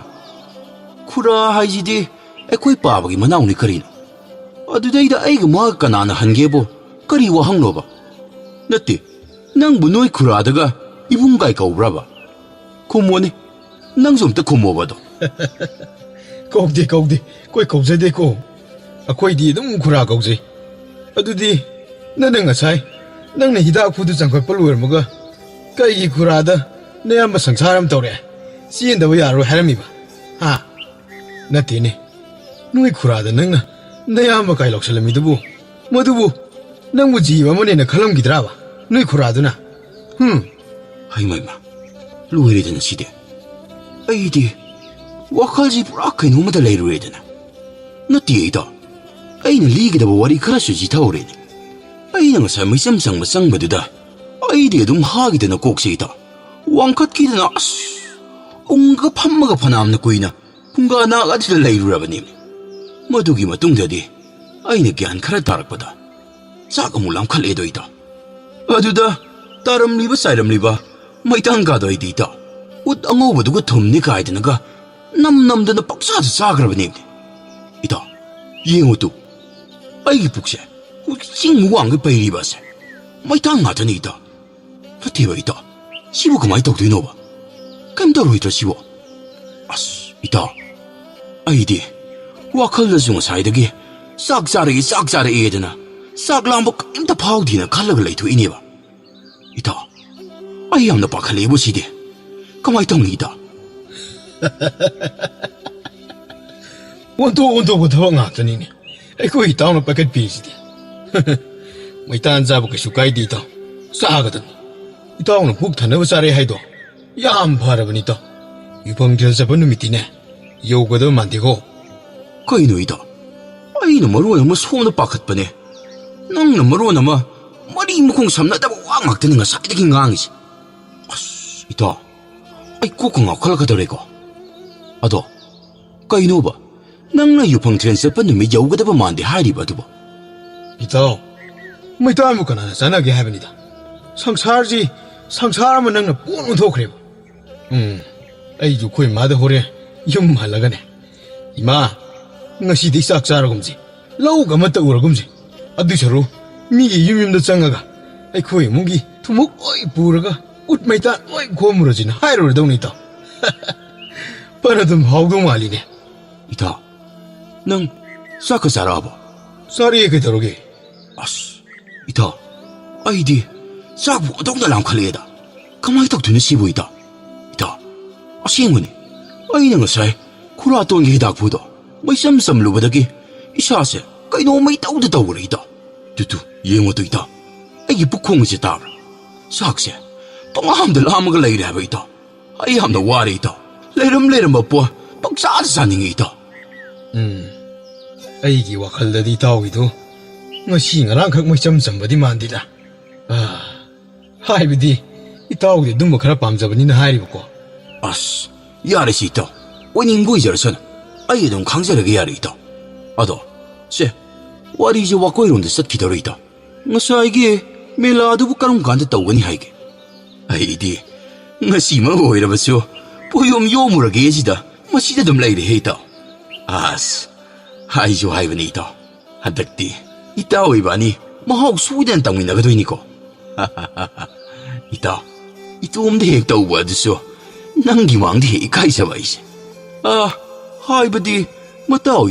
Speaker 1: ꯈꯨꯔꯥ ꯍꯥꯏꯁꯤꯗꯤ ꯑꯩꯈꯣꯏ ꯄꯥꯕꯒꯤ ꯃꯅꯥꯎꯅꯤ ꯀꯔꯤꯅꯣ ꯑꯗꯨꯗꯩꯗ ꯑꯩꯒ ꯃꯥꯒ ꯀꯅꯥꯅ ꯍꯟꯒꯦꯕꯣ ꯀꯔꯤ ꯋꯥꯍꯪꯅꯣꯕ ꯅꯠꯇꯦ ꯅꯪꯕꯨ ꯅꯣꯏ ꯈꯨꯔꯥꯗꯒ ꯏꯕꯨꯡ ꯀꯥꯏ ꯀꯧꯕ꯭ꯔꯕ ꯈꯨꯝꯃꯣꯅꯦ ꯅꯪꯁꯨ ꯑꯝꯇ ꯈꯨꯝꯃꯣꯕ ꯑꯗꯣ
Speaker 2: ꯀꯧꯗꯦ ꯀꯧꯗꯦ ꯀꯣꯏ ꯀꯧꯖꯗꯦꯀꯣ ꯑꯩꯈꯣꯏꯗꯤ ꯑꯗꯨꯝ ꯈꯨꯔꯥ ꯀꯧꯖꯩ ꯑꯗꯨꯗꯤ ꯅꯪꯅ ꯉꯁꯥꯏ ꯅꯪꯅ ꯍꯤꯗꯥꯛ ꯐꯨꯗꯨ ꯆꯪꯈꯠꯄ ꯂꯣꯏꯔꯝꯃꯒ ꯀꯩꯒꯤ ꯈꯨꯔꯥꯗ ꯅꯌꯥꯝꯕ ꯁꯪꯁꯥꯔ ꯑꯃ ꯇꯧꯔꯦ ꯆꯦꯟꯗꯕ ꯌꯥꯔꯣꯏ ꯍꯥꯏꯔꯝꯃꯤꯕ ꯍꯥ ꯅꯠꯇꯦꯅꯦ ꯅꯣꯏ ꯈꯨꯔꯥꯗ ꯅꯪꯅ ꯅꯌꯥꯝꯕ ꯀꯥꯏ ꯂꯧꯁꯜꯂꯝꯃꯤꯗꯨꯕꯨ ꯃꯗꯨꯕꯨ ꯅꯪꯕꯨ ꯖꯤꯕ ꯑꯃꯅꯦꯅ ꯈꯜꯂꯝꯈꯤꯗ꯭ꯔꯥꯕ ꯅꯣꯏ ꯈꯨꯔꯥꯗꯨꯅ
Speaker 1: ꯍꯩꯃꯩꯃ ꯂꯣꯏꯔꯦꯗꯅ ꯁꯤꯗꯤ ꯑꯩꯗꯤ ꯋꯥꯈꯜꯁꯤ ꯄꯨꯔꯥ ꯀꯩꯅꯣꯝꯃꯗ ꯂꯩꯔꯨꯔꯦꯗꯅ ꯅꯠꯇꯦ ꯏꯇꯥꯎ ꯑꯩꯅ ꯂꯤꯒꯗꯕ ꯋꯥꯔꯤ ꯈꯔꯁꯨ ꯆꯤꯊꯍꯧꯔꯦꯅꯦ ꯑꯩꯅ ꯉꯁꯥꯏ ꯃꯩꯆꯝ ꯆꯪꯕ ꯆꯪꯕꯗꯨꯗ ꯑꯩꯗꯤ ꯑꯗꯨꯝ ꯍꯥꯈꯤꯗꯅ ꯀꯣꯛꯁꯦ ꯏꯇꯥꯎ ꯋꯥꯡꯈꯠꯈꯤꯗꯅ ꯑꯁ ꯎꯪꯒ ꯐꯝꯃꯒ ꯐꯅꯥꯝꯅ ꯀꯨꯏꯅ ꯄꯨꯡꯒꯥ ꯅꯥꯛ ꯑꯗꯨꯗ ꯂꯩꯔꯨꯔꯕꯅꯤ ꯃꯗꯨꯒꯤ ꯃꯇꯨꯡꯗꯗꯤ ꯑꯩꯅ ꯒ꯭ꯌꯥꯟ ꯈꯔ ꯇꯥꯔꯛꯄꯗ ꯆꯥꯛ ꯑꯃꯨꯛ ꯂꯥꯝꯈꯠꯂꯦꯗꯣ ꯏꯇꯥꯎ ꯑꯗꯨꯗ ꯇꯥꯔꯝꯂꯤꯕ ꯆꯥꯏꯔꯝꯂꯤꯕ ꯃꯩꯇꯥꯟꯒꯥꯗꯣ ꯑꯩꯗꯤ ꯏꯇꯥꯎ ꯎꯠ ꯑꯉꯧꯕꯗꯨꯒ ꯊꯨꯝꯅꯤ ꯀꯥꯏꯗꯅꯒ ꯅꯝꯗꯅ ꯄꯛꯆꯥꯗ ꯆꯥꯈ꯭ꯔꯕꯅꯦꯕꯅꯦ ꯏꯇꯥꯎ ꯌꯦꯡꯉꯨ ꯇꯨ ꯑꯩꯒꯤ ꯄꯨꯛꯁꯦ ꯆꯤꯡ ꯋꯥꯡꯒꯩ ꯄꯩꯔꯤꯕꯁꯦ ꯃꯩꯇꯥꯟ ꯉꯥꯛꯇꯅꯤ ꯏꯇꯥꯎ ꯅꯠꯇꯦꯕ ꯏꯇꯥꯎ ꯁꯤꯕꯨ ꯀꯃꯥꯏꯅ ꯇꯧꯗꯣꯏꯅꯣꯕ ꯀꯩꯝ ꯇꯧꯔꯣꯏꯗ꯭ꯔꯥ ꯁꯤꯕꯨ ꯑꯁ ꯏꯇꯥꯎ ꯑꯩꯗꯤ ꯋꯥꯈꯜꯗꯁꯨ ꯉꯁꯥꯏꯗꯒꯤ ꯆꯥꯛ ꯆꯥꯔꯛꯑꯦꯗꯅ ꯆꯥꯛ ꯂꯥꯝꯕ ꯀꯩꯝꯇ ꯐꯥꯎꯗꯦꯅ ꯈꯜꯂꯒ ꯂꯩꯊꯣꯛꯏꯅꯦꯕ ꯏꯇꯥꯎ ꯑꯩ ꯌꯥꯝꯅ ꯄꯥꯈꯠꯂꯛꯑꯦꯕꯨ ꯁꯤꯗꯤ ꯀꯃꯥꯏꯅ ꯇꯧꯅꯤ ꯏꯇꯥꯎ
Speaker 2: ꯑꯣꯟꯊꯣꯛꯄ ꯊꯕꯛ ꯉꯥꯛꯇꯅꯤꯅꯦ ꯑꯩꯈꯣꯏ ꯏꯇꯥꯎꯅ ꯄꯥꯏꯈꯠꯄꯤꯔꯤꯁꯤꯗꯤ ꯃꯩꯇꯥꯟ ꯆꯥꯕ ꯀꯩꯁꯨ ꯀꯥꯏꯗꯦ ꯏꯇꯥꯎ ꯆꯥꯒꯗꯕꯅꯤ ꯏꯇꯥꯎꯅ ꯄꯨꯛ ꯊꯟꯅꯕ ꯆꯥꯔꯦ ꯍꯥꯏꯗꯣ ꯌꯥꯝ ꯐꯔꯕꯅꯤ ꯏꯇꯥꯎ ꯌꯨꯄꯪ ꯆꯠꯄ ꯅꯨꯃꯤꯠꯇꯤꯅꯦ ꯌꯧꯒꯗꯕ ꯃꯥꯟꯗꯦꯀꯣ
Speaker 1: ꯀꯩꯅꯣ ꯏꯇꯥꯎ ꯑꯩꯅ ꯃꯔꯣꯟ ꯑꯃ ꯁꯣꯝꯗ ꯄꯥꯈꯠꯄꯅꯦ ꯅꯪꯅ ꯃꯔꯣꯟ ꯑꯃ ꯃꯔꯤ ꯃꯈꯣꯡ ꯁꯝꯅꯗꯕ ꯋꯥ ꯉꯥꯛꯇꯅꯤ ꯉꯁꯥꯏꯗꯒꯤ ꯉꯥꯡꯉꯤꯁꯦ ꯑꯁ ꯏꯇꯥꯎ ꯑꯩ ꯀꯣꯛꯀ ꯉꯥꯎꯈꯠꯂꯛꯀꯗꯧꯔꯦꯀꯣ ꯑꯗꯣ ꯀꯩꯅꯣꯕ ꯅꯪꯅ ꯌꯨꯄꯪ ꯇ꯭ꯔꯦꯟ ꯆꯠꯄ ꯅꯨꯃꯤꯠ ꯌꯧꯒꯗꯕ ꯃꯥꯟꯗꯦ ꯍꯥꯏꯔꯤꯕ ꯑꯗꯨꯕꯨ
Speaker 2: ꯏꯇꯥꯎ ꯃꯩꯇꯥꯟꯕꯨ ꯀꯅꯥꯅ ꯆꯥꯟꯅꯒꯦ ꯍꯥꯏꯕꯅꯤꯗ ꯁꯪꯁꯥꯔꯁꯤ ꯁꯪꯁꯥꯔ ꯑꯃ ꯅꯪꯅ ꯄꯨꯟ ꯑꯣꯟꯊꯣꯛꯈ꯭ꯔꯦꯕ ꯑꯩꯁꯨ ꯑꯩꯈꯣꯏ ꯏꯃꯥꯗ ꯍꯣꯔꯦꯟ ꯌꯨꯝ ꯍꯜꯂꯒꯅꯦ ꯏꯃꯥ ꯉꯁꯤꯗꯤ ꯆꯥꯛ ꯆꯥꯔꯒꯨꯝꯁꯤ ꯂꯧꯒ ꯑꯃꯠꯇ ꯎꯔꯒꯨꯝꯁꯤ ꯑꯗꯨꯏ ꯁꯔꯨ ꯃꯤꯒꯤ ꯌꯨꯝꯗ ꯆꯪꯉꯒ ꯑꯩꯈꯣꯏ ꯏꯃꯨꯡꯒꯤ ꯊꯨꯝꯃꯣꯛ ꯂꯣꯏ ꯄꯨꯔꯒ ꯎꯠ ꯃꯩꯇꯥꯟ ꯂꯣꯏ ꯈꯣꯝꯃꯨꯔꯁꯤꯅ ꯍꯥꯏꯔꯨꯔꯗꯧꯅꯤ ꯏꯇꯥꯎ ꯐꯅ ꯑꯗꯨꯝ ꯍꯥꯎꯗꯧ ꯃꯥꯜꯂꯤꯅꯦ
Speaker 1: ꯏꯇꯥꯎ ꯅꯪ ꯆꯥꯛꯀ ꯆꯥꯔꯛꯑꯕꯣ
Speaker 2: ꯆꯥꯔꯛꯑꯦ ꯀꯩꯗꯧꯔꯒꯦ
Speaker 1: ꯑꯁ ꯏꯇꯥꯎ ꯑꯩꯗꯤ ꯆꯥꯛꯄꯨ ꯑꯣꯟꯊꯣꯛꯅ ꯂꯥꯝꯈꯠꯂꯛꯑꯦꯗ ꯀꯃꯥꯏꯅ ꯇꯧꯗꯣꯏꯅꯣ ꯁꯤꯕꯨ ꯏꯇꯥꯎ ꯏꯇꯥꯎ ꯑꯁꯦꯡꯕꯅꯤ ꯑꯩꯅ ꯉꯁꯥꯏ ꯈꯨꯔꯥꯇꯣꯟꯒꯤ ꯍꯤꯗꯥꯛꯄꯨꯗꯣ ꯃꯩꯆꯝ ꯆꯝꯂꯨꯕꯗꯒꯤ ꯏꯁꯥꯁꯦ ꯀꯩꯅꯣꯝꯃ ꯏꯇꯧꯗ ꯇꯧꯔꯦ ꯏꯇꯥꯎ ꯇꯨ ꯌꯦꯡꯉꯣ ꯏꯇꯥꯎ ꯑꯩꯒꯤ ꯄꯨꯛꯈꯣꯡꯁꯦ ꯇꯥꯕ꯭ꯔꯥ ꯆꯥꯛꯁꯦ ꯄꯪꯂꯥꯝꯗ ꯂꯥꯝꯃꯒ ꯂꯩꯔꯦ ꯍꯥꯏꯕ ꯏꯇꯥꯎ ꯑꯩ ꯌꯥꯝꯅ ꯋꯥꯔꯦ ꯏꯇꯥꯎ ꯂꯩꯔꯝꯕ ꯄꯣꯠ ꯄꯪꯆꯥꯗ ꯆꯥꯅꯤꯡꯉꯤ ꯏꯇꯥꯎ
Speaker 2: ꯑꯩꯒꯤ ꯋꯥꯈꯜꯗꯗꯤ ꯏꯇꯥꯎꯒꯤꯗꯨ ꯉꯁꯤ ꯉꯔꯥꯡꯈꯛ ꯃꯩꯆꯝ ꯆꯝꯕꯗꯤ ꯃꯥꯟꯗꯦꯗ ꯍꯥꯏꯕꯗꯤ ꯏꯇꯥꯎꯒꯤ ꯑꯗꯨꯝꯕ ꯈꯔ ꯄꯥꯝꯖꯕꯅꯤꯅ ꯍꯥꯏꯔꯤꯕꯀꯣ
Speaker 1: ꯑꯁ ꯌꯥꯔꯦꯁꯤ ꯏꯇꯥꯎ ꯑꯣꯏꯅꯤꯡꯕ ꯑꯣꯏꯖꯔꯁꯅꯨ ꯑꯩ ꯑꯗꯨꯝ ꯈꯪꯖꯔꯒꯦ ꯌꯥꯔꯦ ꯏꯇꯥꯎ ꯑꯗꯣ ꯁꯦ ꯋꯥꯔꯤꯁꯦ ꯋꯥꯀꯣꯏꯔꯣꯝꯗ ꯆꯠꯈꯤꯗꯧꯔꯦ ꯏꯇꯥꯎ ꯉꯁꯥꯏꯒꯤ ꯃꯦꯂꯥꯗꯨꯕꯨ ꯀꯔꯝ ꯀꯥꯟꯗ ꯇꯧꯒꯅꯤ ꯍꯥꯏꯒꯦ ꯑꯩꯗꯤ ꯉꯁꯤꯃꯛ ꯑꯣꯏꯔꯕꯁꯨ ꯄꯣꯌꯣꯝ ꯌꯣꯝꯃꯨꯔꯒꯦ ꯁꯤꯗ ꯃꯁꯤꯗ ꯑꯗꯨꯝ ꯂꯩꯔꯦꯍꯦ ꯏꯇꯥꯎ ꯑꯁ ꯑꯩꯁꯨ ꯍꯥꯏꯕꯅꯤ ꯏꯇꯥꯎ ꯍꯟꯗꯛꯇꯤ ꯏꯇꯥꯎ ꯏꯕꯥꯅꯤ ꯃꯍꯥꯎ ꯁꯣꯏꯗꯅ ꯇꯝꯃꯤꯟꯅꯒꯗꯣꯏꯅꯤꯀꯣ ꯏꯇꯥꯎ ꯏꯇꯣꯝꯗ ꯍꯦꯛ ꯇꯧꯕ ꯑꯗꯨꯁꯨ ꯅꯪꯒꯤ ꯃꯥꯡꯗ ꯍꯦꯛ ꯏꯀꯥꯏꯖꯕ ꯑꯩꯁꯦ ꯍꯥꯏꯕꯗꯤ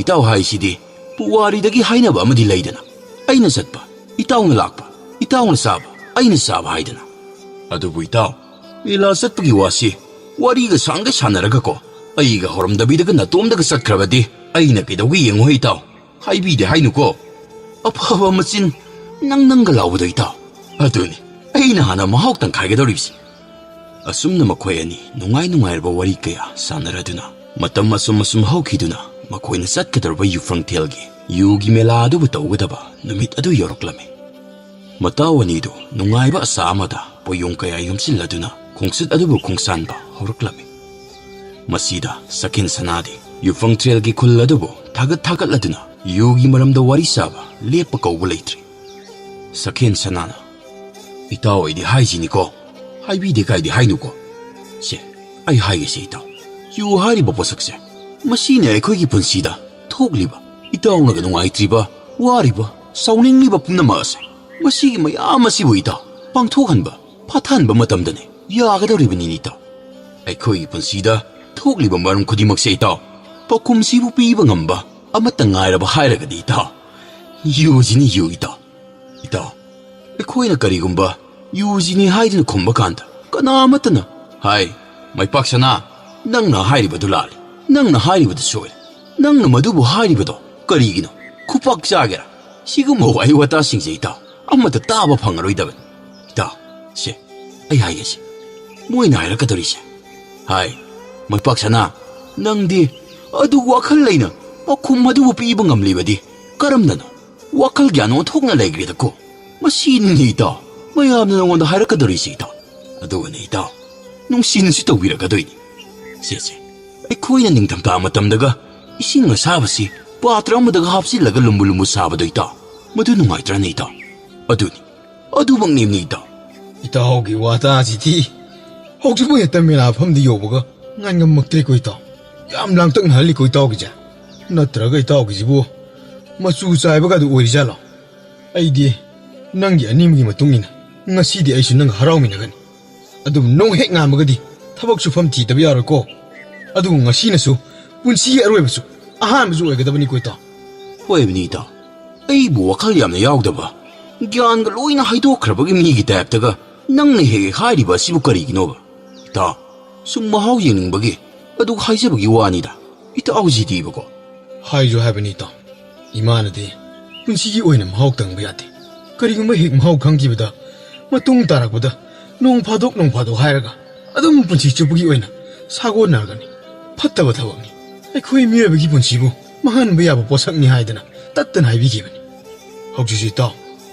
Speaker 1: ꯏꯇꯥꯎ ꯍꯥꯏꯁꯤꯗꯤ ꯄꯨꯋꯥꯔꯤꯗꯒꯤ ꯍꯥꯏꯅꯕ ꯑꯃꯗꯤ ꯂꯩꯗꯅ ꯑꯩꯅ ꯆꯠꯄ ꯏꯇꯥꯎꯅ ꯂꯥꯛꯄ ꯏꯇꯥꯎꯅ ꯆꯥꯕ ꯑꯩꯅ ꯆꯥꯕ ꯍꯥꯏꯗꯅ ꯑꯗꯨꯕꯨ ꯏꯇꯥꯎ ꯃꯦꯂꯥ ꯆꯠꯄꯒꯤ ꯋꯥꯁꯤ ꯋꯥꯔꯤꯒ ꯁꯥꯡꯒ ꯁꯥꯟꯅꯔꯒꯀꯣ ꯑꯩꯒ ꯍꯧꯔꯝꯗꯕꯤꯗꯒ ꯅꯇꯣꯝꯗꯒ ꯆꯠꯈ꯭ꯔꯕꯗꯤ ꯑꯩꯅ ꯀꯩꯗꯧꯒꯦ ꯌꯦꯡꯉꯣ ꯏꯇꯥꯎ ꯍꯥꯏꯕꯤꯗꯦ ꯍꯥꯏꯅꯨꯀꯣ ꯑꯐꯕ ꯃꯆꯤꯟ ꯅꯪꯒ ꯂꯥꯎꯕꯗꯣ ꯏꯇꯥꯎ ꯑꯗꯨꯅꯤ ꯑꯩꯅ ꯍꯥꯟꯅ ꯃꯍꯥꯎ ꯇꯪꯈꯥꯏꯒꯗꯧꯔꯤꯕꯁꯤ ꯑꯁꯨꯝꯅ ꯃꯈꯣꯏ ꯑꯅꯤ ꯅꯨꯡꯉꯥꯏꯔꯕ ꯋꯥꯔꯤ ꯀꯌꯥ ꯁꯥꯟꯅꯔꯗꯨꯅ ꯃꯇꯝ ꯑꯁꯨꯝ ꯍꯧꯈꯤꯗꯨꯅ ꯃꯈꯣꯏꯅ ꯆꯠꯀꯗꯧꯔꯕ ꯌꯨꯐꯪꯊꯦꯜꯒꯤ ꯌꯨꯒꯤ ꯃꯦꯂꯥ ꯑꯗꯨꯕꯨ ꯇꯧꯒꯗꯕ ꯅꯨꯃꯤꯠ ꯑꯗꯨ ꯌꯧꯔꯛꯂꯝꯃꯤ ꯃꯇꯥꯎ ꯑꯅꯤꯗꯨ ꯅꯨꯡꯉꯥꯏꯕ ꯑꯁꯥ ꯑꯃꯗ ꯄꯣꯌꯣꯝ ꯀꯌꯥ ꯌꯣꯝꯁꯤꯜꯂꯗꯨꯅ ꯈꯣꯡꯆꯠ ꯑꯗꯨꯕꯨ ꯈꯣꯡꯁꯥꯟꯕ ꯍꯧꯔꯛꯂꯝꯃꯤ ꯃꯁꯤꯗ ꯁꯈꯦꯟ ꯁꯅꯥꯗꯤ ꯌꯨꯐꯪꯊꯦꯜꯒꯤ ꯈꯨꯜ ꯑꯗꯨꯕꯨ ꯊꯥꯒꯠꯂꯗꯨꯅ ꯌꯨꯒꯤ ꯃꯔꯝꯗ ꯋꯥꯔꯤ ꯁꯥꯕ ꯂꯦꯞꯄ ꯀꯧꯕ ꯂꯩꯇ꯭ꯔꯤ ꯁꯈꯦꯟ ꯁꯅꯥꯅ ꯏꯇꯥꯎ ꯑꯩꯗꯤ ꯍꯥꯏꯁꯤꯅꯤꯀꯣ ꯍꯥꯏꯕꯤꯗꯦ ꯀꯥꯏꯗꯤ ꯍꯥꯏꯅꯨꯀꯣ ꯁꯦ ꯑꯩ ꯍꯥꯏꯒꯦꯁꯦ ꯏꯇꯥꯎ ꯌꯨ ꯍꯥꯏꯔꯤꯕ ꯄꯣꯠꯁꯛꯁꯦ ꯃꯁꯤꯅ ꯑꯩꯈꯣꯏꯒꯤ ꯄꯨꯟꯁꯤꯗ ꯊꯣꯛꯂꯤꯕ ꯏꯇꯥꯎꯅꯒ ꯅꯨꯡꯉꯥꯏꯇ꯭ꯔꯤꯕ ꯋꯥꯔꯤꯕ ꯁꯥꯎꯅꯤꯡꯂꯤꯕ ꯄꯨꯝꯅꯃꯛ ꯑꯁꯦ ꯃꯁꯤꯒꯤ ꯃꯌꯥꯝ ꯑꯁꯤꯕꯨ ꯏꯇꯥꯎ ꯄꯥꯡꯊꯣꯛꯍꯟꯕ ꯐꯥꯊꯍꯟꯕ ꯃꯇꯝꯗꯅꯦ ꯌꯥꯒꯗꯧꯔꯤꯕꯅꯤꯅꯤ ꯏꯇꯥꯎ ꯑꯩꯈꯣꯏꯒꯤ ꯄꯨꯟꯁꯤꯗ ꯊꯣꯛꯂꯤꯕ ꯃꯔꯝ ꯈꯨꯗꯤꯡꯃꯛꯁꯦ ꯏꯇꯥꯎ ꯄꯥꯎꯈꯨꯝꯁꯤꯕꯨ ꯄꯤꯕ ꯉꯝꯕ ꯑꯃꯠꯇ ꯉꯥꯏꯔꯕ ꯍꯥꯏꯔꯒꯗꯤ ꯏꯇꯥꯎ ꯌꯨꯁꯤꯅꯤ ꯌꯨ ꯏꯇꯥꯎ ꯑꯩꯈꯣꯏꯅ ꯀꯔꯤꯒꯨꯝꯕ ꯌꯨꯁꯤꯅꯤ ꯍꯥꯏꯗꯨꯅ ꯈꯨꯝꯕ ꯀꯥꯟꯗ ꯀꯅꯥ ꯑꯃꯠꯇꯅ ꯍꯥꯏ ꯃꯩꯄꯥꯛ ꯁꯅꯥ ꯅꯪꯅ ꯍꯥꯏꯔꯤꯕꯗꯨ ꯂꯥꯜꯂꯤ ꯅꯪꯅ ꯍꯥꯏꯔꯤꯕꯗꯨ ꯁꯣꯏꯔꯦ ꯅꯪꯅ ꯃꯗꯨꯕꯨ ꯍꯥꯏꯔꯤꯕꯗꯣ ꯀꯔꯤꯒꯤꯅꯣ ꯈꯨꯄꯥꯛ ꯆꯥꯒꯦꯔꯥ ꯁꯤꯒꯨꯝꯕ ꯋꯥꯍꯩ ꯋꯥꯇꯥꯁꯤꯡꯁꯦ ꯏꯇꯥꯎ ꯑꯃꯠꯇ ꯇꯥꯕ ꯐꯪꯉꯔꯣꯏꯗꯕꯅꯤ ꯏꯇꯥꯎ ꯁꯦ ꯑꯩ ꯍꯥꯏꯒꯦꯁꯦ ꯃꯣꯏꯅ ꯍꯥꯏꯔꯛꯀꯗꯧꯔꯤꯁꯦ ꯍꯥꯏ ꯃꯩꯄꯥꯛ ꯁꯅꯥ ꯅꯪꯗꯤ ꯑꯗꯨ ꯋꯥꯈꯜ ꯂꯩꯅ ꯄꯥꯎꯈꯨꯝ ꯑꯗꯨꯕꯨ ꯄꯤꯕ ꯉꯝꯂꯤꯕꯗꯤ ꯀꯔꯝꯅꯅꯣ ꯋꯥꯈꯜ ꯒ꯭ꯌꯥꯟ ꯑꯣꯟꯊꯣꯛꯅ ꯂꯩꯈ꯭ꯔꯦꯗꯀꯣ ꯃꯁꯤꯅꯤ ꯏꯇꯥꯎ ꯃꯌꯥꯝꯅ ꯅꯉꯣꯟꯗ ꯍꯥꯏꯔꯛꯀꯗꯧꯔꯤꯁꯤ ꯏꯇꯥꯎ ꯑꯗꯨꯒꯅꯤ ꯏꯇꯥꯎ ꯅꯨꯡꯁꯤꯅꯁꯨ ꯇꯧꯕꯤꯔꯛꯀꯗꯣꯏꯅꯤ ꯁꯦ ꯑꯩꯈꯣꯏꯅ ꯅꯤꯡꯊꯝꯊꯥ ꯃꯇꯝꯗꯒ ꯏꯁꯤꯡ ꯑꯁꯥꯕꯁꯤ ꯄꯥꯇ꯭ꯔ ꯑꯃꯗꯒ ꯍꯥꯞꯆꯤꯜꯂꯒ ꯂꯨꯝꯕꯨ ꯁꯥꯕꯗꯣ ꯏꯇꯥꯎ ꯃꯗꯨ ꯅꯨꯡꯉꯥꯏꯇ꯭ꯔꯅꯦ ꯏꯇꯥꯎ ꯑꯗꯨꯃꯛꯅꯦꯝꯅꯤ ꯏꯇꯥꯎ
Speaker 2: ꯏꯇꯥꯎꯒꯤ ꯋꯥꯇꯥꯁꯤꯗꯤ ꯍꯧꯖꯤꯛꯄꯨ ꯍꯦꯛꯇ ꯃꯦꯂꯥ ꯃꯐꯝꯗ ꯌꯧꯕꯒ ꯉꯥꯏꯉꯝꯃꯛꯇ꯭ꯔꯦꯀꯣ ꯏꯇꯥꯎ ꯌꯥꯝ ꯂꯥꯡꯇꯛꯅꯍꯜꯂꯤꯀꯣ ꯏꯇꯥꯎꯒꯤꯁꯦ ꯅꯠꯇ꯭ꯔꯒ ꯏꯇꯥꯎꯒꯤꯁꯤꯕꯨ ꯃꯆꯨ ꯆꯥꯏꯕꯒꯗꯨ ꯑꯣꯏꯔꯤꯖꯥꯠꯂꯣ ꯑꯩꯗꯤ ꯅꯪꯒꯤ ꯑꯅꯤꯡꯕꯒꯤ ꯃꯇꯨꯡ ꯏꯟꯅ ꯉꯁꯤꯗꯤ ꯑꯩꯁꯨ ꯅꯪ ꯍꯔꯥꯎꯃꯤꯟꯅꯒꯅꯤ ꯑꯗꯨꯕꯨ ꯅꯣꯡ ꯍꯦꯛ ꯉꯥꯟꯕꯒꯗꯤ ꯊꯕꯛ ꯁꯨꯐꯝ ꯊꯤꯗꯕ ꯌꯥꯔꯣꯏꯀꯣ ꯑꯗꯨꯕꯨ ꯉꯁꯤꯅꯁꯨ ꯄꯨꯟꯁꯤꯒꯤ ꯑꯔꯣꯏꯕꯁꯨ ꯑꯍꯥꯟꯕꯁꯨ ꯑꯣꯏꯒꯗꯕꯅꯤꯀꯣ ꯏꯇꯥꯎ
Speaker 1: ꯍꯣꯏꯕꯅꯤ ꯏꯇꯥꯎ ꯑꯩꯕꯨ ꯋꯥꯈꯜ ꯌꯥꯝꯅ ꯌꯥꯎꯗꯕ ꯒ꯭ꯌꯥꯟꯒ ꯂꯣꯏꯅ ꯍꯥꯏꯗꯣꯛꯈ꯭ꯔꯕꯒꯤ ꯃꯤꯒꯤ ꯇꯥꯏꯞꯇꯒ ꯅꯪꯅ ꯍꯦꯛ ꯍꯥꯏꯔꯤꯕ ꯑꯁꯤꯕꯨ ꯀꯔꯤꯒꯤꯅꯣꯕ ꯏꯇꯥꯎ ꯁꯨꯝ ꯃꯍꯥꯎ ꯌꯦꯡꯅꯤꯡꯕꯒꯤ ꯑꯗꯨ ꯍꯥꯏꯖꯕꯒꯤ ꯋꯥꯅꯤꯗ ꯏꯇꯥꯎꯁꯤꯗꯤꯕꯀꯣ
Speaker 2: ꯍꯥꯏꯖꯨ ꯍꯥꯏꯕꯅꯤ ꯏꯇꯥꯎ ꯏꯃꯥꯅꯗꯤ ꯄꯨꯟꯁꯤꯒꯤ ꯑꯣꯏꯅ ꯃꯍꯥꯎ ꯇꯪꯕ ꯌꯥꯗꯦ ꯀꯔꯤꯒꯨꯝꯕ ꯍꯦꯛ ꯃꯍꯥꯎ ꯈꯪꯈꯤꯕꯗ ꯃꯇꯨꯡ ꯇꯥꯔꯛꯄꯗ ꯅꯣꯡ ꯐꯥꯗꯣꯛ ꯍꯥꯏꯔꯒ ꯑꯗꯨꯝ ꯄꯨꯟꯁꯤ ꯆꯨꯞꯄꯒꯤ ꯑꯣꯏꯅ ꯁꯥꯒꯣꯟꯅꯔꯒꯅꯤ ꯐꯠꯇꯕ ꯊꯕꯛꯅꯤ ꯑꯩꯈꯣꯏ ꯃꯤꯑꯣꯏꯕꯒꯤ ꯄꯨꯟꯁꯤꯕꯨ ꯃꯥꯡꯍꯟꯕ ꯌꯥꯕ ꯄꯣꯠꯁꯛꯅꯤ ꯍꯥꯏꯗꯅ ꯇꯠꯇꯅ ꯍꯥꯏꯕꯤꯈꯤꯕꯅꯤ ꯍꯧꯖꯤꯛꯁꯨ ꯏꯇꯥꯎ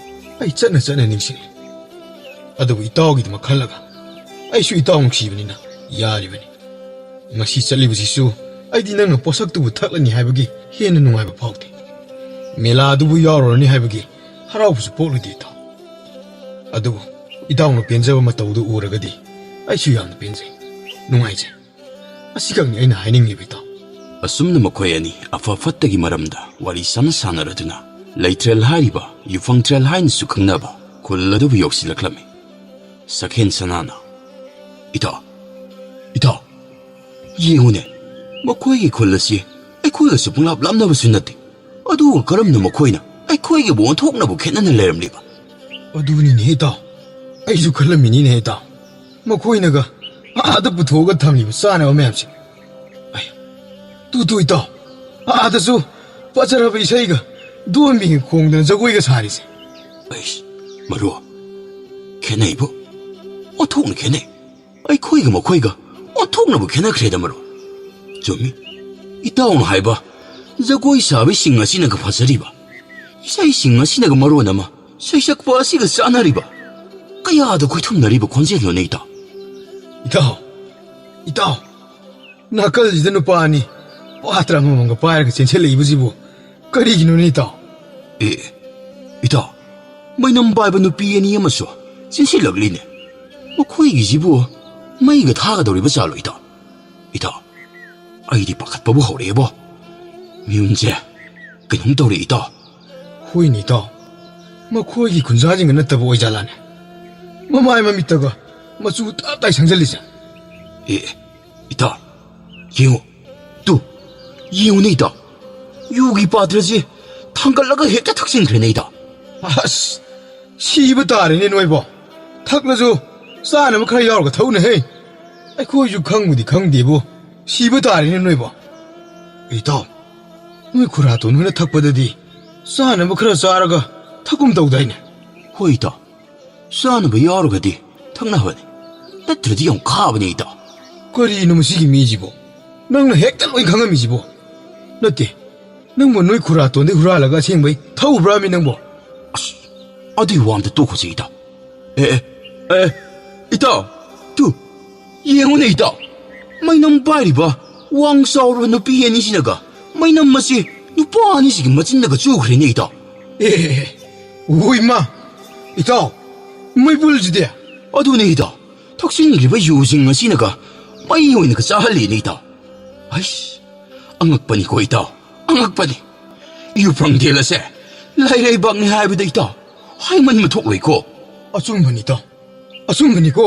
Speaker 2: ꯑꯩ ꯆꯠꯅ ꯅꯤꯡꯁꯤꯡꯉꯤ ꯑꯗꯨꯕꯨ ꯏꯇꯥꯎꯒꯤꯗꯃꯛ ꯈꯜꯂꯒ ꯑꯩꯁꯨ ꯏꯇꯥꯎ ꯅꯨꯡꯁꯤꯕꯅꯤꯅ ꯌꯥꯔꯤꯕꯅꯤ ꯉꯁꯤ ꯆꯠꯂꯤꯕꯁꯤꯁꯨ ꯑꯩꯗꯤ ꯅꯪꯅ ꯄꯣꯠꯁꯛꯇꯨꯕꯨ ꯊꯛꯂꯅꯤ ꯍꯥꯏꯕꯒꯤ ꯍꯦꯟꯅ ꯅꯨꯡꯉꯥꯏꯕ ꯐꯥꯎꯗꯦ ꯃꯦꯂꯥ ꯑꯗꯨꯕꯨ ꯌꯥꯎꯔꯨꯔꯅꯤ ꯍꯥꯏꯕꯒꯤ ꯍꯔꯥꯎꯕꯁꯨ ꯄꯣꯛꯂꯨꯗꯦ ꯏꯇꯥꯎ ꯑꯗꯨꯕꯨ ꯏꯇꯥꯎꯅ ꯄꯦꯟꯖꯕ ꯃꯇꯧꯗꯨ ꯎꯔꯒꯗꯤ ꯑꯩꯁꯨ ꯌꯥꯝꯅ ꯄꯦꯟꯖꯩ ꯅꯨꯡꯉꯥꯏꯖꯩ ꯑꯁꯤꯈꯛꯅꯤ ꯑꯩꯅ ꯍꯥꯏꯅꯤꯡꯂꯤꯕ ꯏꯇꯥꯎ
Speaker 1: ꯑꯁꯨꯝꯅ ꯃꯈꯣꯏ ꯑꯅꯤ ꯑꯐ ꯐꯠꯇꯒꯤ ꯃꯔꯝꯗ ꯋꯥꯔꯤ ꯁꯥꯟꯅꯔꯗꯨꯅ ꯂꯩꯇ꯭ꯔꯦꯜ ꯍꯥꯏꯔꯤꯕ ꯌꯨꯐꯪꯇ꯭ꯔꯦꯜ ꯍꯥꯏꯅꯁꯨ ꯈꯪꯅꯕ ꯈꯨꯜ ꯑꯗꯨꯕꯨ ꯌꯧꯁꯤꯜꯂꯛꯂꯝꯃꯤ ꯁꯛꯍꯦꯟ ꯁꯅꯥꯅ ꯏꯇꯥꯎ ꯌꯦꯡꯉꯨꯅꯦ ꯃꯈꯣꯏꯒꯤ ꯈꯨꯜ ꯑꯁꯤ ꯑꯩꯈꯣꯏꯒꯁꯨ ꯄꯨꯡꯂꯥꯞ ꯂꯥꯞꯅꯕꯁꯨ ꯅꯠꯇꯦ ꯑꯗꯨꯒ ꯀꯔꯝꯅ ꯃꯈꯣꯏꯅ ꯑꯩꯈꯣꯏꯒꯕꯨ ꯑꯣꯟꯊꯣꯛꯅꯕꯨ ꯈꯦꯠꯅꯅ ꯂꯩꯔꯝꯂꯤꯕ
Speaker 2: ꯑꯗꯨꯅꯤꯅꯦ ꯏꯇꯥꯎ ꯑꯩꯁꯨ ꯈꯜꯂꯝꯃꯤꯅꯤꯅꯦ ꯏꯇꯥꯎ ꯃꯈꯣꯏꯅꯒ ꯑꯥꯗ ꯄꯨꯊꯣꯛꯑꯒ ꯊꯝꯂꯤꯕ ꯆꯥꯅꯕ ꯃꯌꯥꯝꯁꯦ ꯇꯨ ꯏꯇꯥꯎ ꯑꯥꯗꯁꯨ ꯐꯖꯔꯕ ꯏꯁꯩꯒ ꯗꯣꯟꯕꯤꯒ ꯈꯣꯡꯗꯅ ꯖꯒꯣꯏꯒ ꯁꯥꯔꯤꯁꯦ
Speaker 1: ꯑꯩꯁ ꯃꯔꯨ ꯈꯦꯠꯅꯩꯕꯨ ꯑꯣꯟꯊꯣꯛꯅ ꯈꯦꯠꯅꯩ ꯑꯩꯈꯣꯏꯒ ꯃꯈꯣꯏꯒ ꯑꯣꯟꯊꯣꯛꯅꯕꯨ ꯈꯦꯠꯅꯈ꯭ꯔꯦꯗ ꯃꯔꯨ ꯆꯨꯝꯃꯤ ꯏꯇꯥꯎꯅ ꯍꯥꯏꯕ ꯖꯒꯣꯏ ꯁꯥꯕꯁꯤꯡ ꯑꯁꯤꯅꯒ ꯐꯖꯔꯤꯕ ꯏꯁꯩꯁꯤꯡ ꯑꯁꯤꯅꯒ ꯃꯔꯣꯟ ꯑꯃ ꯁꯩꯁꯛꯄ ꯑꯁꯤꯒ ꯆꯥꯟꯅꯔꯤꯕ ꯀꯌꯥꯗ ꯈꯣꯏꯊꯨꯝꯅꯔꯤꯕ ꯈꯣꯟꯖꯦꯜꯅꯣꯅꯦ ꯏꯇꯥꯎ ꯅꯥꯀꯜꯁꯤꯗ ꯅꯨꯄꯥ ꯑꯅꯤ ꯄꯥꯇ꯭ꯔ ꯑꯃꯃꯝꯒ ꯄꯥꯏꯔꯒ ꯆꯦꯟꯁꯤꯜꯂꯛꯏꯕꯁꯤꯕꯨ ꯀꯔꯤꯒꯤꯅꯣꯅꯦ ꯏꯇꯥꯎ ꯏꯇꯥꯎ ꯃꯩꯅꯝ ꯄꯥꯏꯕ ꯅꯨꯄꯤ ꯑꯅꯤ ꯑꯃꯁꯨ ꯆꯦꯟꯁꯤꯜꯂꯛꯂꯤꯅꯦ ꯃꯈꯣꯏꯒꯤꯁꯤꯕꯨ ꯃꯩꯒ ꯊꯥꯒꯗꯧꯔꯤꯕ ꯖꯥꯠꯂꯣ ꯏꯇꯥꯎ ꯑꯩꯗꯤ ꯄꯥꯈꯠꯄꯕꯨ ꯍꯧꯔꯛꯑꯦꯕꯣ ꯃꯤꯌꯨꯝꯁꯦ ꯀꯩꯅꯣꯝ ꯇꯧꯔꯦ ꯏꯇꯥꯎ ꯍꯣꯏꯅꯦ ꯏꯇꯥꯎ ꯃꯈꯣꯏꯒꯤ ꯈꯨꯟꯖꯥꯁꯤꯡꯒ ꯅꯠꯇꯕ ꯑꯣꯏꯖꯥꯠꯂꯥꯅꯦ ꯃꯃꯥꯏ ꯃꯃꯤꯠꯇꯒ ꯃꯆꯨ ꯇꯞ ꯇꯥꯏ ꯁꯪꯖꯜꯂꯤꯁꯦ ꯏꯇꯥꯎ ꯌꯦꯡꯉꯨꯅꯦ ꯏꯇꯥꯎ ꯌꯨꯒꯤ ꯄꯥꯇ꯭ꯔꯁꯦ ꯊꯥꯡꯒꯠꯂꯒ ꯍꯦꯛꯇ ꯊꯛꯆꯤꯟꯈ꯭ꯔꯦꯅꯦ ꯏꯇꯥꯎ ꯑꯁ ꯁꯤꯕ ꯇꯥꯔꯦꯅꯦ ꯅꯣꯏꯕꯣ ꯊꯛꯂꯁꯨ ꯆꯥꯅꯕ ꯈꯔ ꯌꯥꯎꯔꯒ ꯊꯛꯎꯅꯦꯍꯦ ꯑꯩꯈꯣꯏꯁꯨ ꯈꯪꯕꯨꯗꯤ ꯈꯪꯗꯦꯕꯨ ꯁꯤꯕ ꯇꯥꯔꯦꯅꯦ ꯅꯣꯏꯕꯣ ꯏꯇꯥꯎ ꯅꯣꯏ ꯈꯨꯔꯥꯇꯣꯟ ꯍꯣꯏꯅ ꯊꯛꯄꯗꯗꯤ ꯆꯥꯅꯕ ꯈꯔ ꯆꯥꯔꯒ ꯊꯛꯀꯨꯝ ꯇꯧꯗꯥꯏꯅꯦ ꯍꯣꯏ ꯏꯇꯥꯎ ꯆꯥꯅꯕ ꯌꯥꯎꯔꯒꯗꯤ ꯊꯛꯅꯕꯅꯤ ꯅꯠꯇ꯭ꯔꯗꯤ ꯌꯥꯝ ꯈꯥꯕꯅꯦ ꯏꯇꯥꯎ ꯀꯔꯤꯅꯣ ꯃꯁꯤꯒꯤ ꯃꯤꯁꯤꯕꯣ ꯅꯪꯅ ꯍꯦꯛꯇ ꯂꯣꯏ ꯈꯪꯉꯝꯃꯤꯁꯤꯕꯣ ꯅꯠꯇꯦ ꯅꯪꯕꯨ ꯅꯣꯏ ꯈꯨꯔꯥꯇꯣꯟꯗꯩ ꯍꯨꯔꯥꯜꯂꯒ ꯑꯁꯦꯡꯕꯩ ꯊꯛꯎꯕ꯭ꯔꯥꯃꯤ ꯅꯪꯕꯣ ꯑꯁ ꯑꯗꯨꯏ ꯋꯥ ꯑꯝꯇ ꯇꯣꯛꯈꯣꯁꯦ ꯏꯇꯥꯎ ꯏꯇꯥꯎ ꯌꯦꯡꯉꯨꯅꯦ ꯏꯇꯥꯎ ꯃꯩꯅꯝ ꯄꯥꯏꯔꯤꯕ ꯋꯥꯡ ꯆꯥꯎꯔꯕ ꯅꯨꯄꯤ ꯑꯅꯤꯁꯤꯅꯒ ꯃꯩꯅꯝ ꯑꯁꯤ ꯅꯨꯄꯥ ꯑꯅꯤꯁꯤꯒꯤ ꯃꯆꯤꯟꯗꯒ ꯆꯨꯈ꯭ꯔꯦꯅꯦ ꯏꯇꯥꯎ ꯏꯃꯥ ꯏꯇꯥꯎ ꯃꯩꯕꯨꯜꯁꯤꯗꯤ ꯑꯗꯨꯅꯦ ꯏꯇꯥꯎ ꯊꯛꯆꯤꯟꯈ꯭ꯔꯤꯕ ꯌꯨꯁꯤꯡ ꯑꯁꯤꯅꯒ ꯃꯩ ꯑꯣꯏꯅꯒ ꯆꯥꯍꯜꯂꯤꯅꯦ ꯏꯇꯥꯎ ꯑꯩꯁ ꯑꯉꯛꯄꯅꯤꯀꯣ ꯏꯇꯥꯎ ꯑꯉꯛꯄꯅꯤ ꯌꯨꯐꯪꯊꯦꯜ ꯑꯁꯦ ꯂꯩꯔꯩꯕꯥꯛꯅꯤ ꯍꯥꯏꯕꯗ ꯏꯇꯥꯎ ꯍꯥꯏꯃꯟꯕ ꯊꯣꯛꯂꯣꯏꯀꯣ ꯑꯆꯨꯝꯕꯅꯤ ꯏꯇꯥꯎ ꯑꯆꯨꯝꯕꯅꯤꯀꯣ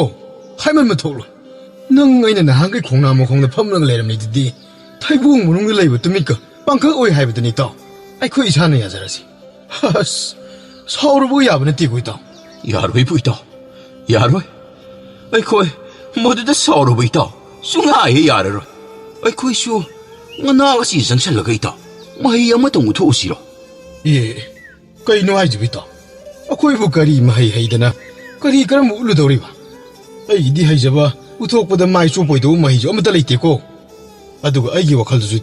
Speaker 1: ꯍꯥꯏꯃꯟꯕ ꯊꯣꯛꯂꯣꯏ ꯅꯪ ꯑꯩꯅ ꯅꯍꯥꯟꯈꯩ ꯈꯣꯡꯅꯥꯡ ꯃꯈꯣꯡꯗ ꯐꯝꯂꯒ ꯂꯩꯔꯝꯃꯤꯗꯨꯗꯤ ꯊꯩꯕꯣꯡ ꯃꯅꯨꯡꯗ ꯂꯩꯕ ꯇꯨꯃꯤꯠꯀ ꯄꯥꯡꯈꯛ ꯑꯣꯏ ꯍꯥꯏꯕꯗꯨꯅꯤ ꯏꯇꯥꯎ ꯑꯩꯈꯣꯏ ꯏꯁꯥꯅ ꯌꯥꯖꯔꯁꯤ ꯑꯁ ꯁꯥꯎꯔꯨꯕ ꯌꯥꯕ ꯅꯠꯇꯦꯀꯣ ꯏꯇꯥꯎ ꯌꯥꯔꯣꯏꯕꯨ ꯏꯇꯥꯎ ꯌꯥꯔꯣꯏ ꯑꯩꯈꯣꯏ ꯃꯗꯨꯗ ꯁꯥꯎꯔꯨꯕ ꯏꯇꯥꯎ ꯁꯨꯡꯌꯥ ꯌꯥꯔꯔꯣꯏ ꯑꯩꯈꯣꯏꯁꯨ ꯉꯅꯥ ꯑꯁꯤ ꯆꯪꯁꯜꯂꯒ ꯏꯇꯥꯎ ꯃꯍꯩ ꯑꯃꯇꯪ ꯎꯊꯣꯛꯎꯁꯤꯔꯣ ꯀꯩꯅꯣ ꯍꯥꯏꯖꯤꯕꯨ ꯏꯇꯥꯎ ꯑꯩꯈꯣꯏꯕꯨ ꯀꯔꯤ ꯃꯍꯩ ꯍꯩꯗꯅ ꯀꯔꯤ ꯀꯔꯝꯕ ꯎꯠꯂꯨꯗꯧꯔꯤꯕ ꯑꯩꯒꯤꯗꯤ ꯍꯩꯖꯕ ꯎꯊꯣꯛꯄꯗ ꯃꯥꯏ ꯆꯣꯞꯄꯣꯏꯗꯧꯕ ꯃꯍꯩꯁꯨ ꯑꯃꯠꯇ ꯂꯩꯇꯦꯀꯣ ꯑꯗꯨꯒ ꯑꯩꯒꯤ ꯋꯥꯈꯜꯗꯁꯨ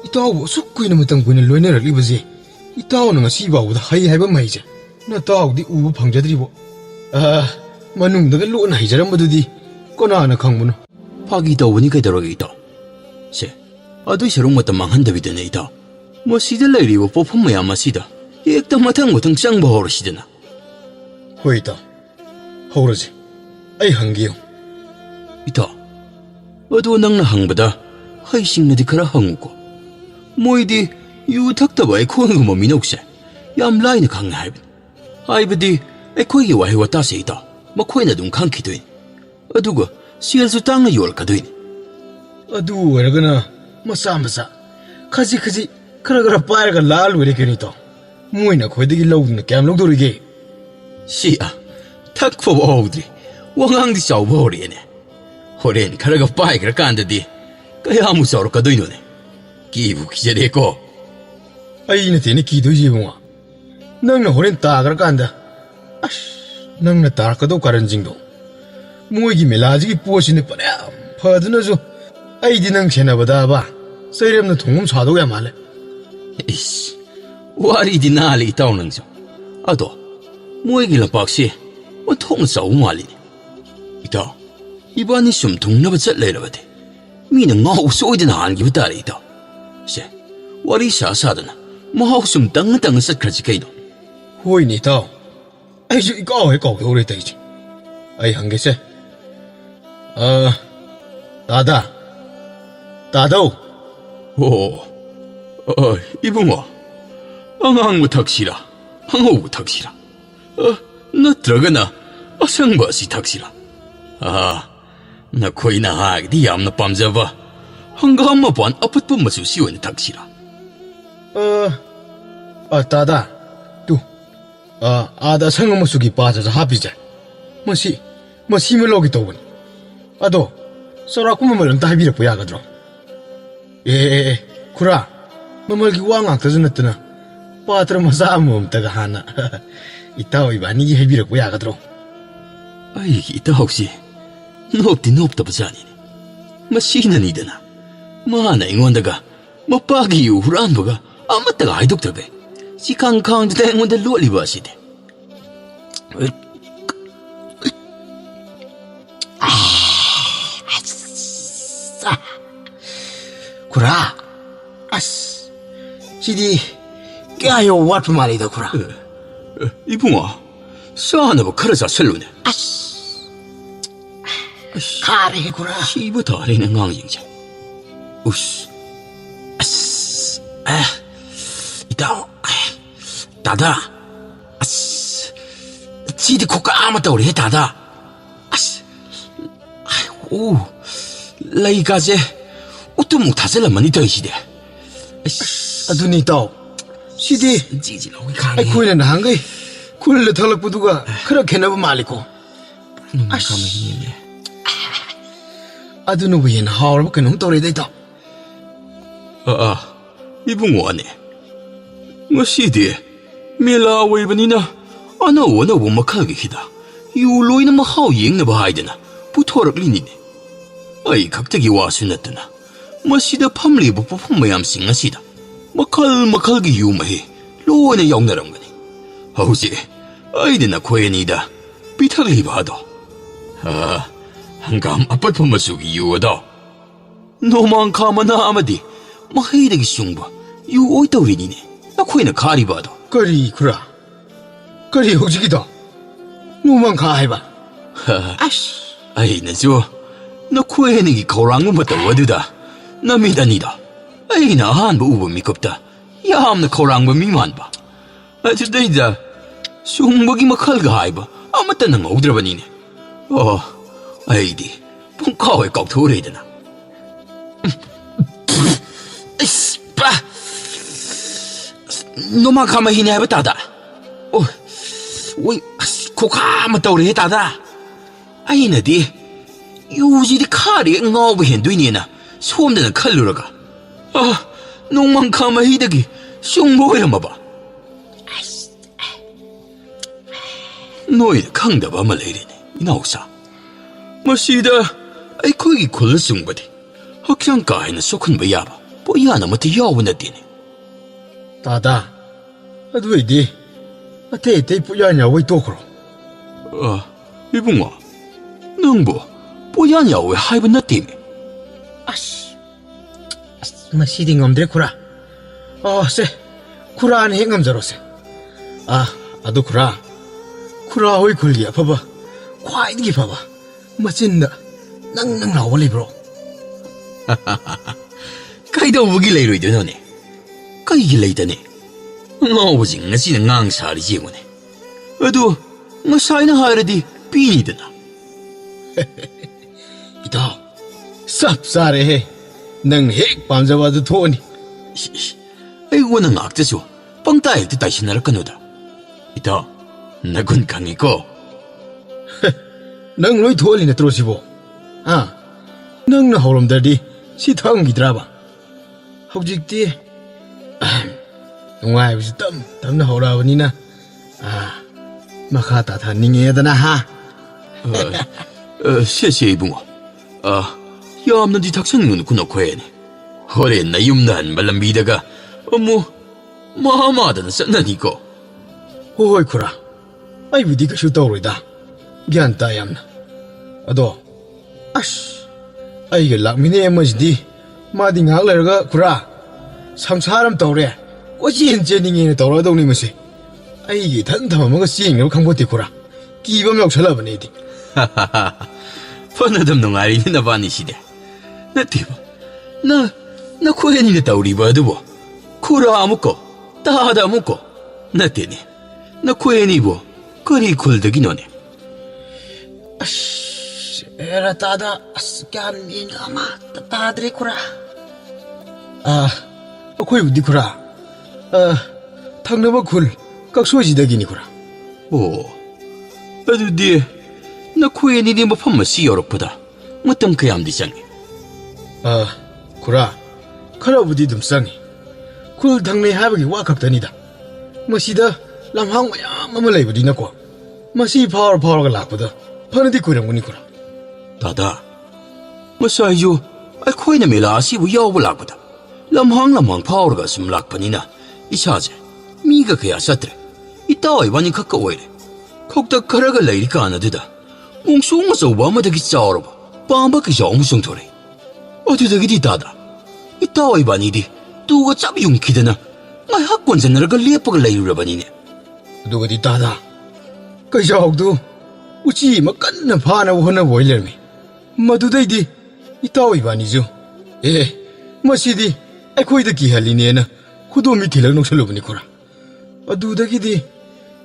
Speaker 1: ꯏꯇꯥꯎꯕꯨ ꯑꯁꯨꯛ ꯀꯨꯏꯅ ꯃꯇꯝ ꯀꯨꯏꯅ ꯂꯣꯏꯅꯔꯛꯂꯤꯕꯁꯦ ꯏꯇꯥꯎꯅ ꯉꯁꯤ ꯐꯥꯎꯕꯗ ꯍꯩ ꯍꯥꯏꯕ ꯃꯍꯩꯁꯦ ꯅꯇꯥꯎꯗꯤ ꯎꯕ ꯐꯪꯖꯗ꯭ꯔꯤꯕꯣ ꯃꯅꯨꯡꯗꯒ ꯂꯣꯟꯅ ꯍꯩꯖꯔꯝꯕꯗꯨꯗꯤ ꯀꯅꯥꯅ ꯈꯪꯕꯅꯣ ꯐꯥꯒꯤ ꯇꯧꯕꯅꯤ ꯀꯩꯗꯧꯔꯒꯦ ꯏꯇꯥꯎ ꯁꯦ ꯑꯗꯨꯏ ꯁꯔꯨꯛ ꯃꯇꯝ ꯃꯥꯡꯍꯟꯗꯕꯤꯗꯅꯦ ꯏꯇꯥꯎ ꯃꯁꯤꯗ ꯂꯩꯔꯤꯕ ꯄꯣꯠꯐꯝ ꯃꯌꯥꯝ ꯑꯁꯤꯗ ꯍꯦꯛꯇ ꯃꯊꯪ ꯆꯪꯕ ꯍꯧꯔꯁꯤꯗꯅ ꯍꯣꯏ ꯏꯇꯥꯎ ꯍꯧꯔꯁꯤ ꯑꯩ ꯍꯪꯒꯦ ꯏꯇꯥꯎ ꯑꯗꯣ ꯅꯪꯅ ꯍꯪꯕꯗ ꯍꯩꯁꯤꯡꯅꯗꯤ ꯈꯔ ꯍꯪꯉꯨꯀꯣ ꯃꯣꯏꯗꯤ ꯌꯨ ꯊꯛꯇꯕ ꯑꯩꯈꯣꯏꯒꯨꯝꯕ ꯃꯤꯅꯧꯁꯦ ꯌꯥꯝ ꯂꯥꯏꯅ ꯈꯪꯉꯦ ꯍꯥꯏꯕꯗꯤ ꯑꯩꯈꯣꯏꯒꯤ ꯋꯥꯍꯩ ꯋꯥꯇꯥꯁꯦ ꯏꯇꯥꯎ ꯃꯈꯣꯏꯅ ꯑꯗꯨꯝ ꯈꯪꯈꯤꯗꯣꯏꯅꯤ ꯑꯗꯨꯒ ꯁꯦꯜꯁꯨ ꯇꯥꯡꯅ ꯌꯣꯜꯂꯛꯀꯗꯣꯏꯅꯤ ꯑꯗꯨ ꯑꯣꯏꯔꯒꯅ ꯃꯆꯥ ꯈꯖꯤꯛ ꯈꯔ ꯄꯥꯏꯔꯒ ꯂꯥꯛꯑ ꯂꯣꯏꯔꯦ ꯀꯩꯅꯣ ꯏꯇꯥꯎ ꯃꯣꯏꯅ ꯑꯩꯈꯣꯏꯗꯒꯤ ꯂꯧꯗꯨꯅ ꯀꯌꯥꯝ ꯂꯧꯗꯣꯔꯤꯒꯦ ꯊꯛꯐꯥꯎ ꯍꯧꯗ꯭ꯔꯤ ꯋꯥꯉꯥꯡꯗꯤ ꯆꯥꯎꯕ ꯍꯧꯔꯛꯑꯦꯅꯦ ꯍꯣꯔꯦꯟ ꯈꯔꯒ ꯄꯥꯏꯈ꯭ꯔꯀꯥꯟꯗꯗꯤ ꯀꯌꯥꯃꯨꯛ ꯆꯥꯎꯔꯛꯀꯗꯣꯏꯅꯣꯅꯦ ꯀꯤꯕꯨ ꯀꯤꯖꯔꯦꯀꯣ ꯑꯩ ꯅꯠꯇꯦꯅꯦ ꯀꯤꯗꯣꯏꯁꯦ ꯏꯕꯨꯡꯉꯣ ꯅꯪꯅ ꯍꯣꯔꯦꯟ ꯇꯥꯈ꯭ꯔꯀꯥꯟꯗ ꯑꯁ ꯅꯪꯅ ꯇꯥꯔꯛꯀꯗꯧ ꯀꯥꯔꯟꯁꯤꯡꯗꯣ ꯃꯣꯏꯒꯤ ꯃꯦꯂꯥꯁꯤꯒꯤ ꯄꯣꯠꯁꯤꯅ ꯐꯅꯌꯥꯝ ꯐꯗꯨꯅꯁꯨ ꯑꯩꯗꯤ ꯅꯪ ꯁꯦꯟꯅꯕꯗꯕ ꯆꯩꯔꯦꯝꯅ ꯊꯣꯡꯐꯝ ꯁꯥꯗꯧ ꯌꯥꯝ ꯃꯥꯜꯂꯦ ꯏꯁ ꯋꯥꯔꯤꯗꯤ ꯅꯥꯜꯂꯤ ꯏꯇꯥꯎ ꯅꯪꯁꯨ ꯑꯗꯣ ꯃꯣꯏꯒꯤ ꯂꯝꯄꯥꯛꯁꯦ ꯑꯣꯟꯊꯣꯛꯅ ꯆꯥꯎꯕ ꯃꯥꯜꯂꯤꯅꯦ ꯏꯇꯥꯎ ꯏꯕꯥꯅꯤ ꯁꯨꯝ ꯊꯨꯡꯅꯕ ꯆꯠ ꯂꯩꯔꯕꯗꯤ ꯃꯤꯅ ꯉꯥꯎꯕ ꯁꯣꯏꯗꯅ ꯍꯥꯟꯈꯤꯕ ꯇꯥꯔꯦ ꯏꯇꯥꯎ ꯁꯦ ꯋꯥꯔꯤ ꯁꯥꯗꯅ ꯃꯍꯥꯎ ꯁꯨꯝ ꯇꯪꯅ ꯆꯠꯈ꯭ꯔꯁꯤ ꯀꯩꯅꯣ ꯍꯣꯏꯅꯦ ꯏꯇꯥꯎ
Speaker 2: ꯑꯩꯁꯨ ꯀꯥꯎꯗꯧꯔꯦ ꯇꯧꯔꯤꯁꯦ ꯑꯩ ꯍꯪꯒꯦꯁꯦ ꯇꯥꯗꯧ
Speaker 1: 이붕어 앙앙부 탁시라 항호부 탁시라 너트러거나 어성버시 탁시라 너코이나 하기디 얌나 빰자바 한가함마 반 아풋분 마수 시원 탁시라
Speaker 2: 따다 또 아다 성어무수기 빠져서 합의자 머시물 오기 또보니 아도 쏘라꾸마물 다 해비렵고 야가들어 구라 머멀기 왕악도 전했더나 빠트로 마사 아무엄다가 하나 이따오 이바니기 해비렵고 야가들어
Speaker 1: 아이 이따 혹시 높디 높다보자니네 마시는 이드나 마나 ing원다가 빠기 후란버가 아무따가 아이독더베 시캉캉도 땡원데 로리바시데
Speaker 2: 구라 아스 시디 깨요 와프 말이다 구라
Speaker 1: 이붕아 싸나봐 카라자 설로네
Speaker 2: 가래 구라
Speaker 1: 시부터 아래는 강징자 우스 아스 이따 다다 아스 지디 코가 아무따 우리 다다 아스 오 라이가제 오토목 다셀라만이 더이시대
Speaker 2: 아두니 따오 시디
Speaker 1: 찌질하고 강해
Speaker 2: 코이는 나한가이 쿨레 털럭부두가 그렇게 너무 말리고
Speaker 1: 가만히
Speaker 2: 아두누부인 하얼부 그놈 또래다 있다
Speaker 1: 이붕어네 ngasi디 mela weibnina ana wona wo makhalgi hida yu loina ma haw yengna ba haidana puthoraklini ne ai khaktagi wasunatna masida phamli bu phum mayam singa sida makhal gi yu mahi loina yaungnaramgani hausi aidina khoenida pithagli bado hangam apat phumasugi yuada nomang khamana amadi mahaidagi sungba yu oi tawrini 나코이는 가리바도
Speaker 2: 거리 구라 거리 호지기다 누만 가해봐
Speaker 1: 아씨 아이 나죠 나코이는 이 거랑은 뭐다 와두다 나 미다니다 아이 나 한부 우버 미겁다 야함나 거랑부 미만바 아주 데이자 숭벅이 막할가 하이바 아무튼 난 오드라바니네 아이디 펑카오에 꼭 도래야 되나 에스빠 너만 가만히 있냐 해봤다다 왜 코카만 떠오르해 다다 아이 나디 요지디 칼이 ngau부 현두이니나 소음되는 칼루라가 너만 가만히 있다기 숑보야 마봐 너희 강다바 말레리네 이나오사 마시다 아이 거기 콜스ung바디 확상 가이나 소큰 바야바 뽀야나 못해 야우나디네
Speaker 2: 다다 아두이디 아테테 뿌야냐 왜 또그러
Speaker 1: 이붕아 능보 뽀야냐 왜 하이브 나띠미
Speaker 2: 아씨 마시디 ngom드레 구라 세 구라는 행감자로세 아도 구라 호이 굴리야 봐봐 과이디기 봐봐 마친다 낭낭 나올리 브로
Speaker 1: 카이도 무기 레이로이드 너네 까이기 레이더네 ngaubu지 ngasi는 ngang 지고네 어두 ngasaina 하르디 삐니드나
Speaker 2: 이다 쌉싸레 능 핵 밤자와도 토니
Speaker 1: 아이고 나 악자죠 빵따일때 다시 나를 끊어다 이다 나군 강이고
Speaker 2: 능 로이 토리네 트로시보 능나 호름더디 시탕기드라바 혹직디 농아이비스 땀나 호라보니나 마카타 타닝에다나 하
Speaker 1: 谢谢 이붕어 야암는지 닥쳤는 구나 코에네 호레 나 윰난 말람비다가 마마다는 싼나니고
Speaker 2: 호이 쿠라 아이비디가 슈떠오르이다 기안따얌나 아도 아씨 아이게 락미네 에머지디 마디 ngaklerga 쿠라 상사람 떠오래 꼬지인 제닝이네 떠오르동니 뭐시 ꯑꯩꯒꯤ ꯊꯟ ꯊꯝꯃꯒ ꯆꯦꯡꯅꯕ ꯈꯪꯄꯣꯠꯇꯦ ꯈꯨꯔꯥ ꯀꯤꯕ ꯑꯃ ꯌꯥꯎꯁꯜꯂꯕꯅꯦ ꯑꯩꯗꯤ
Speaker 1: ꯐꯅ ꯑꯗꯨꯝ ꯅꯨꯡꯉꯥꯏꯔꯤꯅꯤ ꯅꯕꯥꯅꯤꯁꯤꯗꯤ ꯅꯠꯇꯦꯕ ꯅꯈꯣꯏ ꯑꯅꯤꯅ ꯇꯧꯔꯤꯕ ꯑꯗꯨꯕꯨ ꯈꯨꯔꯥ ꯑꯃꯨꯛꯀꯣ ꯇꯥꯗ ꯑꯃꯨꯛꯀꯣ ꯅꯠꯇꯦꯅꯦ ꯅꯈꯣꯏ ꯑꯅꯤꯕꯨ ꯀꯔꯤ ꯈꯨꯜꯗꯒꯤꯅꯣꯅꯦ
Speaker 2: ꯑꯁ ꯑꯦꯔꯥ ꯇꯥꯗ ꯑꯁ ꯒ꯭ꯌꯥꯟ ꯃꯦꯟ ꯑꯃꯠꯇ ꯇꯥꯗ꯭ꯔꯦ ꯈꯨꯔꯥ ꯑꯩꯈꯣꯏꯕꯨꯗꯤ ꯈꯨꯔꯥ ꯊꯪꯅꯕ ꯈꯨꯜ ꯀꯛꯁꯣꯏꯁꯤꯗꯒꯤꯅꯤ ꯈꯨꯔꯥ
Speaker 1: ꯑꯣ ꯑꯗꯨꯗꯤ ꯅꯈꯣꯏ ꯑꯅꯤꯗꯤ ꯃꯐꯝ ꯑꯁꯤ ꯌꯧꯔꯛꯄꯗ ꯃꯇꯝ ꯀꯌꯥꯝꯗꯤ ꯆꯪꯉꯤ
Speaker 2: ꯈꯨꯔꯥ ꯈꯔꯕꯨꯗꯤ ꯑꯗꯨꯝ ꯆꯪꯉꯤ ꯈꯨꯜ ꯊꯪꯅꯩ ꯍꯥꯏꯕꯒꯤ ꯋꯥ ꯈꯛꯇꯅꯤꯗ ꯃꯁꯤꯗ ꯂꯝꯍꯥꯡ ꯃꯌꯥꯝ ꯑꯃ ꯂꯩꯕꯅꯤꯅꯀꯣ ꯃꯁꯤ ꯐꯥꯎꯔꯒ ꯂꯥꯛꯄꯗ ꯐꯅꯗꯤ ꯀꯨꯏꯔꯝꯒꯅꯤ ꯈꯨꯔꯥ
Speaker 1: ꯗꯥꯗꯥ ꯉꯁꯥꯏꯁꯨ ꯑꯩꯈꯣꯏꯅ ꯃꯦꯂꯥ ꯑꯁꯤꯕꯨ ꯌꯥꯎꯕ ꯂꯥꯛꯄꯗ ꯂꯝꯍꯥꯡ ꯐꯥꯎꯔꯒ ꯁꯨꯝ ꯂꯥꯛꯄꯅꯤꯅ ꯏꯁꯥꯁꯦ ꯃꯤꯒ ꯀꯌꯥ ꯆꯠꯇ꯭ꯔꯦ ꯏꯇꯥꯎ ꯏꯕꯥꯅꯤ ꯈꯛꯀ ꯑꯣꯏꯔꯦ ꯈꯧꯇꯛ ꯈꯔꯒ ꯂꯩꯔꯤꯀꯥꯟꯗꯨꯗ ꯃꯣꯡꯁꯣꯡ ꯑꯆꯧꯕ ꯑꯃꯗꯒꯤ ꯆꯥꯎꯔꯕ ꯄꯥꯝꯕ ꯀꯩꯖꯥꯎ ꯑꯃ ꯆꯣꯡꯊꯣꯔꯛꯏ ꯑꯗꯨꯗꯒꯤꯗꯤ ꯗꯥꯗꯥ ꯏꯇꯥꯎ ꯏꯕꯥꯅꯤꯗꯤ ꯇꯨꯒ ꯆꯞ ꯌꯨꯡꯈꯤꯗꯅ ꯉꯥꯏꯍꯥꯛ ꯀꯣꯟꯖꯟꯅꯔꯒ ꯂꯦꯞꯄꯒ ꯂꯩꯔꯨꯔꯕꯅꯤꯅꯦ
Speaker 2: ꯑꯗꯨꯒꯗꯤ ꯗꯥꯗꯥ ꯀꯩꯖꯥꯎꯗꯨ ꯎꯆꯤ ꯑꯃ ꯀꯟꯅ ꯐꯥꯅꯕ ꯍꯣꯠꯅꯕ ꯑꯣꯏ ꯂꯩꯔꯝꯃꯤ ꯃꯗꯨꯗꯩꯗꯤ ꯏꯇꯥꯎ ꯏꯕꯥꯅꯤꯁꯨ ꯃꯁꯤꯗꯤ ꯑꯩꯈꯣꯏꯗ ꯀꯤꯍꯜꯂꯤꯅꯦꯅ ꯈꯨꯗꯣꯝꯕꯤ ꯊꯤꯜꯂꯒ ꯅꯣꯛꯁꯜꯂꯨꯕꯅꯤ ꯈꯨꯔꯥ ꯑꯗꯨꯗꯒꯤꯗꯤ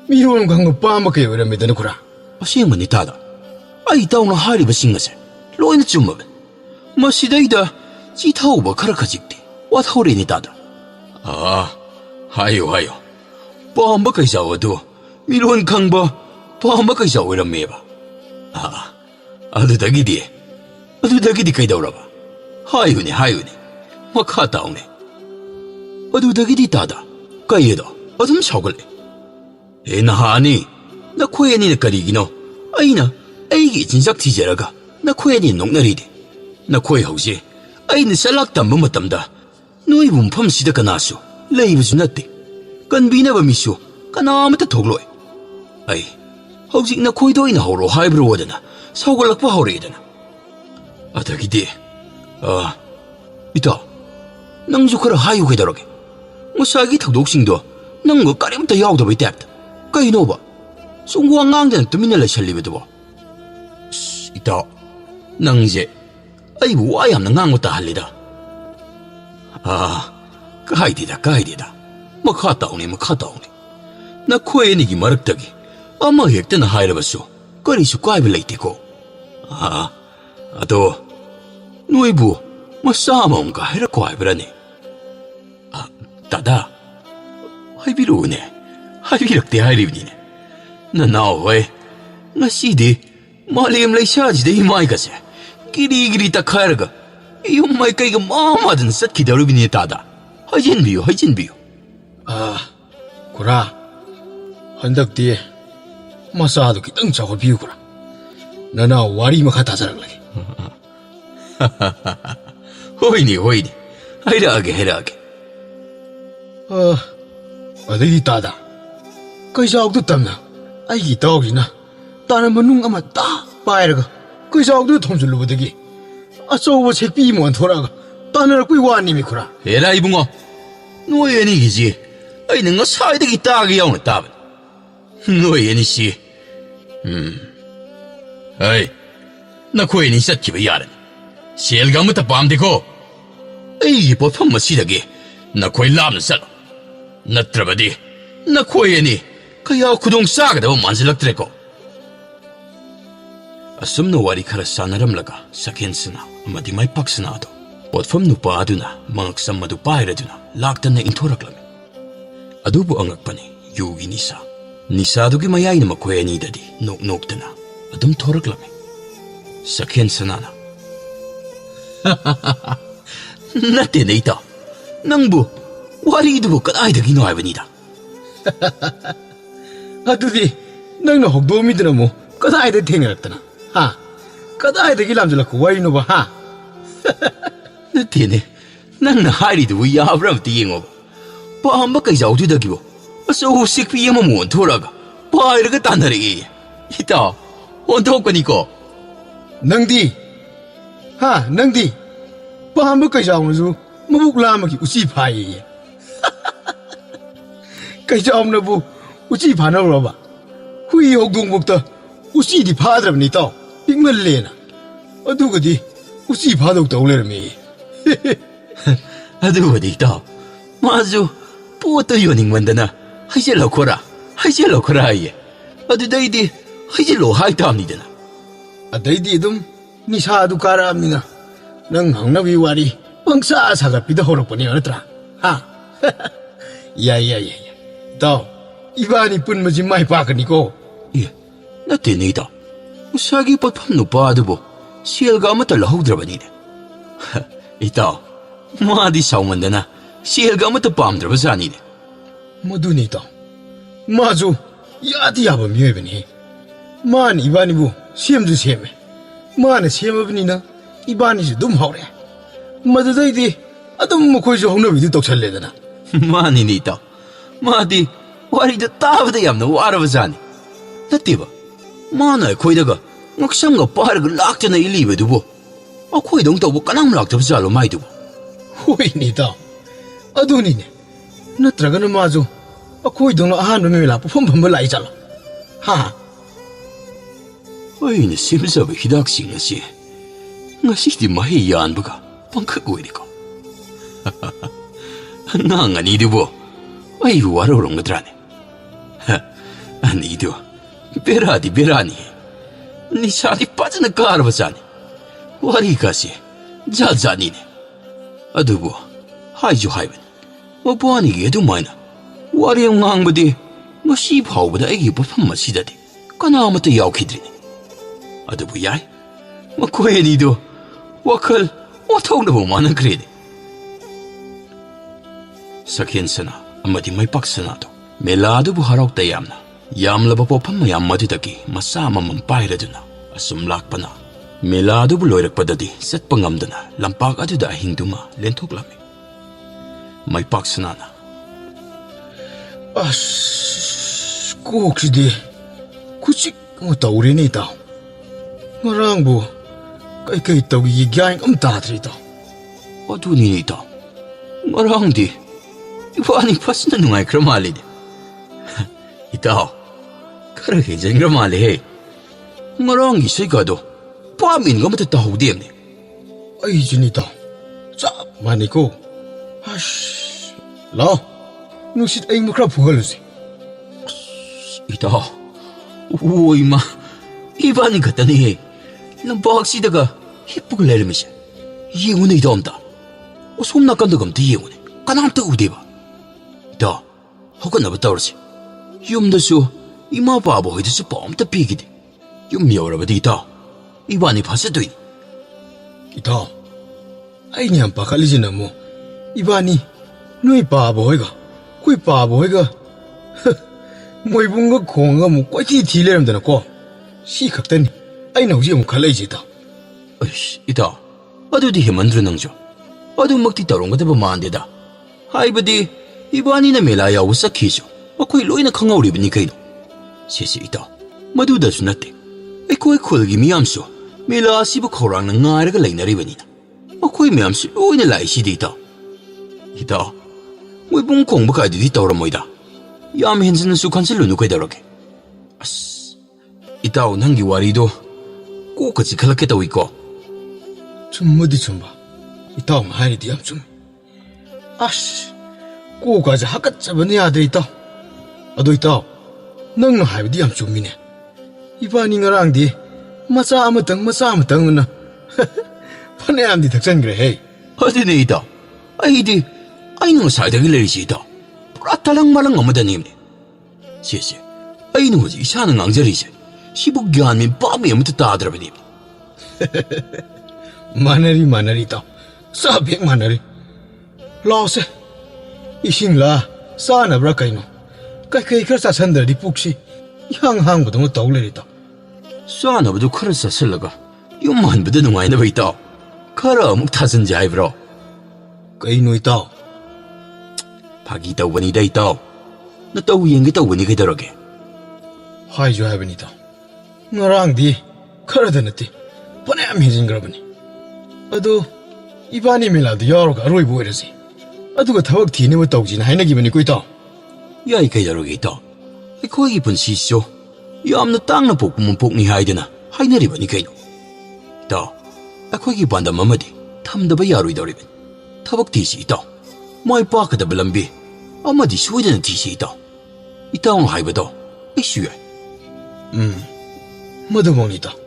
Speaker 2: ꯃꯤꯔꯣꯟ ꯈꯪꯕ ꯄꯥꯝꯕ ꯀꯩ ꯑꯣꯏꯔꯝꯃꯦꯗꯅ ꯈꯨꯔꯥ
Speaker 1: ꯑꯁꯦꯡꯕꯅꯤ ꯗꯥꯗꯥ ꯑꯩ ꯏꯇꯥꯎꯅ ꯍꯥꯏꯔꯤꯕꯁꯤꯡ ꯑꯁꯦ ꯂꯣꯏꯅ ꯆꯨꯝꯃꯕꯅꯤ ꯃꯁꯤꯗꯩꯗ ꯆꯤꯊꯧꯕ ꯈꯔ ꯈꯖꯤꯛꯇꯤ ꯋꯥꯊꯧꯔꯦꯅꯤ ꯗꯥꯗꯥ ꯍꯥꯏꯌꯣ ꯄꯥꯝꯕ ꯀꯩꯖꯥꯎ ꯑꯗꯨ ꯃꯤꯔꯣꯟ ꯈꯪꯕ ꯄꯥꯝꯕ ꯀꯩꯖꯥꯎ ꯑꯣꯏꯔꯝꯃꯦꯕ ꯑꯗꯨꯗꯒꯤꯗꯤ ꯀꯩꯗꯧꯔꯕ ꯍꯥꯏꯌꯨꯅꯦ ꯃꯈꯥ ꯇꯥꯎꯅꯦ ꯑꯗꯨꯗꯒꯤꯗꯤ ꯗꯥꯗꯥ ꯀꯩꯗꯣ ꯑꯗꯨꯝ ꯁꯥꯎꯒꯠꯂꯦ ꯅꯍꯥꯅꯤ ꯅꯈꯣꯏ ꯑꯅꯤꯅ ꯀꯔꯤꯒꯤꯅꯣ ꯑꯩꯅ ꯑꯩꯒꯤ ꯏꯆꯤꯟꯖꯥꯛ ꯊꯤꯖꯔꯒ ꯅꯈꯣꯏ ꯑꯅꯤꯅ ꯅꯣꯛꯅꯔꯤꯗꯤ ꯅꯈꯣꯏ ꯍꯧꯖꯤꯛ ꯑꯩꯅ ꯆꯂꯥꯛ ꯇꯝꯕ ꯃꯇꯝꯗ ꯅꯣꯏꯕꯨ ꯃꯐꯝꯁꯤꯗ ꯀꯅꯥꯁꯨ ꯂꯩꯕꯁꯨ ꯅꯠꯇꯦ ꯀꯟꯕꯤꯅꯕ ꯃꯤꯁꯨ ꯀꯅꯥꯃꯠꯇ ꯊꯣꯛꯂꯣꯏ ꯑꯩ ꯍꯧꯖꯤꯛ ꯅꯈꯣꯏꯗ ꯑꯣꯏꯅ ꯍꯧꯔꯣ ꯍꯥꯏꯕ꯭ꯔꯣꯗꯅ ꯁꯥꯎꯒꯠꯂꯛꯄ ꯍꯧꯔꯛꯑꯦꯗꯅ ꯑꯗꯒꯤꯗꯤ ꯏꯇꯥꯎ ꯅꯪꯁꯨ ꯈꯔ ꯍꯥꯏꯌꯨ ꯀꯩꯗꯧꯔꯒꯦ ꯉꯁꯥꯏꯒꯤ ꯊꯧꯗꯣꯛꯁꯤꯡꯗꯣ ꯅꯪꯒ ꯀꯔꯤꯝꯇ ꯌꯥꯎꯗꯕꯩ ꯇꯥꯏꯞꯇ ꯀꯩꯅꯣꯕ ꯁꯨꯝ ꯋꯥ ꯉꯥꯡꯗꯅ ꯇꯨꯃꯤꯟꯅ ꯂꯩꯁꯜꯂꯤꯕꯗꯨꯕꯣ ꯏꯇꯥꯎ ꯅꯪꯁꯦ ꯑꯩꯕꯨ ꯋꯥ ꯌꯥꯝꯅ ꯉꯥꯡꯕ ꯇꯥꯍꯜꯂꯤꯗ ꯀꯥꯏꯗꯦꯗ ꯃꯈꯥ ꯇꯥꯎꯅꯦ ꯅꯈꯣꯏ ꯑꯅꯤꯒꯤ ꯃꯔꯛꯇꯒꯤ ꯑꯃ ꯍꯦꯛꯇꯅ ꯍꯥꯏꯔꯕꯁꯨ ꯀꯔꯤꯁꯨ ꯀꯥꯏꯕ ꯂꯩꯇꯦꯀꯣ ꯑꯗꯣ ꯅꯣꯏꯕꯨ ꯃꯆꯥ ꯑꯃꯃꯝꯒ ꯍꯥꯏꯔꯛꯀꯣ ꯍꯥꯏꯕ꯭ꯔꯅꯦ ꯗꯥꯗꯥ ꯍꯥꯏꯕꯤꯔꯛꯎꯅꯦ ꯍꯥꯏꯕꯤꯔꯛꯇꯦ ꯍꯥꯏꯔꯤꯕꯅꯤꯅꯦ ꯅꯅꯥꯎ ꯍꯣꯏ ꯉꯁꯤꯗꯤ ꯃꯥꯂꯦꯝ ꯂꯩꯁꯥꯁꯤꯗ ꯏꯃꯥꯏꯒꯁꯦ ꯀꯤꯔꯤ ꯇꯛꯈꯥꯏꯔꯒ ꯌꯨꯝ ꯃꯥꯏꯀꯩꯒ ꯃꯥꯗꯅ ꯆꯠꯈꯤꯗꯧꯔꯤꯕꯅꯤ ꯗꯥꯗꯥ ꯍꯥꯏꯖꯤꯟꯕꯤꯌꯨ
Speaker 2: ꯈꯨꯔꯥ ꯍꯟꯗꯛꯇꯤ ꯃꯆꯥꯗꯨ ꯈꯤꯇꯪ ꯆꯥꯎꯈꯠꯄꯤꯌꯨ ꯈꯨꯔꯥ ꯅꯅꯥꯎ ꯋꯥꯔꯤ ꯃꯈꯥ ꯇꯥꯖꯔꯛꯂꯒꯦ
Speaker 1: ꯍꯣꯏꯅꯦ ꯍꯥꯏꯔꯛꯑꯒꯦ
Speaker 2: ꯑꯗꯩꯗꯤ ꯇꯥꯗ ꯀꯩꯖꯥꯎꯗꯨ ꯇꯝꯅ ꯑꯩꯒꯤ ꯏꯇꯥꯎꯁꯤꯅ ꯇꯥꯅ ꯃꯅꯨꯡ ꯑꯃ ꯄꯥꯏꯔꯒ ꯀꯩꯖꯥꯎꯗꯨꯗ ꯊꯣꯝꯖꯤꯜꯂꯨꯕꯗꯒꯤ ꯑꯆꯧꯕ ꯁꯦꯛꯄꯤ ꯑꯃ ꯑꯣꯟꯊꯣꯔꯛꯑꯒ ꯇꯥꯟꯅꯔꯛꯄꯩ ꯋꯥꯅꯤꯃꯤ ꯈꯨꯔꯥ
Speaker 1: ꯍꯦꯔꯥ ꯏꯕꯨꯡꯉꯣ ꯅꯣꯏ ꯑꯅꯤꯒꯤꯁꯤ ꯑꯩꯅ ꯉꯁꯥꯏꯗꯒꯤ ꯇꯥꯒꯦ ꯌꯥꯎꯅ ꯇꯥꯕꯅꯤ ꯅꯣꯏ ꯑꯅꯤꯁꯤ ꯅꯈꯣꯏ ꯑꯅꯤ ꯆꯠꯈꯤꯕ ꯌꯥꯔꯅꯤ ꯁꯦꯜꯒ ꯑꯃꯠꯇ ꯄꯥꯝꯗꯦꯀꯣ ꯑꯩꯒꯤ ꯄꯣꯠꯐꯝ ꯑꯁꯤꯗꯒꯤ ꯅꯈꯣꯏ ꯂꯥꯞꯅ ꯆꯠꯂꯣ ꯅꯠꯇ꯭ꯔꯕꯗꯤ ꯅꯈꯣꯏ ꯑꯅꯤ ꯀꯌꯥ ꯈꯨꯗꯣꯡ ꯆꯥꯒꯗꯕ ꯃꯥꯟꯁꯤꯜꯂꯛꯇ꯭ꯔꯦꯀꯣ ꯑꯁꯨꯝꯅ ꯋꯥꯔꯤ ꯈꯔ ꯁꯥꯟꯅꯔꯝꯂꯒ ꯁꯈꯦꯟꯁꯅꯥ ꯑꯃꯗꯤ ꯃꯥꯏꯄꯥꯛꯁꯅꯥ ꯑꯗꯨ ꯄꯣꯠꯐꯝ ꯅꯨꯄꯥ ꯑꯗꯨꯅ ꯃꯉꯛꯁꯝ ꯑꯗꯨ ꯄꯥꯏꯔꯗꯨꯅ ꯂꯥꯛꯇꯅ ꯏꯟꯊꯣꯔꯛꯂꯝꯃꯤ ꯑꯗꯨꯕꯨ ꯑꯉꯛꯄꯅꯤ ꯌꯨꯒꯤ ꯅꯤꯁꯥꯗꯨꯒꯤ ꯃꯌꯥꯏꯅ ꯃꯈꯣꯏ ꯑꯅꯤꯗꯗꯤ ꯅꯣꯛꯇꯅ ꯑꯗꯨꯝ ꯊꯣꯔꯛꯂꯝꯃꯤ ꯁꯈꯦꯟꯁꯅꯥꯅ ꯅꯠꯇꯦꯅꯦ ꯏꯇꯥꯎ ꯅꯪꯕꯨ ꯋꯥꯔꯤꯗꯨꯕꯨ ꯀꯗꯥꯏꯗꯒꯤꯅꯣ ꯍꯥꯏꯕꯅꯤꯗ
Speaker 2: ꯑꯗꯨꯗꯤ ꯅꯪꯅ ꯍꯧꯗꯣꯛꯑꯝꯃꯤꯗꯅ ꯑꯃꯨꯛ ꯀꯗꯥꯏꯗ ꯊꯦꯡꯅꯔꯛꯇꯅ ꯀꯗꯥꯏꯗꯒꯤ ꯂꯥꯝꯖꯜꯂꯛꯄ ꯋꯥꯔꯤꯅꯣꯕ
Speaker 1: ꯅꯠꯇꯦꯅꯦ ꯅꯪꯅ ꯍꯥꯏꯔꯤꯗꯨꯕꯨ ꯌꯥꯕ꯭ꯔꯥ ꯑꯝꯇ ꯌꯦꯡꯉꯣꯕ ꯄꯥꯝꯕ ꯀꯩꯖꯥꯎꯗꯨꯗꯒꯤꯕꯨ ꯑꯆꯧꯕ ꯁꯦꯛꯄꯤ ꯑꯃꯃꯨꯛ ꯑꯣꯟꯊꯣꯔꯛꯑꯒ ꯄꯥꯏꯔꯒ ꯇꯥꯟꯅꯔꯛꯑꯦ ꯏꯇꯥꯎ ꯑꯣꯟꯊꯣꯛꯄꯅꯤꯀꯣ
Speaker 2: ꯅꯪꯗꯤ ꯄꯥꯝꯕ ꯀꯩꯖꯥꯎꯅꯁꯨ ꯃꯕꯨꯛ ꯂꯥꯝꯕꯒꯤ ꯎꯆꯤ ꯐꯥꯏꯌꯦ ꯀꯩꯖꯥꯎꯅꯕꯨ 우찌 파나로 봐. 후이 혹동복다 우찌디 파드랍니 또. 빅말레나. 어두거디 우찌 파독다 올레르미.
Speaker 1: 어디 있다. 마주 뽀또 요닝만다나 하이젤로 코라 예. 어디다이디 하이젤로 하이타합니다나.
Speaker 2: 아데이디 좀 니사도 가라합니다. 능 항나비 와리 뻥싸사가 비다 호럭보니 어느더라. 하. 야야야야. 또 이반이 뿐무지 마이 빠그니고.
Speaker 1: 예, 나때니다. 사기 뻗판 누빠도보 시엘가 아무따 라우드라바니네. 이따 마디 사우만다나 시엘가 아무따 빰드라바자니네.
Speaker 2: 모두니다. 마주 야디 야바 미외베니. 만 이반이부 시엠주 시엠에. 만에 시엠어브니나 이반이지 좀 하오래. 마두다이디 아담 뭐코이지 홍나비디 똑살래다나.
Speaker 1: 마니니다. 마디 와리도 따브다 얌나 와라바자니. 나띠바 마나 코이다가 ngaksamga parga laktana ilibe dubo akhoi dong tawbo kanam lakta bjalo mai dubo
Speaker 2: 호이니다. 아두니네. 나트라가는 마주 아코이 동로 아하노 메라 폼폼을 라이잘라. 하.
Speaker 1: 어이네 심사바 히닥싱 ngasi ngasi mahi yanbuga pangka goidiko nangani dubo ai warorong ngadrane ani du berani 니사디 빠지는 까르바자니 와리가시 자자니네 아두고 하이주 하이벤 뭐보아니 얘도 마이나 와리용 낭부디 뭐 시파우보다 애기 법한 맛이다디 까나마또 야우키드리네 아두고 야이 뭐 코에니도 와클 와통도 많은 그래네 사켄스나 아마디 마이 박스나도 멜라두부 하라옥다 얌나 ꯌꯥꯝꯂꯕ ꯄꯣꯠꯐꯝ ꯃꯌꯥꯝ ꯃꯗꯨꯗꯒꯤ ꯃꯆꯥ ꯑꯃꯃꯝ ꯄꯥꯏꯔꯗꯨꯅ ꯑꯁꯨꯝ ꯂꯥꯛꯄꯅ ꯃꯦꯂꯥꯗꯨꯕꯨ ꯂꯣꯏꯔꯛꯄꯗꯗꯤ ꯆꯠꯄ ꯉꯝꯗꯅ ꯂꯝꯄꯥꯛ ꯑꯗꯨꯗ ꯑꯍꯤꯡꯗꯨꯃ ꯂꯦꯟꯊꯣꯛꯂꯝꯃꯤ ꯃꯥꯏꯄꯥꯛ ꯁꯅꯥꯅ
Speaker 2: ꯑꯁ ꯀꯣꯛꯁꯤꯗꯤ ꯈꯨꯆꯤꯛ ꯑꯃ ꯇꯧꯔꯦꯅꯦ ꯏꯇꯥꯎ ꯉꯔꯥꯡꯕꯨ ꯀꯩꯀꯩ ꯇꯧꯈꯤꯒꯦ ꯒ꯭ꯌꯥꯟ ꯑꯝ ꯇꯥꯗ꯭ꯔꯦ ꯏꯇꯥꯎ
Speaker 1: ꯑꯗꯨꯅꯤꯅꯦ ꯏꯇꯥꯎ ꯉꯔꯥꯡꯗꯤ ꯏꯕꯥꯅꯤ ꯐꯖꯅ ꯅꯨꯡꯉꯥꯏꯈ꯭ꯔ ꯃꯥꯜꯂꯤꯅꯦ 이따 그래 해전그라 말해 ngorong isay ka do pamin nga matata hudem ne
Speaker 2: ay junita sa maniko ash la nusit ay mukra pugalusi
Speaker 1: ita uy ma ibani katani he lampak sidaga hipug lermisha yengune ita omta osomna kandu gamta yengune kanamta udeba ita hokanaba tawrsi yumdasu ima babo hoidasu paamta pigide yum yaurabadi ita ibani phasadoini
Speaker 2: ita aini am pakalisina mo ibani noi babo hoiga koi babo hoiga moibunga khonga mo kwaiti thileramdana ko si khaktani aina hoji am khalaiji ta
Speaker 1: aish ita adudi hemandru nangjo adumakti tarongadaba mandeda haibadi ibani na mela yawu sakhijo akhoi loina khangauribani kaino sesi ita madudasu natte ꯑꯩꯈꯣꯏ ꯈꯨꯜꯒꯤ ꯃꯤꯌꯥꯝꯁꯨ ꯃꯦꯂꯥ ꯑꯁꯤꯕꯨ ꯈꯧꯔꯥꯡꯅ ꯉꯥꯏꯔꯒ ꯂꯩꯅꯔꯤꯕꯅꯤꯅ ꯑꯩꯈꯣꯏ ꯃꯌꯥꯝꯁꯨ ꯂꯣꯏꯅ ꯂꯥꯛꯏꯁꯤꯗꯤ ꯏꯇꯥꯎ ꯏꯇꯥꯎ ꯃꯣꯏꯕꯨꯡ ꯈꯣꯡꯕ ꯀꯥꯏꯗꯨꯗꯤ ꯇꯧꯔꯝꯃꯣꯏꯗ ꯌꯥꯝ ꯍꯦꯟꯖꯟꯅꯁꯨ ꯈꯟꯖꯤꯜꯂꯨꯅꯨ ꯀꯩꯗꯧꯔꯒꯦ ꯑꯁ ꯏꯇꯥꯎ ꯅꯪꯒꯤ ꯋꯥꯔꯤꯗꯣ ꯀꯣꯛꯀ ꯆꯤꯛꯈꯠꯂꯛꯀꯦ ꯇꯧꯏꯀꯣ
Speaker 2: ꯆꯨꯝꯃꯗꯤ ꯆꯨꯝꯕ ꯏꯇꯥꯎꯅ ꯍꯥꯏꯔꯤꯗꯤ ꯌꯥꯝ ꯆꯨꯝꯃꯤ ꯑꯁ ꯀꯣꯛꯀꯥꯁꯦ ꯍꯥꯀꯠꯆꯕꯅ ꯌꯥꯗ꯭ꯔꯦ ꯏꯇꯥꯎ ꯑꯗꯣ ꯏꯇꯥꯎ ꯅꯪꯅ ꯍꯥꯏꯕꯗꯤ ꯌꯥꯝ ꯆꯨꯝꯃꯤꯅꯦ 이반이 ngaraangdi macha amatang na 파네암디 닥쳤그래 헤이
Speaker 1: 어디네 이다 아이디 아이는 사이다기 레리시 이다 프라탈랑말랑 어머다님네 시시 아이는 거지 이사는 앙저리시 시북견민 빠미 아무도 따더라버님
Speaker 2: 마나리 다 사백 마나리 라오세 이싱라 사나브라 카이노 까이까이 그렇사 산들디 푹시 향항부도 못 떠올리다.
Speaker 1: 쏴나부도 칼을 쐈을라가 요만부도 농아이나 보이다. 칼아 묵 타선지 아이브로.
Speaker 2: 까이노 있다.
Speaker 1: 박이 떠보니다 있다. 너 떠우yen게 떠보니 그더러게.
Speaker 2: 하이조 하이브니다. 너랑디 칼아다는데 뻔함 해진 거라보니. 아도 이반이 밀라도 여러가 로이 보이러지. 아도가 타වක් 티네 못 떠오진 하이나기만이 있다.
Speaker 1: 야이 그더러게 있다. ꯑꯩꯈꯣꯏꯒꯤ ꯄꯨꯟꯁꯤꯁꯨ ꯌꯥꯝꯅ ꯇꯥꯡꯅ ꯄꯣꯛꯄ ꯃꯄꯣꯛꯅꯤ ꯍꯥꯏꯗꯅ ꯍꯥꯏꯅꯔꯤꯕꯅꯤ ꯀꯩꯅꯣ ꯏꯇꯥꯎ ꯑꯩꯈꯣꯏꯒꯤ ꯄꯥꯟꯗꯝ ꯑꯃꯗꯤ ꯊꯝꯗꯕ ꯌꯥꯔꯣꯏꯗꯧꯔꯤꯕꯅꯤ ꯊꯕꯛ ꯊꯤꯁꯤ ꯏꯇꯥꯎ ꯃꯥꯏ ꯄꯥꯛꯀꯗꯕ ꯂꯝꯕꯤ ꯑꯃꯗꯤ ꯁꯣꯏꯗꯅ ꯊꯤꯁꯤ ꯏꯇꯥꯎ ꯏꯇꯥꯎꯅ ꯍꯥꯏꯕꯗꯣ ꯑꯩꯁꯨ ꯌꯥꯏ
Speaker 2: ꯃꯗꯨꯃꯛꯅꯤ ꯏꯇꯥꯎ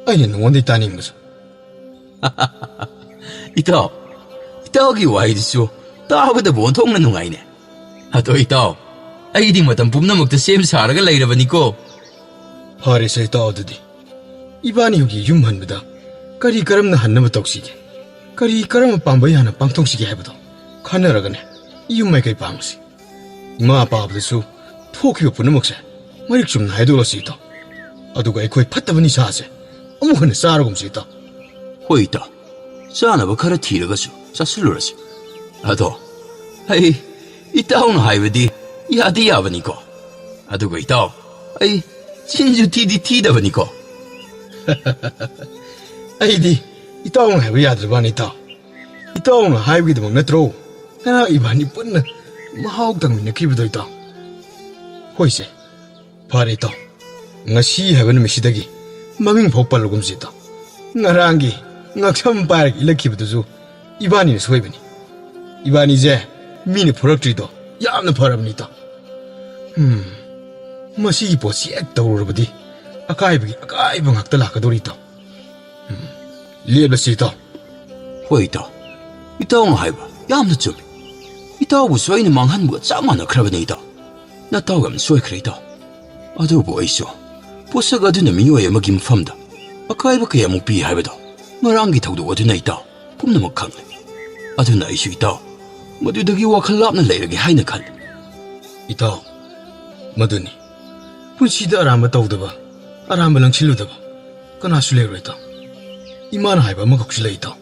Speaker 2: ꯑꯩꯅ ꯅꯉꯣꯟꯗꯩ ꯇꯥꯅꯤꯡꯕꯁꯨ
Speaker 1: ꯏꯇꯥꯎ ꯏꯇꯥꯎꯒꯤ ꯋꯥꯍꯩꯗꯨꯁꯨ ꯇꯥꯕꯗꯕꯨ ꯑꯣꯟꯊꯣꯛꯅ ꯅꯨꯡꯉꯥꯏꯅꯦ ꯑꯗꯣ ꯏꯇꯥꯎ ꯑꯩꯗꯤ ꯃꯇꯝ ꯄꯨꯝꯅꯃꯛꯇ ꯁꯦꯝ ꯁꯥꯔꯒ ꯂꯩꯔꯕꯅꯤꯀꯣ
Speaker 2: ꯐꯔꯦꯁꯦ ꯏꯇꯥꯎ ꯑꯗꯨꯗꯤ ꯏꯕꯥꯅꯤ ꯍꯧꯖꯤꯛ ꯌꯨꯝ ꯍꯟꯕꯗ ꯀꯔꯤ ꯀꯔꯝꯅ ꯍꯟꯅꯕ ꯇꯧꯁꯤꯒꯦ ꯀꯔꯤ ꯀꯔꯝꯕ ꯄꯥꯝꯕꯩ ꯍꯥꯟꯅ ꯄꯥꯡꯊꯣꯛꯁꯤꯒꯦ ꯍꯥꯏꯕꯗꯣ ꯈꯟꯅꯔꯒꯅꯦ ꯌꯨꯝ ꯃꯥꯏꯀꯩ ꯄꯥꯡꯉꯁꯤ ꯏꯃꯥ ꯄꯥꯕꯗꯁꯨ ꯊꯣꯛꯈꯤꯕ ꯄꯨꯝꯅꯃꯛꯁꯦ ꯃꯔꯤꯛ ꯆꯨꯝꯅ ꯍꯥꯏꯗꯣꯛꯂꯁꯤ ꯏꯇꯥꯎ ꯑꯗꯨꯒ ꯑꯩꯈꯣꯏ ꯐꯠꯇꯕ ꯅꯤꯁꯥꯁꯦ ꯑꯃꯨꯛ ꯍꯟꯅ ꯆꯥꯔꯒꯨꯝꯁꯤ ꯏꯇꯥꯎ
Speaker 1: ꯍꯣꯏ ꯏꯇꯥꯎ ꯆꯥꯅꯕ ꯈꯔ ꯊꯤꯔꯒꯁꯨ ꯆꯥꯁꯤꯜꯂꯨꯔꯁꯤ ꯑꯗꯣ ꯑꯩ ꯏꯇꯥꯎꯅ ꯍꯥꯏꯕꯗꯤ ꯌꯥꯗꯤ ꯌꯥꯕꯅꯤꯀꯣ ꯑꯗꯨꯒ ꯏꯇꯥꯎ ꯑꯩ ꯆꯤꯟꯁꯨ ꯊꯤꯗꯤ ꯊꯤꯗꯕꯅꯤꯀꯣ
Speaker 2: ꯑꯩꯗꯤ ꯏꯇꯥꯎꯅ ꯍꯥꯏꯕ ꯌꯥꯗ꯭ꯔꯕꯅꯤ ꯏꯇꯥꯎ ꯏꯇꯥꯎꯅ ꯍꯥꯏꯕꯒꯤꯗꯃꯛ ꯅꯠꯇ꯭ꯔꯣ ꯉꯔꯥꯡ ꯏꯕꯥꯅꯤ ꯄꯨꯟꯅ ꯃꯍꯥꯎ ꯇꯪꯃꯤꯟꯅꯈꯤꯕꯗꯣ ꯏꯇꯥꯎ ꯍꯣꯏꯁꯦ ꯐꯔꯦ ꯏꯇꯥꯎ ꯉꯁꯤ ꯍꯥꯏꯕ ꯅꯨꯃꯤꯠꯁꯤꯗꯒꯤ ꯃꯃꯤꯡ ꯐꯥꯎ ꯄꯜꯂꯒꯨꯝꯁꯤ ꯏꯇꯥꯎ ꯉꯔꯥꯡꯒꯤ ꯉꯛꯁꯝ ꯄꯥꯏꯔꯒ ꯏꯜꯂꯛꯈꯤꯕꯗꯨꯁꯨ ꯏꯕꯥꯅꯤꯅ ꯁꯣꯏꯕꯅꯤ 이반이제 미니 프로젝트도 얌나 바랍니다. 마시 보시 액도르버디 아까이브 학들 하가도리다. 리에버시다.
Speaker 1: 호이다. 이따오는 하이바 얌나 좀. 이따오고 소이는 망한 거 짱만나 크라버네이다. 나 따오감 소이 크레이다. 아도 보이쇼. 보스가 되는 미워에 먹임 팜다. 아까이브 그야 목비 하이바다. 너랑기 타고도 어디나 있다. 봄나 먹강네. 아도 나이쇼 있다. मधुदगी वखल लापना लेरगे हाइना खल
Speaker 2: इताओ मधुनी पुंसीदा आराम तौदबा आराम लंगसिलुदबा कनासु लेरoi ताओ इमान हाइबा मगक्सु लेइ ताओ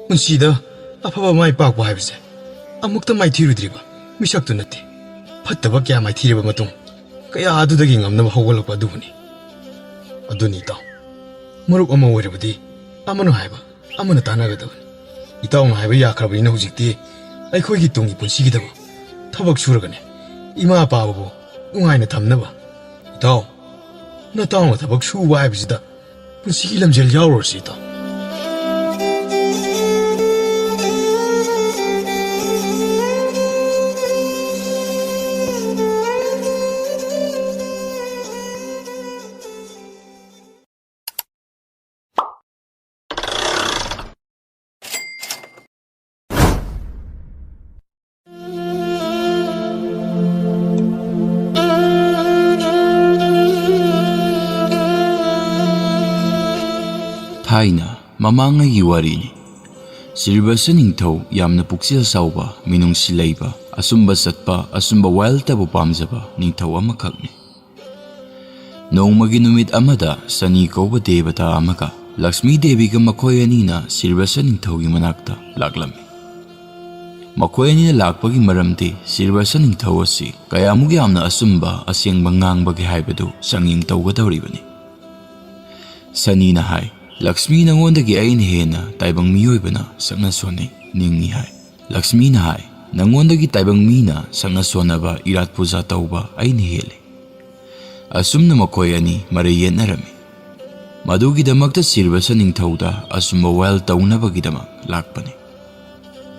Speaker 2: पुंसीदा अफबा माइ पाकबा हाइबसे अमुक्ता माइ थिरुद्रिबा मिसक्तु नते फत्तबा क्या माइ थिरेबा मतुंग कया अदुदगी ngamnaba hogolakpa adubuni aduni ताओ मरुक अमा ओइरबदि अमनु हाइबा अमनु तानागदबनि इताओ हाइबा याख्रबनि हुजिक्ति ꯑꯩꯈꯣꯏꯒꯤ ꯇꯨꯡꯒꯤ ꯄꯨꯟꯁꯤꯒꯤꯗꯃꯛ ꯊꯕꯛ ꯁꯨꯔꯒꯅꯦ ꯏꯃꯥ ꯄꯥꯕꯕꯨ ꯅꯨꯡꯉꯥꯏꯅ ꯊꯝꯅꯕ ꯏꯇꯥꯎ ꯅꯇꯥꯎꯅ ꯊꯕꯛ ꯁꯨꯕ ꯍꯥꯏꯕꯁꯤꯗ ꯄꯨꯟꯁꯤꯒꯤ ꯂꯝꯖꯦꯜ ꯌꯥꯎꯔꯨꯔꯁꯤ ꯏꯇꯥꯎ
Speaker 1: थाइना ममांगई वारीनी सिरबस निंगथौ यामना पुक्सिल साउबा मिनुंगसि लैबा असुंबा सत्पा असुंबा वाइल तबु पामजबा निंगथौ अमखकनि नौमगी नुमित अमदा सनी कौबा देवता अमका लक्ष्मी देवी का मखोय अनीना सिरबस निंगथौगी मनाक्ता लाक्लमी मखोय अनीना लाक्पगी मरमति सिरबस निंगथौ असि कयामुगी यामना असुंबा असेंगबा ngangbagi हाइबदु संगिंग तौगदौरिबनि सनीना हाय लक्ष्मी नंगोंदगी अइन हेना ताइबंग मियोइबना संगना सोने निंगी हाय लक्ष्मी ना हाय नंगोंदगी ताइबंग मीना संगना सोनबा इरात पूजा तौबा अइन हेले असुमना मखोय अनि मरे येनरमी मदुगी दमक्ता सिरबस निंगथौदा असुमबा वाइल तौनबगीदमक लाक्पने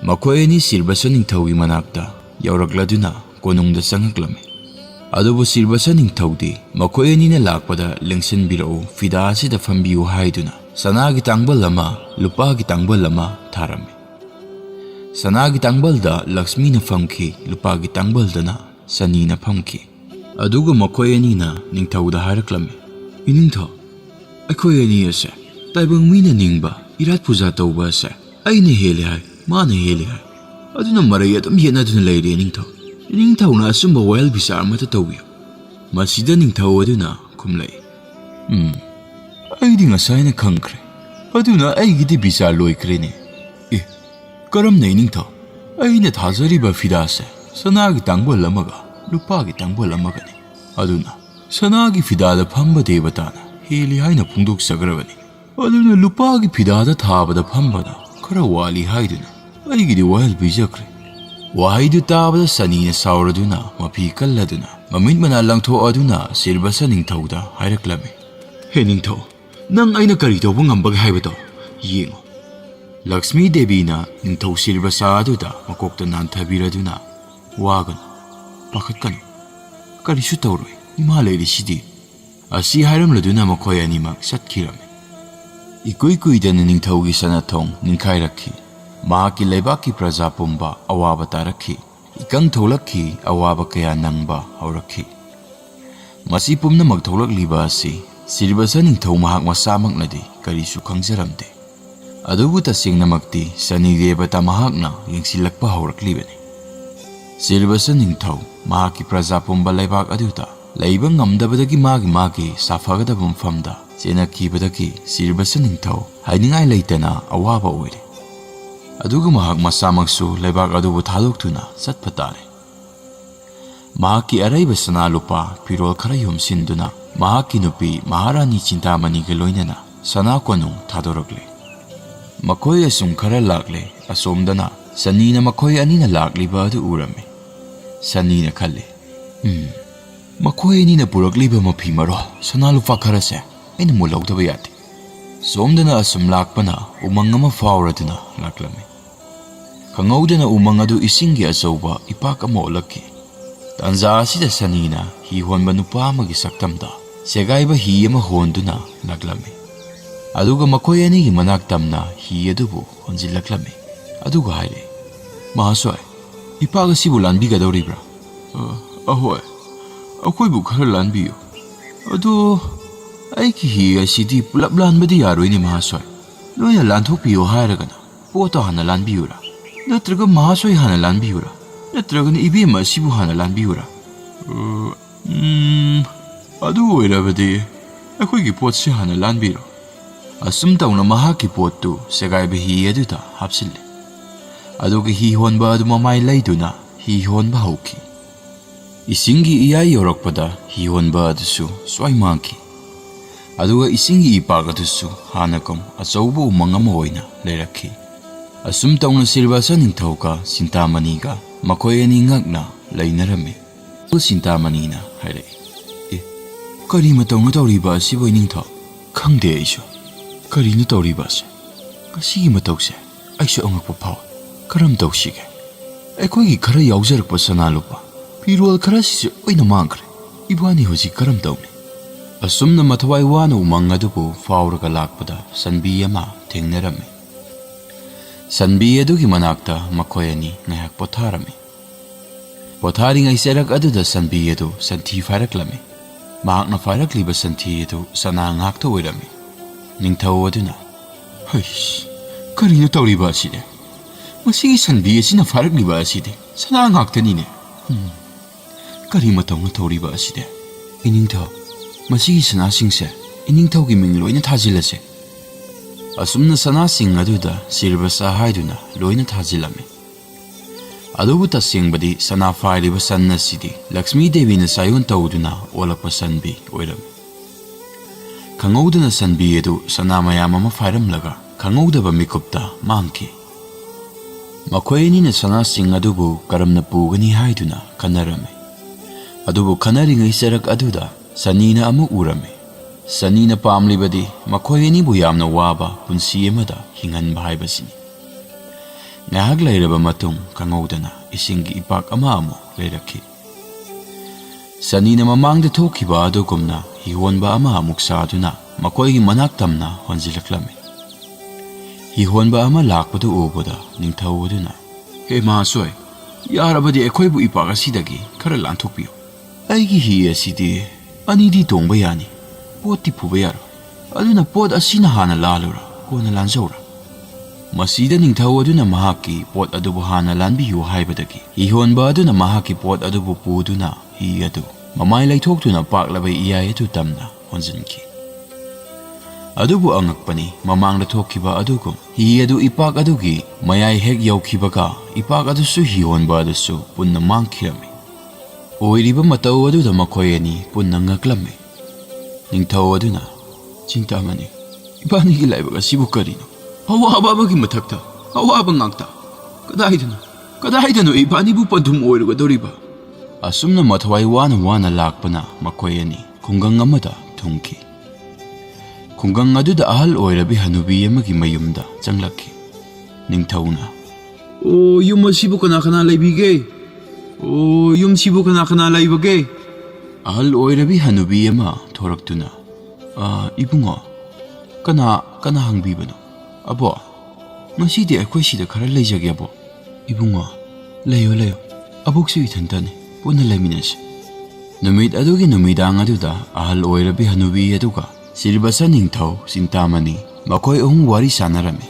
Speaker 1: मखोय अनि सिरबस निंगथौगी मनाक्ता यौरक्लदुना कोनुंगदा संगक्लमे अदुबु सिरबस निंगथौदी मखोय अनिना लाक्पदा लेंसिनबिरौ फिदा असिदा फंबियु हाइदुना सनागी तांगबल अमा लुपागी तांगबल अमा थारमे सनागी तांगबलदा लक्ष्मीना फंखी लुपागी तांगबलदना सनीना फंखी अदुगु मखोय अनिना निंगथौदा हारक्लमे इनिंगथौ अखोय अनि असे ताइबंग मीना निंगबा इरात पूजा तौबा असे अइने हेले हाय माना हेले हाय अदुना मरै अदुम येनदुना लैरे निंगथौ निंगथौना असुंबा वाइल बिचार मता तौबियो मसिदा निंगथौ अदुना खुमलै ꯑꯩꯗꯤ ꯉꯁꯥꯏꯅ ꯈꯪꯈ꯭ꯔꯦ ꯑꯗꯨꯅ ꯑꯩꯒꯤꯗꯤ ꯕꯤꯆꯥꯔ ꯂꯣꯏꯈ꯭ꯔꯦꯅꯦ ꯑꯦ ꯀꯔꯝꯅ ꯅꯤꯡꯊꯧ ꯑꯩꯅ ꯊꯥꯖꯔꯤꯕ ꯐꯤꯗꯥꯁꯦ ꯁꯅꯥꯒꯤ ꯇꯥꯡꯕꯜ ꯑꯃꯒ ꯂꯨꯄꯥꯒꯤ ꯇꯥꯡꯕꯜ ꯑꯃꯒꯅꯤ ꯑꯗꯨꯅ ꯁꯅꯥꯒꯤ ꯐꯤꯗꯥꯗ ꯐꯝꯕ ꯗꯦꯕꯇꯥꯅ ꯍꯦꯜꯂꯤ ꯍꯥꯏꯅ ꯐꯣꯡꯗꯣꯛꯆꯈ꯭ꯔꯕꯅꯤ ꯑꯗꯨꯅ ꯂꯨꯄꯥꯒꯤ ꯐꯤꯗꯥꯗ ꯊꯥꯕꯗ ꯐꯝꯕꯅ ꯈꯔ ꯋꯥꯠꯂꯤ ꯍꯥꯏꯗꯨꯅ ꯑꯩꯒꯤꯗꯤ ꯋꯥꯌꯦꯜ ꯄꯤꯖꯈ꯭ꯔꯦ Wahaidu tabada sanina sauraduna mapi kalladuna mamit mana langthoaduna Silbasa ningthauda haireklame. He ningthau, nang aina kari tawba ngambag haibado yengo. Lakshmi Devi na ningthau Silbasa aduda makokta nanthabiraduna wagan pakhatkanu karisu tawroi ima leirishidi asi hairamladuna makhoi animak satkirame. Ikui kuidana ningthaugi sanathong ningkhairakhi mahaki leibaki praja pumba awaba tarakhi ikang tholakhi awaba kaya nangba haurakhi. Masi pumnamak tholakliba asi Silbasa ningthau mahak masamaknadi karisu khangjaramde. Adubu tasengnamakti Sanidevata mahakna yengsilakpa hauraklibani. Silbasa ningthau mahaki praja pumba leibak aduda leiba ngamdabadagi magi safagadaba mafamda chenakhibadagi Silbasa ningthau hainingai leitana awaba oire. Aduga mahak masamaksu leibak adubu thadoktuna satpa tare. Mahaki araiba sana lupa pirol khara yomsinduna mahaki nupi Maharani Chintamaniga loinana sana konung thadorakle. Makhoi asum khara lakle asomdana Sanina makhoi anina lakliba adu urame. Sanina khalle makhoi anina purakliba mafi maro sana lupa khara se aina mulaudaba yate. Somdana asum lakpana umang ama fauraduna laklame. Khangaudana umang adu isingi achauba ipak ama olakki. Tanza asida Sanina hi honba nupa amagi saktamda segaiba hi ama honduna laklame. Aduga makhoi anigi manak tamna hi adubu honjilaklame. Aduga haire Mahaswai ipak asibu lanbigadoribra. Ahoy akoibu khara lanbiyo. Adu aiki hi asidi pulap lanbadi yaroini Mahaswai. Loina lanthokpiyo hairagana pota hana lanbiyura. Natraga Mahaswai hana lanbiyura. Natragana ibema asibu hana lanbiyura. Adu oirabadi akoigi potse hana lanbiro. Asum tauna mahaki pottu segaiba hi aduda hapsille. Aduga hi honba adu mamai laiduna hi honba hauki. Isingi iyai yorakpada hi honba adusu swai mangki. Aduga isingi ipak adusu hanakom achauba umang ama oina leirakhi. Asum tauna Silbasa ningthauka Sintamaniga makhoi ani ngakna leinarame. Sintamanina haire kari matawna tawriba asiboi ningthau khangde aisu karina tawriba ase kasigi matawse aisu angakpa phaw karam tawsige aikoigi khara yaujarakpa sanalupa pirol khara sise oina mangkhre ibani hoji karam tawni. Asumna mathawai wana umang adubu fawraga lakpada sanbi ama thengnarame. Sanbi adugi manakta makhoi ani ngahak potharame. Potharingai serak aduda sanbi adu santhi faraklame. Mahakna farakliba santhi adu sana ngakta oirame. Ningthau aduna haish karina tawriba aside masigi sanbi asina farakliba aside sana ngaktanine kari matawna tawriba aside iningthau masigi sana singse iningthaugi ming loina thajilase. Asumna sana sing aduda Silbasa haiduna loina thajilame. Adubu tasengbadi sana fairiba sanna sidi Lakshmi Devi na sayon tawduna olakpa sanbi oiram. Khangaudana sanbi adu sana mayam ama fairamlaga khangaudaba mikupta mangki. Makhoi anina sana sing adubu karamna pugani haiduna khanarame. Adubu khanaringai sarak aduda Sanina amu urame. Sanina pamlibadi makhoi anibu yamna waba punsi amada hinganba haibasini. Ngahak lairaba matung khangaudana isingi ipak ama amu leirakhi. Sanina mamangda thokiba adugumna hihonba ama amuk saduna makhoigi manak tamna honjilaklame. Hihonba ama lakpadu ubada ningthau aduna he Mahaswai yarabadi aikoibu ipak asidagi khara lanthokpiyo. Aigi hi asidi anidi tongba yani poti puba yaro. Aduna pot asina hana lalura kona lanjaura. Masida ningthau aduna mahaki pot adubu hana lanbiyu haibadagi hihonba aduna mahaki pot adubu puduna hi adu mamai laithoktuna paklabai iyai adu tamna honjinki. Adubu angakpani mamangda thokkiba adugum hi adu ipak adugi mayai hek yaukhibaga ipak adusu hihonba adusu punna mangkhirame. Oiriba matau aduda makhoi ani punna ngaklame. Ningthau aduna Chintamani ibanigi laibaga sibu karino awaba amagi mathakta awaba ngakta kadaiduna ꯀꯗꯥꯏꯗꯅꯣ ꯏꯕꯥꯅꯤꯕꯨ ꯄꯟꯊꯨꯡ ꯑꯣꯏꯔꯒꯗꯧꯔꯤꯕ? ꯑꯁꯨꯝꯅ ꯃꯊꯋꯥꯏ ꯋꯥꯅ ꯋꯥꯅ ꯂꯥꯛꯄꯅ ꯃꯈꯣꯏ ꯑꯅꯤ ꯈꯨꯡꯒꯪ ꯑꯃꯗ ꯊꯨꯡꯈꯤ꯫ ꯈꯨꯡꯒꯪ ꯑꯗꯨꯗ ꯑꯍꯜ ꯑꯣꯏꯔꯕꯤ ꯍꯅꯨꯕꯤ ꯑꯃꯒꯤ ꯃꯌꯨꯝꯗ ꯆꯪꯂꯛꯈꯤ꯫ ꯅꯤꯡꯊꯧꯅ "ꯑꯣ, ꯌꯨꯝ ꯑꯁꯤꯕꯨ ꯀꯅꯥ ꯀꯅꯥ ꯂꯩꯕꯤꯒꯦ? ꯑꯣ, ꯌꯨꯝꯁꯤꯕꯨ ꯀꯅꯥ ꯀꯅꯥ ꯂꯩꯕꯒꯦ?" ꯑꯍꯜ ꯑꯣꯏꯔꯕꯤ ꯍꯅꯨꯕꯤ ꯑꯃ ꯊꯣꯔꯛꯇꯨꯅ "ꯏꯕꯨꯡꯉꯣ, ꯀꯅꯥ ꯍꯪꯕꯤꯕꯅꯣ? ꯑꯕꯣ, ꯉꯁꯤꯗꯤ ꯑꯩꯈꯣꯏ ꯁꯤꯗ ꯈꯔ ꯂꯩꯖꯒꯦ ꯑꯕꯣ." "ꯏꯕꯨꯡꯉꯣ, ꯂꯩꯌꯣ ꯂꯩꯌꯣ, ꯑꯕꯣꯛꯁꯨ ꯏꯊꯟꯇꯅꯤ, ꯄꯨꯟꯅ ꯂꯩꯃꯤꯟꯅꯁꯤ." ꯅꯨꯃꯤꯠ ꯑꯗꯨꯒꯤ ꯅꯨꯃꯤꯗꯥꯡ ꯑꯗꯨꯗ ꯑꯍꯜ ꯑꯣꯏꯔꯕꯤ ꯍꯅꯨꯕꯤ ꯑꯗꯨꯒ ꯁꯤꯔꯕꯥꯁꯥ ꯅꯤꯡꯊꯧ ꯆꯤꯟꯇꯥꯃꯅꯤ ꯃꯈꯣꯏ ꯑꯍꯨꯝ ꯋꯥꯔꯤ ꯁꯥꯟꯅꯔꯝꯃꯤ꯫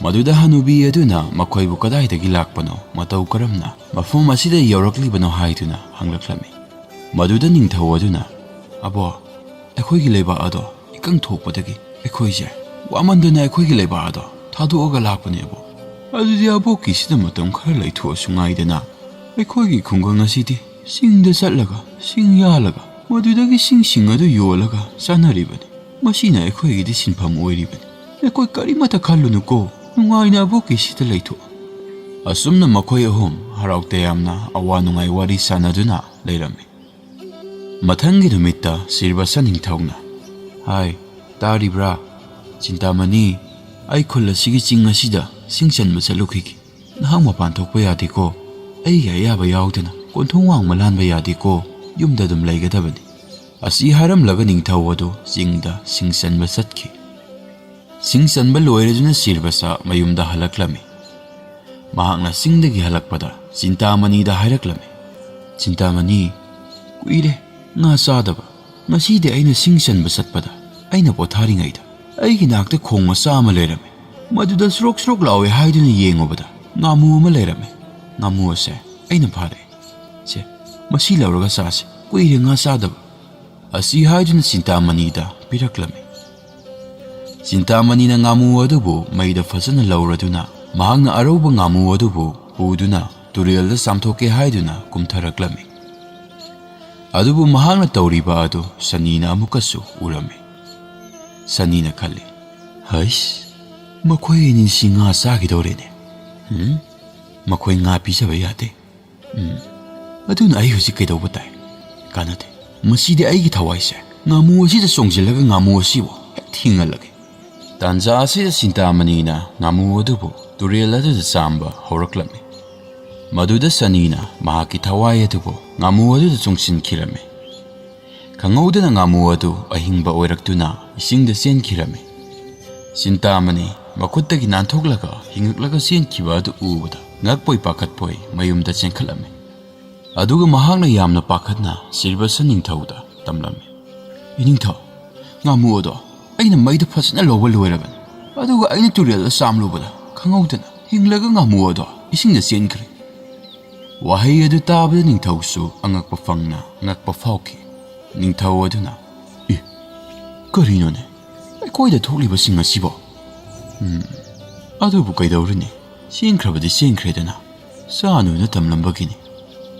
Speaker 1: ꯃꯗꯨꯗ ꯍꯅꯨꯕꯤ ꯑꯗꯨꯅ ꯃꯈꯣꯏꯕꯨ ꯀꯗꯥꯏꯗꯒꯤ ꯂꯥꯛꯄꯅꯣ, ꯃꯇꯧ ꯀꯔꯝꯅ ꯃꯐꯝ ꯑꯁꯤꯗ ꯌꯧꯔꯛꯂꯤꯕꯅꯣ ꯍꯥꯏꯗꯨꯅ ꯍꯪꯂꯛꯂꯝꯃꯤ꯫ ꯃꯗꯨꯗ ꯅꯤꯡꯊꯧ ꯑꯗꯨꯅ "ꯑꯕꯣ, ꯑꯩꯈꯣꯏꯒꯤ ꯂꯩꯕꯥꯛ ꯑꯗꯣ ꯏꯀꯪ ꯊꯣꯛꯄꯗꯒꯤ ꯑꯩꯈꯣꯏꯁꯦ ꯋꯥꯃꯟꯗꯨꯅ ꯑꯩꯈꯣꯏꯒꯤ ꯂꯩꯕꯥꯛ ꯑꯗꯣ ꯊꯥꯗꯣꯛꯑꯒ ꯂꯥꯛꯄꯅꯦ ꯑꯕꯣ꯫ ꯑꯗꯨꯗꯤ ꯑꯕꯣꯛꯀꯤꯁꯤꯗ ꯃꯇꯝ ꯈꯔ ꯂꯩꯊꯣꯛꯑꯁꯨ ꯉꯥꯏꯗꯅ? ꯑꯩꯈꯣꯏꯒꯤ ꯈꯨꯡꯒꯪ ꯑꯁꯤꯗꯤ ꯆꯤꯡꯗ ꯆꯠꯂꯒ ꯁꯤꯡ ꯌꯥꯜꯂꯒ ꯃꯗꯨꯗꯒꯤ ꯁꯤꯡ ꯑꯗꯨ ꯌꯣꯜꯂꯒ ꯆꯥꯅꯔꯤꯕꯅꯤ꯫ ꯃꯁꯤꯅ ꯑꯩꯈꯣꯏꯒꯤꯗꯤ ꯁꯤꯟꯐꯝ ꯑꯣꯏꯔꯤꯕꯅꯤ꯫ ꯑꯩꯈꯣꯏ ꯀꯔꯤꯃꯠꯇ ꯈꯜꯂꯨꯅꯨꯀꯣ, ꯅꯨꯡꯉꯥꯏꯅ ꯑꯕꯣꯛꯀꯤꯁꯤꯗ ꯂꯩꯊꯣꯛꯑꯣ." ꯑꯁꯨꯝꯅ ꯃꯈꯣꯏ ꯑꯍꯨꯝ ꯍꯔꯥꯎ ꯇꯌꯥꯝꯅ ꯑꯋꯥ ꯅꯨꯡꯉꯥꯏ ꯋꯥꯔꯤ ꯁꯥꯟꯅꯗꯨꯅ ꯂꯩꯔꯝꯃꯤ꯫ ꯃꯊꯪꯒꯤ ꯅꯨꯃꯤꯠꯇ ꯁꯤꯔꯕꯥꯁꯥ ꯅꯤꯡꯊꯧꯅ "ꯍꯥꯏ, ꯇꯥꯔꯤꯕ꯭ꯔꯥ? ꯆꯤꯟꯇꯥꯃꯅꯤ, ꯑꯩ ꯈꯨꯜ ꯑꯁꯤꯒꯤ ꯆꯤꯡ ꯑꯁꯤꯗ ꯁꯤꯡ ꯆꯟꯕ ꯆꯠꯂꯨꯈꯤꯒꯦ꯫ ꯅꯍꯥꯛ ꯃꯄꯥꯟ ꯊꯣꯛꯄ ꯌꯥꯗꯦꯀꯣ, ꯑꯩꯒꯤ ꯑꯌꯥꯕ ꯌꯥꯎꯗꯅ ꯀꯣꯟꯊꯣꯡ ꯋꯥꯡꯃ ꯂꯥꯟꯕ ꯌꯥꯗꯦꯀꯣ, ꯌꯨꯝꯗ ꯑꯗꯨꯝ ꯂꯩꯒꯗꯕꯅꯤ." ꯑꯁꯤ ꯍꯥꯏꯔꯝꯂꯒ ꯅꯤꯡꯊꯧ ꯑꯗꯨ ꯆꯤꯡꯗ ꯁꯤꯡ ꯆꯟꯕ ꯆꯠꯈꯤ꯫ ꯁꯤꯡ ꯆꯟꯕ ꯂꯣꯏꯔꯗꯨꯅ ꯁꯤꯔꯕꯥꯁꯥ ꯃꯌꯨꯝꯗ ꯍꯜꯂꯛꯂꯝꯃꯤ꯫ ꯃꯍꯥꯛꯅ ꯆꯤꯡꯗꯒꯤ ꯍꯜꯂꯛꯄꯗ ꯆꯤꯟꯇꯥꯃꯅꯤꯗ ꯍꯥꯏꯔꯛꯂꯝꯃꯤ꯫ "ꯆꯤꯟꯇꯥꯃꯅꯤ, ꯀꯨꯏꯔꯦ ꯉꯥ ꯆꯥꯗꯕ꯫ ꯉꯁꯤꯗꯤ ꯑꯩꯅ ꯁꯤꯡ ꯆꯟꯕ ꯆꯠꯄꯗ ꯑꯩꯅ ꯄꯣꯊꯥꯔꯤꯉꯩꯗ ꯑꯩꯒꯤ ꯅꯥꯛꯇ ꯈꯣꯡ ꯃꯆꯥ ꯑꯃ ꯂꯩꯔꯝꯃꯤ꯫ ꯃꯗꯨꯗ ꯁ꯭ꯔꯣꯛ ꯁ꯭ꯔꯣꯛ ꯂꯥꯎꯋꯦ ꯍꯥꯏꯗꯨꯅ ꯌꯦꯡꯉꯨꯕꯗ ꯉꯥꯃꯨ ꯑꯃ ꯂꯩꯔꯝꯃꯤ꯫ ꯉꯥꯃꯨ ꯑꯁꯦ ꯑꯩꯅ ꯐꯥꯔꯛꯑꯦ꯫ ꯁꯦ, ꯃꯁꯤ ꯂꯧꯔꯒ ꯆꯥꯁꯤ, ꯀꯨꯏꯔꯦ ꯉꯥ ꯆꯥꯗꯕ." ꯑꯁꯤ ꯍꯥꯏꯗꯨꯅ ꯆꯤꯟꯇꯥꯃꯅꯤꯗ ꯄꯤꯔꯛꯂꯝꯃꯤ꯫ ꯆꯤꯟꯇꯥꯃꯅꯤꯅ ꯉꯥꯃꯨ ꯑꯗꯨꯕꯨ ꯃꯩꯗ ꯐꯖꯅ ꯂꯧꯔꯗꯨꯅ ꯃꯍꯥꯛꯅ ꯑꯔꯧꯕ ꯉꯥꯃꯨ ꯑꯗꯨꯕꯨ ꯄꯨꯗꯨꯅ ꯇꯨꯔꯦꯜꯗ ꯆꯥꯝꯊꯣꯛꯀꯦ ꯍꯥꯏꯗꯨꯅ ꯀꯨꯝꯊꯔꯛꯂꯝꯃꯤ꯫ ꯑꯗꯨꯕꯨ ꯃꯍꯥꯛꯅ ꯇꯧꯔꯤꯕ ꯑꯗꯨ ꯁꯅꯤꯅ ꯑꯃꯨꯛꯀꯁꯨ ꯎꯔꯝꯃꯤ꯫ ꯁꯅꯤꯅ ꯈꯜꯂꯤ, "ꯍꯩꯁ, ꯃꯈꯣꯏ ꯑꯅꯤꯁꯤ ꯉꯥ ꯆꯥꯈꯤꯗꯧꯔꯦꯅꯦ꯫ ꯃꯈꯣꯏ ꯉꯥ ꯄꯤꯖꯕ ꯌꯥꯗꯦ꯫ ꯑꯗꯨꯅ ꯑꯩ ꯍꯧꯖꯤꯛ ꯀꯩꯗꯧꯕ ꯇꯥꯏ? ꯀꯥꯟꯅꯗꯦ, ꯃꯁꯤꯗꯤ ꯑꯩꯒꯤ ꯊꯋꯥꯏꯁꯦ ꯉꯥꯃꯨ ꯑꯁꯤꯗ ꯆꯣꯡꯁꯤꯜꯂꯒ ꯉꯥꯃꯨ ꯑꯁꯤꯕꯨ ꯍꯦꯛ ꯊꯤꯡꯍꯜꯂꯒꯦ." ꯇꯥꯟꯖꯥ ꯑꯁꯤꯗ ꯆꯤꯟꯇꯥꯃꯅꯤꯅ ꯉꯥꯃꯨ ꯑꯗꯨꯕꯨ ꯇꯨꯔꯦꯜ ꯑꯗꯨꯗ ꯆꯥꯝꯕ ꯍꯧꯔꯛꯂꯝꯃꯤ꯫ ꯃꯗꯨꯗ ꯁꯅꯤꯅ ꯃꯍꯥꯛꯀꯤ ꯊꯋꯥꯏ ꯑꯗꯨꯕꯨ ꯉꯥꯃꯨ ꯑꯗꯨꯗ ꯆꯣꯡꯁꯤꯟꯈꯤꯔꯝꯃꯤ꯫ ꯈꯪꯍꯧꯗꯅ ꯉꯥꯃꯨ ꯑꯗꯨ ꯑꯍꯤꯡꯕ ꯑꯣꯏꯔꯛꯇꯨꯅ ꯏꯁꯤꯡꯗ ꯆꯦꯟꯈꯤꯔꯝꯃꯤ꯫ ꯆꯤꯟꯇꯥꯃꯅꯤ ꯃꯈꯨꯠꯇꯒꯤ ꯅꯥꯟꯊꯣꯛꯂꯒ ꯍꯤꯡꯉꯛꯂꯒ ꯆꯦꯟꯈꯤꯕ ꯑꯗꯨ ꯎꯕꯗ ꯉꯛꯄꯣꯏ ꯄꯥꯈꯠꯄꯣꯏ ꯃꯌꯨꯝꯗ ꯆꯦꯟꯈꯠꯂꯝꯃꯤ꯫ ꯑꯗꯨꯒ ꯃꯍꯥꯛꯅ ꯌꯥꯝꯅ ꯄꯥꯈꯠꯅ ꯁꯤꯔꯕꯥꯁꯥ ꯅꯤꯡꯊꯧꯗ ꯇꯝꯂꯝꯃꯤ꯫ "ꯏꯅꯤꯡꯊꯧ, ꯉꯥꯃꯨ ꯑꯗꯣ ꯑꯩꯅ ꯃꯩꯗ ꯐꯖꯅ ꯂꯧꯕ ꯂꯣꯏꯔꯕꯅꯤ, ꯑꯗꯨꯒ ꯑꯩꯅ ꯇꯨꯔꯦꯜꯗ ꯆꯥꯝꯂꯨꯕꯗ ꯈꯪꯍꯧꯗꯅ ꯍꯤꯡꯂꯒ ꯉꯥꯃꯨ ꯑꯗꯣ ꯏꯁꯤꯡꯗ ꯆꯦꯟꯈ꯭ꯔꯦ." ꯋꯥꯍꯩ ꯑꯗꯨ ꯇꯥꯕꯗ ꯅꯤꯡꯊꯧꯁꯨ ꯑꯉꯛꯄ ꯐꯪꯅ ꯉꯛꯄ ꯐꯥꯎꯈꯤ꯫ ꯅꯤꯡꯊꯧ ꯑꯗꯨꯅ "ꯀꯔꯤꯅꯣꯅꯦ, ꯑꯩꯈꯣꯏꯗ ꯊꯣꯛꯂꯤꯕꯁꯤꯡ ꯑꯁꯤꯕꯣ? ꯑꯗꯨꯕꯨ ꯀꯩꯗꯧꯔꯨꯅꯤ, ꯆꯦꯟꯈ꯭ꯔꯕꯗꯤ ꯆꯦꯟꯈ꯭ꯔꯦꯗꯅ, ꯆꯥꯅꯨꯅ ꯇꯝꯂꯝꯕꯒꯤꯅꯤ."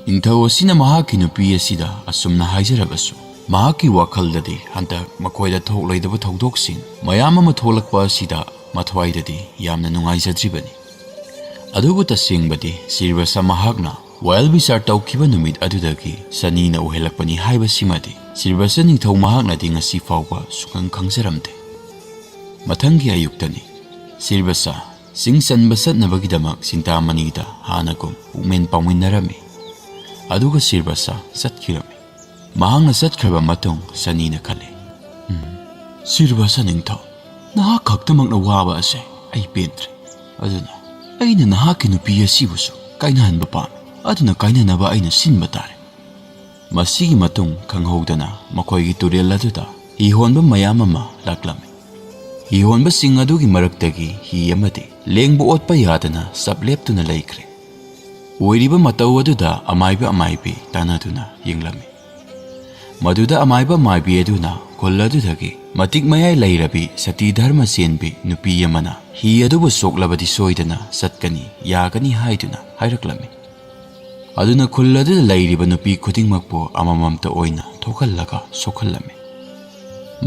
Speaker 1: ꯅꯤꯡꯊꯧ ꯑꯁꯤꯅ ꯃꯍꯥꯛꯀꯤ ꯅꯨꯄꯤ ꯑꯁꯤꯗ ꯑꯁꯨꯝꯅ ꯍꯥꯏꯖꯔꯕꯁꯨ ꯃꯍꯥꯛꯀꯤ ꯋꯥꯈꯜꯗꯗꯤ ꯍꯟꯗꯛ ꯃꯈꯣꯏꯗ ꯊꯣꯛꯂꯣꯏꯗꯕ ꯊꯧꯗꯣꯛꯁꯤꯡ ꯃꯌꯥꯝ ꯑꯃ ꯊꯣꯛꯂꯛꯄ ꯑꯁꯤꯗ ꯃꯊꯋꯥꯏꯗꯗꯤ ꯌꯥꯝꯅ ꯅꯨꯡꯉꯥꯏꯖꯗ꯭ꯔꯤꯕꯅꯤ꯫ ꯑꯗꯨꯕꯨ ꯇꯁꯦꯡꯕꯗꯤ ꯁꯤꯔꯕꯥꯁꯥ ꯃꯍꯥꯛꯅ ꯋꯥꯌꯦꯜ ꯕꯤꯆꯥꯔ ꯇꯧꯈꯤꯕ ꯅꯨꯃꯤꯠ ꯑꯗꯨꯗꯒꯤ ꯁꯅꯤꯅ ꯎꯍꯜꯂꯛꯄꯅꯤ ꯍꯥꯏꯕꯁꯤꯃꯗꯤ ꯁꯤꯔꯕꯥꯁꯥ ꯅꯤꯡꯊꯧ ꯃꯍꯥꯛꯅꯗꯤ ꯉꯁꯤ ꯐꯥꯎꯕ ꯁꯨꯈꯪ ꯈꯪꯖꯔꯝꯗꯦ꯫ ꯃꯊꯪꯒꯤ ꯑꯌꯨꯛꯇꯅꯤ ꯁꯤꯔꯕꯥꯁꯥ ꯆꯤꯡ ꯆꯟꯕ ꯆꯠꯅꯕꯒꯤꯗꯃꯛ ꯆꯤꯟꯇꯥꯃꯅꯤꯗ ꯍꯥꯟꯅꯒꯨꯝ ꯄꯨꯛꯃꯦꯟ ꯄꯥꯎꯃꯤꯟꯅꯔꯝꯃꯤ꯫ ꯑꯗꯨꯒ ꯁꯤꯔꯕꯥꯁꯥ ꯆꯠꯈꯤꯔꯝꯃꯤ꯫ ꯃꯍꯥꯛꯅ ꯆꯠꯈ꯭ꯔꯕ ꯃꯇꯨꯡ ꯁꯅꯤꯅ ꯈꯜꯂꯤ, "ꯁꯤꯔꯕꯥꯁꯥ ꯅꯤꯡꯊꯧ, ꯅꯍꯥꯛ ꯈꯛꯇꯃꯛꯅ ꯋꯥꯕ ꯑꯁꯦ ꯑꯩ ꯄꯦꯟꯗ꯭ꯔꯦ꯫ ꯑꯗꯨꯅ ꯑꯩꯅ ꯅꯍꯥꯛꯀꯤ ꯅꯨꯄꯤ ꯑꯁꯤꯕꯨꯁꯨ ꯀꯥꯏꯅꯍꯟꯕ ꯄꯥꯝꯃꯤ꯫ ꯑꯗꯨꯅ ꯀꯥꯏꯅꯅꯕ ꯑꯩꯅ ꯁꯤꯟꯕ ꯇꯥꯔꯦ." ꯃꯁꯤꯒꯤ ꯃꯇꯨꯡ ꯈꯪꯍꯧꯗꯅ ꯃꯈꯣꯏꯒꯤ ꯇꯨꯔꯦꯜ ꯑꯗꯨꯗ ꯍꯤ ꯍꯣꯟꯕ ꯃꯌꯥꯝ ꯑꯃ ꯂꯥꯛꯂꯝꯃꯤ꯫ ꯍꯤ ꯍꯣꯟꯕꯁꯤꯡ ꯑꯗꯨꯒꯤ ꯃꯔꯛꯇꯒꯤ ꯍꯤ ꯑꯃꯗꯤ ꯂꯦꯡꯕ ꯑꯣꯠꯄ ꯌꯥꯗꯅ ꯆꯞ ꯂꯦꯞꯇꯨꯅ ꯂꯩꯈ꯭ꯔꯦ꯫ ꯑꯣꯏꯔꯤꯕ ꯃꯇꯧ ꯑꯗꯨꯗ ꯑꯃꯥꯏꯕ ꯑꯃꯥꯏꯕꯤ ꯇꯥꯟꯅꯗꯨꯅ ꯌꯦꯡꯂꯝꯃꯤ꯫ ꯃꯗꯨꯗ ꯑꯃꯥꯏꯕ ꯑꯃꯥꯏꯕꯤ ꯑꯗꯨꯅ ꯈꯨꯜ ꯑꯗꯨꯗꯒꯤ ꯃꯇꯤꯛ ꯃꯌꯥꯏ ꯂꯩꯔꯕꯤ ꯁꯇꯤ ꯙꯔꯃ ꯆꯦꯟꯕꯤ ꯅꯨꯄꯤ ꯑꯃꯅ ꯍꯤ ꯑꯗꯨꯕꯨ ꯁꯣꯛꯂꯕꯗꯤ ꯁꯣꯏꯗꯅ ꯆꯠꯀꯅꯤ ꯌꯥꯒꯅꯤ ꯍꯥꯏꯗꯨꯅ ꯍꯥꯏꯔꯛꯂꯝꯃꯤ꯫ ꯑꯗꯨꯅ ꯈꯨꯜ ꯑꯗꯨꯗ ꯂꯩꯔꯤꯕ ꯅꯨꯄꯤ ꯈꯨꯗꯤꯡꯃꯛꯄꯨ ꯑꯃꯃꯝꯇ ꯑꯣꯏꯅ ꯊꯣꯛꯍꯜꯂꯒ ꯁꯣꯛꯍꯜꯂꯝꯃꯤ꯫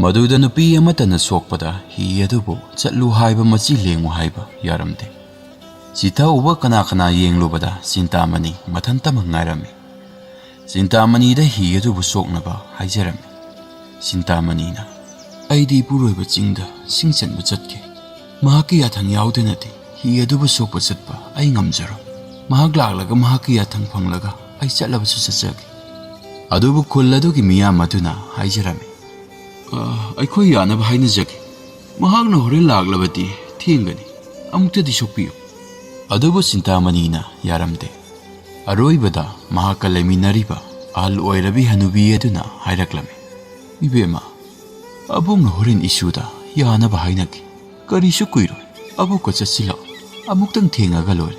Speaker 1: ꯃꯗꯨꯗ ꯅꯨꯄꯤ ꯑꯃꯠꯇꯅ ꯁꯣꯛꯄꯗ ꯍꯤ ꯑꯗꯨꯕꯨ ꯆꯠꯂꯨ ꯍꯥꯏꯕ ꯃꯆꯤ ꯂꯦꯡꯉꯨ ꯍꯥꯏꯕ ꯌꯥꯔꯝꯗꯦ꯫ Sita uba kana kana yenglubada Sintamani mathantama ngairami. Sintamani da hi adu busoknaba haijarami. Sintamani na aidi puroiba chingda singchanba chatke. Mahaki yathang yaudenati hi adu busokpa chatpa ai ngamjaram. Mahak laklaga mahaki yathang phanglaga ai chatlaba su chachage. Adubu kulladugi miyam aduna haijarami. Aikhoi yanaba hainajage. Mahakna horen laklabati thengani amuktadi sokpiyo. Adubu Sintamani na yaramde. Aroibada mahaka leminariba ahal oirabi hanubi aduna hairaklame. Ibema abungna horen isuda yanaba hainaki. Karisu kuiroi abuka chatsila amuktang thengaga lore.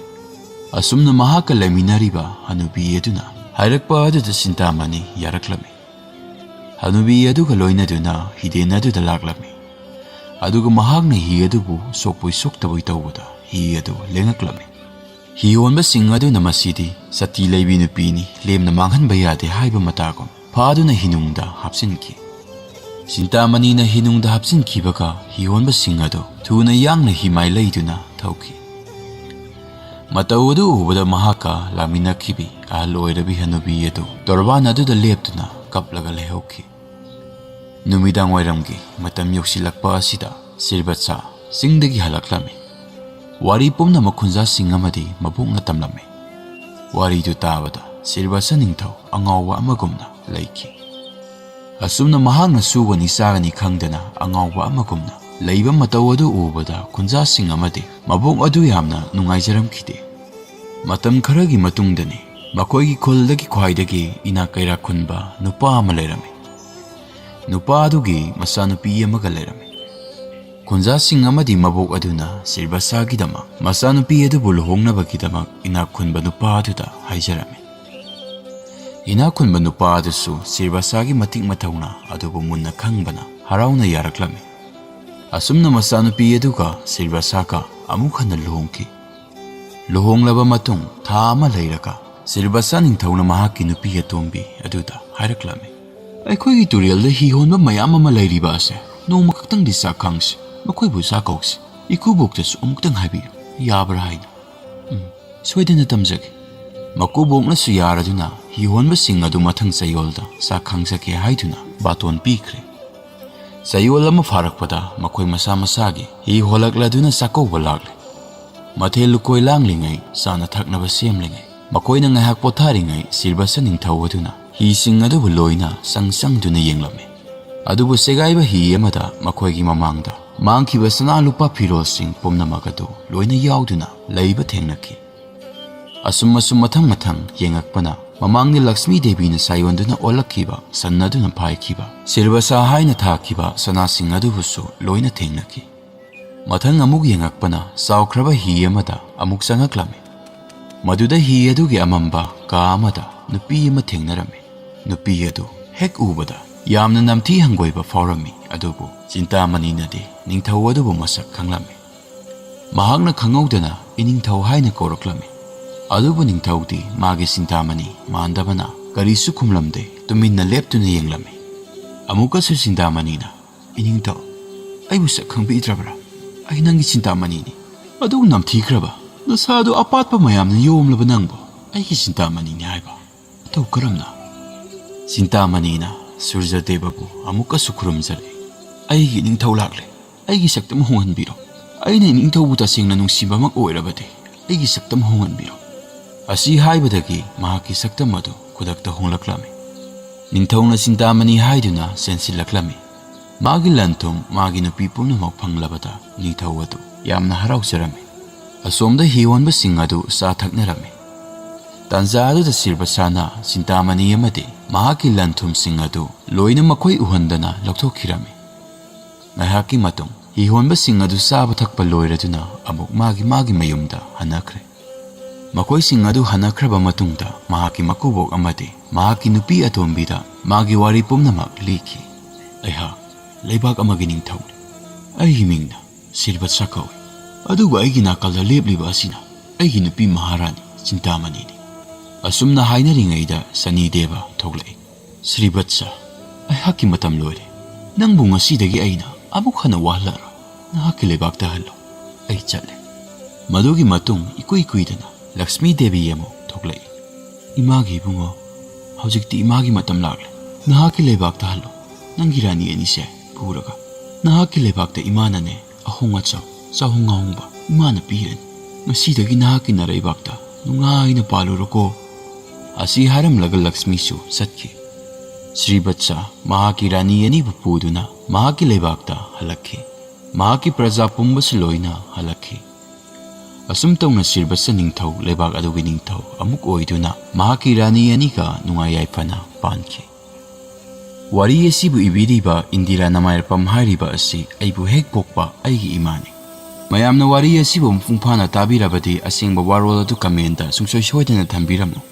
Speaker 1: Asumna mahaka leminariba hanubi aduna hairakpa aduda Sintamani yaraklame. Hanubi aduga loinaduna hidena aduda laklame. Aduga mahakna hi adubu sokpoi soktaboi tawbada hi adu lengaklame. Hi onba sing aduna masidi sati leibi nupini lemna manghanba yade haiba matagom phaduna hinungda hapsinki. Sintamani na hinungda hapsinkibaga hi onba sing adu thuna yangna himai leiduna thauki. Matau adu ubada mahaka laminakhibi ahal oirabi hanubi adu torban aduda leptuna kaplaga lehauki. Numidang wairamgi matam yoksilakpa asida Sirbatsa singdagi halaklame. Wari pumna makhunja singamadi mabukna tamlame. Wari du tabada Sirbatsa ningthau angawa amagumna leiki. Asumna mahakna subani sagani khangdana angawa amagumna leiba matau adu ubada khunja singamadi mabuk adu yamna nungaijaramkhide. Matam kharagi matungdani makoigi kholdagi khwaidagi ina kaira khunba nupa ama leirame. Nupa adugi masanupi amaga leirame. Khunja sing amadi mabok aduna Sirbatsagidamak masanupi adubu luhongnabagidamak ina khunba nupa aduda haijarame. Ina khunba nupa adusu Sirbatsagi matik mathauna adubu munna khangbana harauna yaraklame. Asumna masanupi aduga Sirbatsaga amuk hana luhongki. Luhonglaba matung tha ama leiraka Sirbatsa ningthauna mahakki nupi atombi aduda hairaklame. Aikhoi tutorial da hi honba mayam ama leiriba ase nongma kaktang di sa khangse makhoi bu sa kauks ikubok da umktang habi yabra haina soidena tamjage makubok na su yaraduna hi honba sing adu mathang sayolda sa khangsake haiduna baton pikre sayol ama farakpada makhoi masa masagi hi holakladuna sakau balakle mathel koi langlingai sana thaknaba semlingai makhoi na ngahak potharingai Sirbatsa ningthau aduna hi sing adu loina sangsang duna yenglame. Adubu segaiba hi amada makhoigi mamangda mangkhiba sana lupa phirol sing pomnamak adu loina yauduna leiba thengnaki. Asum mathang mathang yengakpana mamangni Lakshmi Devi na sayonduna olakhiba sannaduna phaikhiba Sirbatsa haina thakhiba sana sing adu busu loina thengnaki. Mathang amuk yengakpana saukraba hi amada amuk sangaklame. Maduda hi adugi amamba ka amada nupi ama thengnarame. Nupi adu hek ubada yamna namthi hangoiba faurami adubu Sintamani nadi ningthau adubu masak khanglame. Mahakna khangawdana iningthau haina koraklame. Adubu ningthaudi magi Sintamani mandabana karisu khumlamde tuminna leptuna yenglame. Amukasu Sintamani na iningthau aibu sak khangbidrabra ai nangi Sintamani ni adu namthikraba nasadu apatpa mayamna yomlaba nangbo aigi Sintamani ni haiba tau karamna. Sintamani na Surjadevabu amuka sukhrumjale aigi ningthau lakle aigi saktam honganbiro aina ningthau tasingna nungsibamak oirabade aigi saktam honganbiro asi haibadagi mahaki saktam adu khudakta honglaklame. Ningthauna Sintamani haiduna sensilaklame. Magi lantum magi nupi pumnamak phanglabada ningthau adu yamna haraujrame. Asomda hiwonba sing adu sa thaknarame. Tanza aduda Sirbatsana Sintamani amadi mahaki lanthum sing adu loina makhoi uhandana laukthokirame. Ngahaki matung hihonba sing adu saba thakpa loiraduna amuk magi mayumda hanakre. Makhoi sing adu hanakraba matungda mahaki makubok amadi mahaki nupi atombida magi wari pumnamak likhi. Aiha leibak amagi ningthau ai himingna Sirbatsa kawi adugu aigi nakalda lepliba asina aigi nupi Maharani Sintamani ni. Asumna hainaringaida Sanideva thoglai. Sirbatsa aihaki matam loire nangbu ngasidagi aina amuk hana wahlara nahaki leibakta hallo ai chatle. ꯃꯗꯨꯒꯤ ꯃꯇꯨꯡ ꯏꯀꯨꯏ ꯀꯨꯏꯗꯅ ꯂꯛꯁꯃꯤ ꯗꯦꯕꯤ ꯑꯃꯨꯛ ꯊꯣꯛꯂꯛꯏ꯫ ꯏꯃꯥꯒꯤ ꯏꯕꯨꯡꯉꯣ, ꯍꯧꯖꯤꯛꯇꯤ ꯏꯃꯥꯒꯤ ꯃꯇꯝ ꯂꯥꯛꯂꯦ꯫ ꯅꯍꯥꯛꯀꯤ ꯂꯩꯕꯥꯛꯇ ꯍꯜꯂꯣ꯫ ꯅꯪꯒꯤ ꯔꯥꯅꯤ ꯑꯅꯤꯁꯦ ꯄꯨꯔꯒ ꯅꯍꯥꯛꯀꯤ ꯂꯩꯕꯥꯛꯇ ꯏꯃꯥꯅꯅꯦ ꯑꯍꯣꯡ ꯑꯆꯥꯎ ꯆꯥꯍꯣꯡ ꯉꯥꯍꯣꯡꯕ ꯏꯃꯥꯅ ꯄꯤꯔꯅꯤ꯫ ꯉꯁꯤꯗꯒꯤ ꯅꯍꯥꯛꯀꯤ ꯅꯔꯩꯕꯥꯛꯇ ꯅꯨꯡꯉꯥꯏꯅ ꯄꯥꯜꯂꯨꯔꯣꯀꯣ꯫ ꯑꯁꯤ ꯍꯥꯏꯔꯝꯂꯒ ꯂꯛꯁꯃꯤꯁꯨ ꯆꯠꯈꯤ꯫ ಶ್ರೀವತ್ಸ ꯃꯍꯥꯛꯀꯤ ꯔꯥꯅꯤ ꯑꯅꯤꯕꯨ ꯄꯨꯗꯨꯅ ꯃꯍꯥꯛꯀꯤ ꯂꯩꯕꯥꯛꯇ ꯍꯜꯂꯛꯈꯤ꯫ ꯃꯍꯥꯛꯀꯤ ꯄ꯭ꯔꯖꯥ ꯄꯨꯝꯕꯁꯨ ꯂꯣꯏꯅ ꯍꯜꯂꯛꯈꯤ꯫ ꯑꯁꯨꯝ ꯇꯧꯅ ಶ್ರೀವತ್ಸ ꯅꯤꯡꯊꯧ ꯂꯩꯕꯥꯛ ꯑꯗꯨꯒꯤ ꯅꯤꯡꯊꯧ ꯑꯃꯨꯛ ꯑꯣꯏꯗꯨꯅ ꯃꯍꯥꯛꯀꯤ ꯔꯥꯅꯤ ꯑꯅꯤꯒ ꯅꯨꯡꯉꯥꯏ ꯌꯥꯏꯐꯅ ꯄꯥꯟꯈꯤ꯫ ꯋꯥꯔꯤ ꯑꯁꯤꯕꯨ ꯏꯕꯤꯔꯤꯕ ꯏꯟꯗꯤꯔꯥ ꯅꯃꯥꯏꯔꯄꯝ ꯍꯥꯏꯔꯤꯕ ꯑꯁꯤ ꯑꯩꯕꯨ ꯍꯦꯛ ꯄꯣꯛꯄ ꯑꯩꯒꯤ ꯏꯃꯥꯅꯤ꯫ ꯃꯌꯥꯝꯅ ꯋꯥꯔꯤ ꯑꯁꯤꯕꯨ ꯃꯄꯨꯡ ꯐꯥꯅ ꯇꯥꯕꯤꯔꯕꯗꯤ ꯑꯁꯦꯡꯕ ꯋꯥꯔꯣꯜ ꯑꯗꯨ ꯀꯃꯦꯟꯇ ꯁꯨꯡꯁꯣꯏ ꯁꯣꯏꯗꯅ ꯊꯝꯕꯤꯔꯝꯃꯨ꯫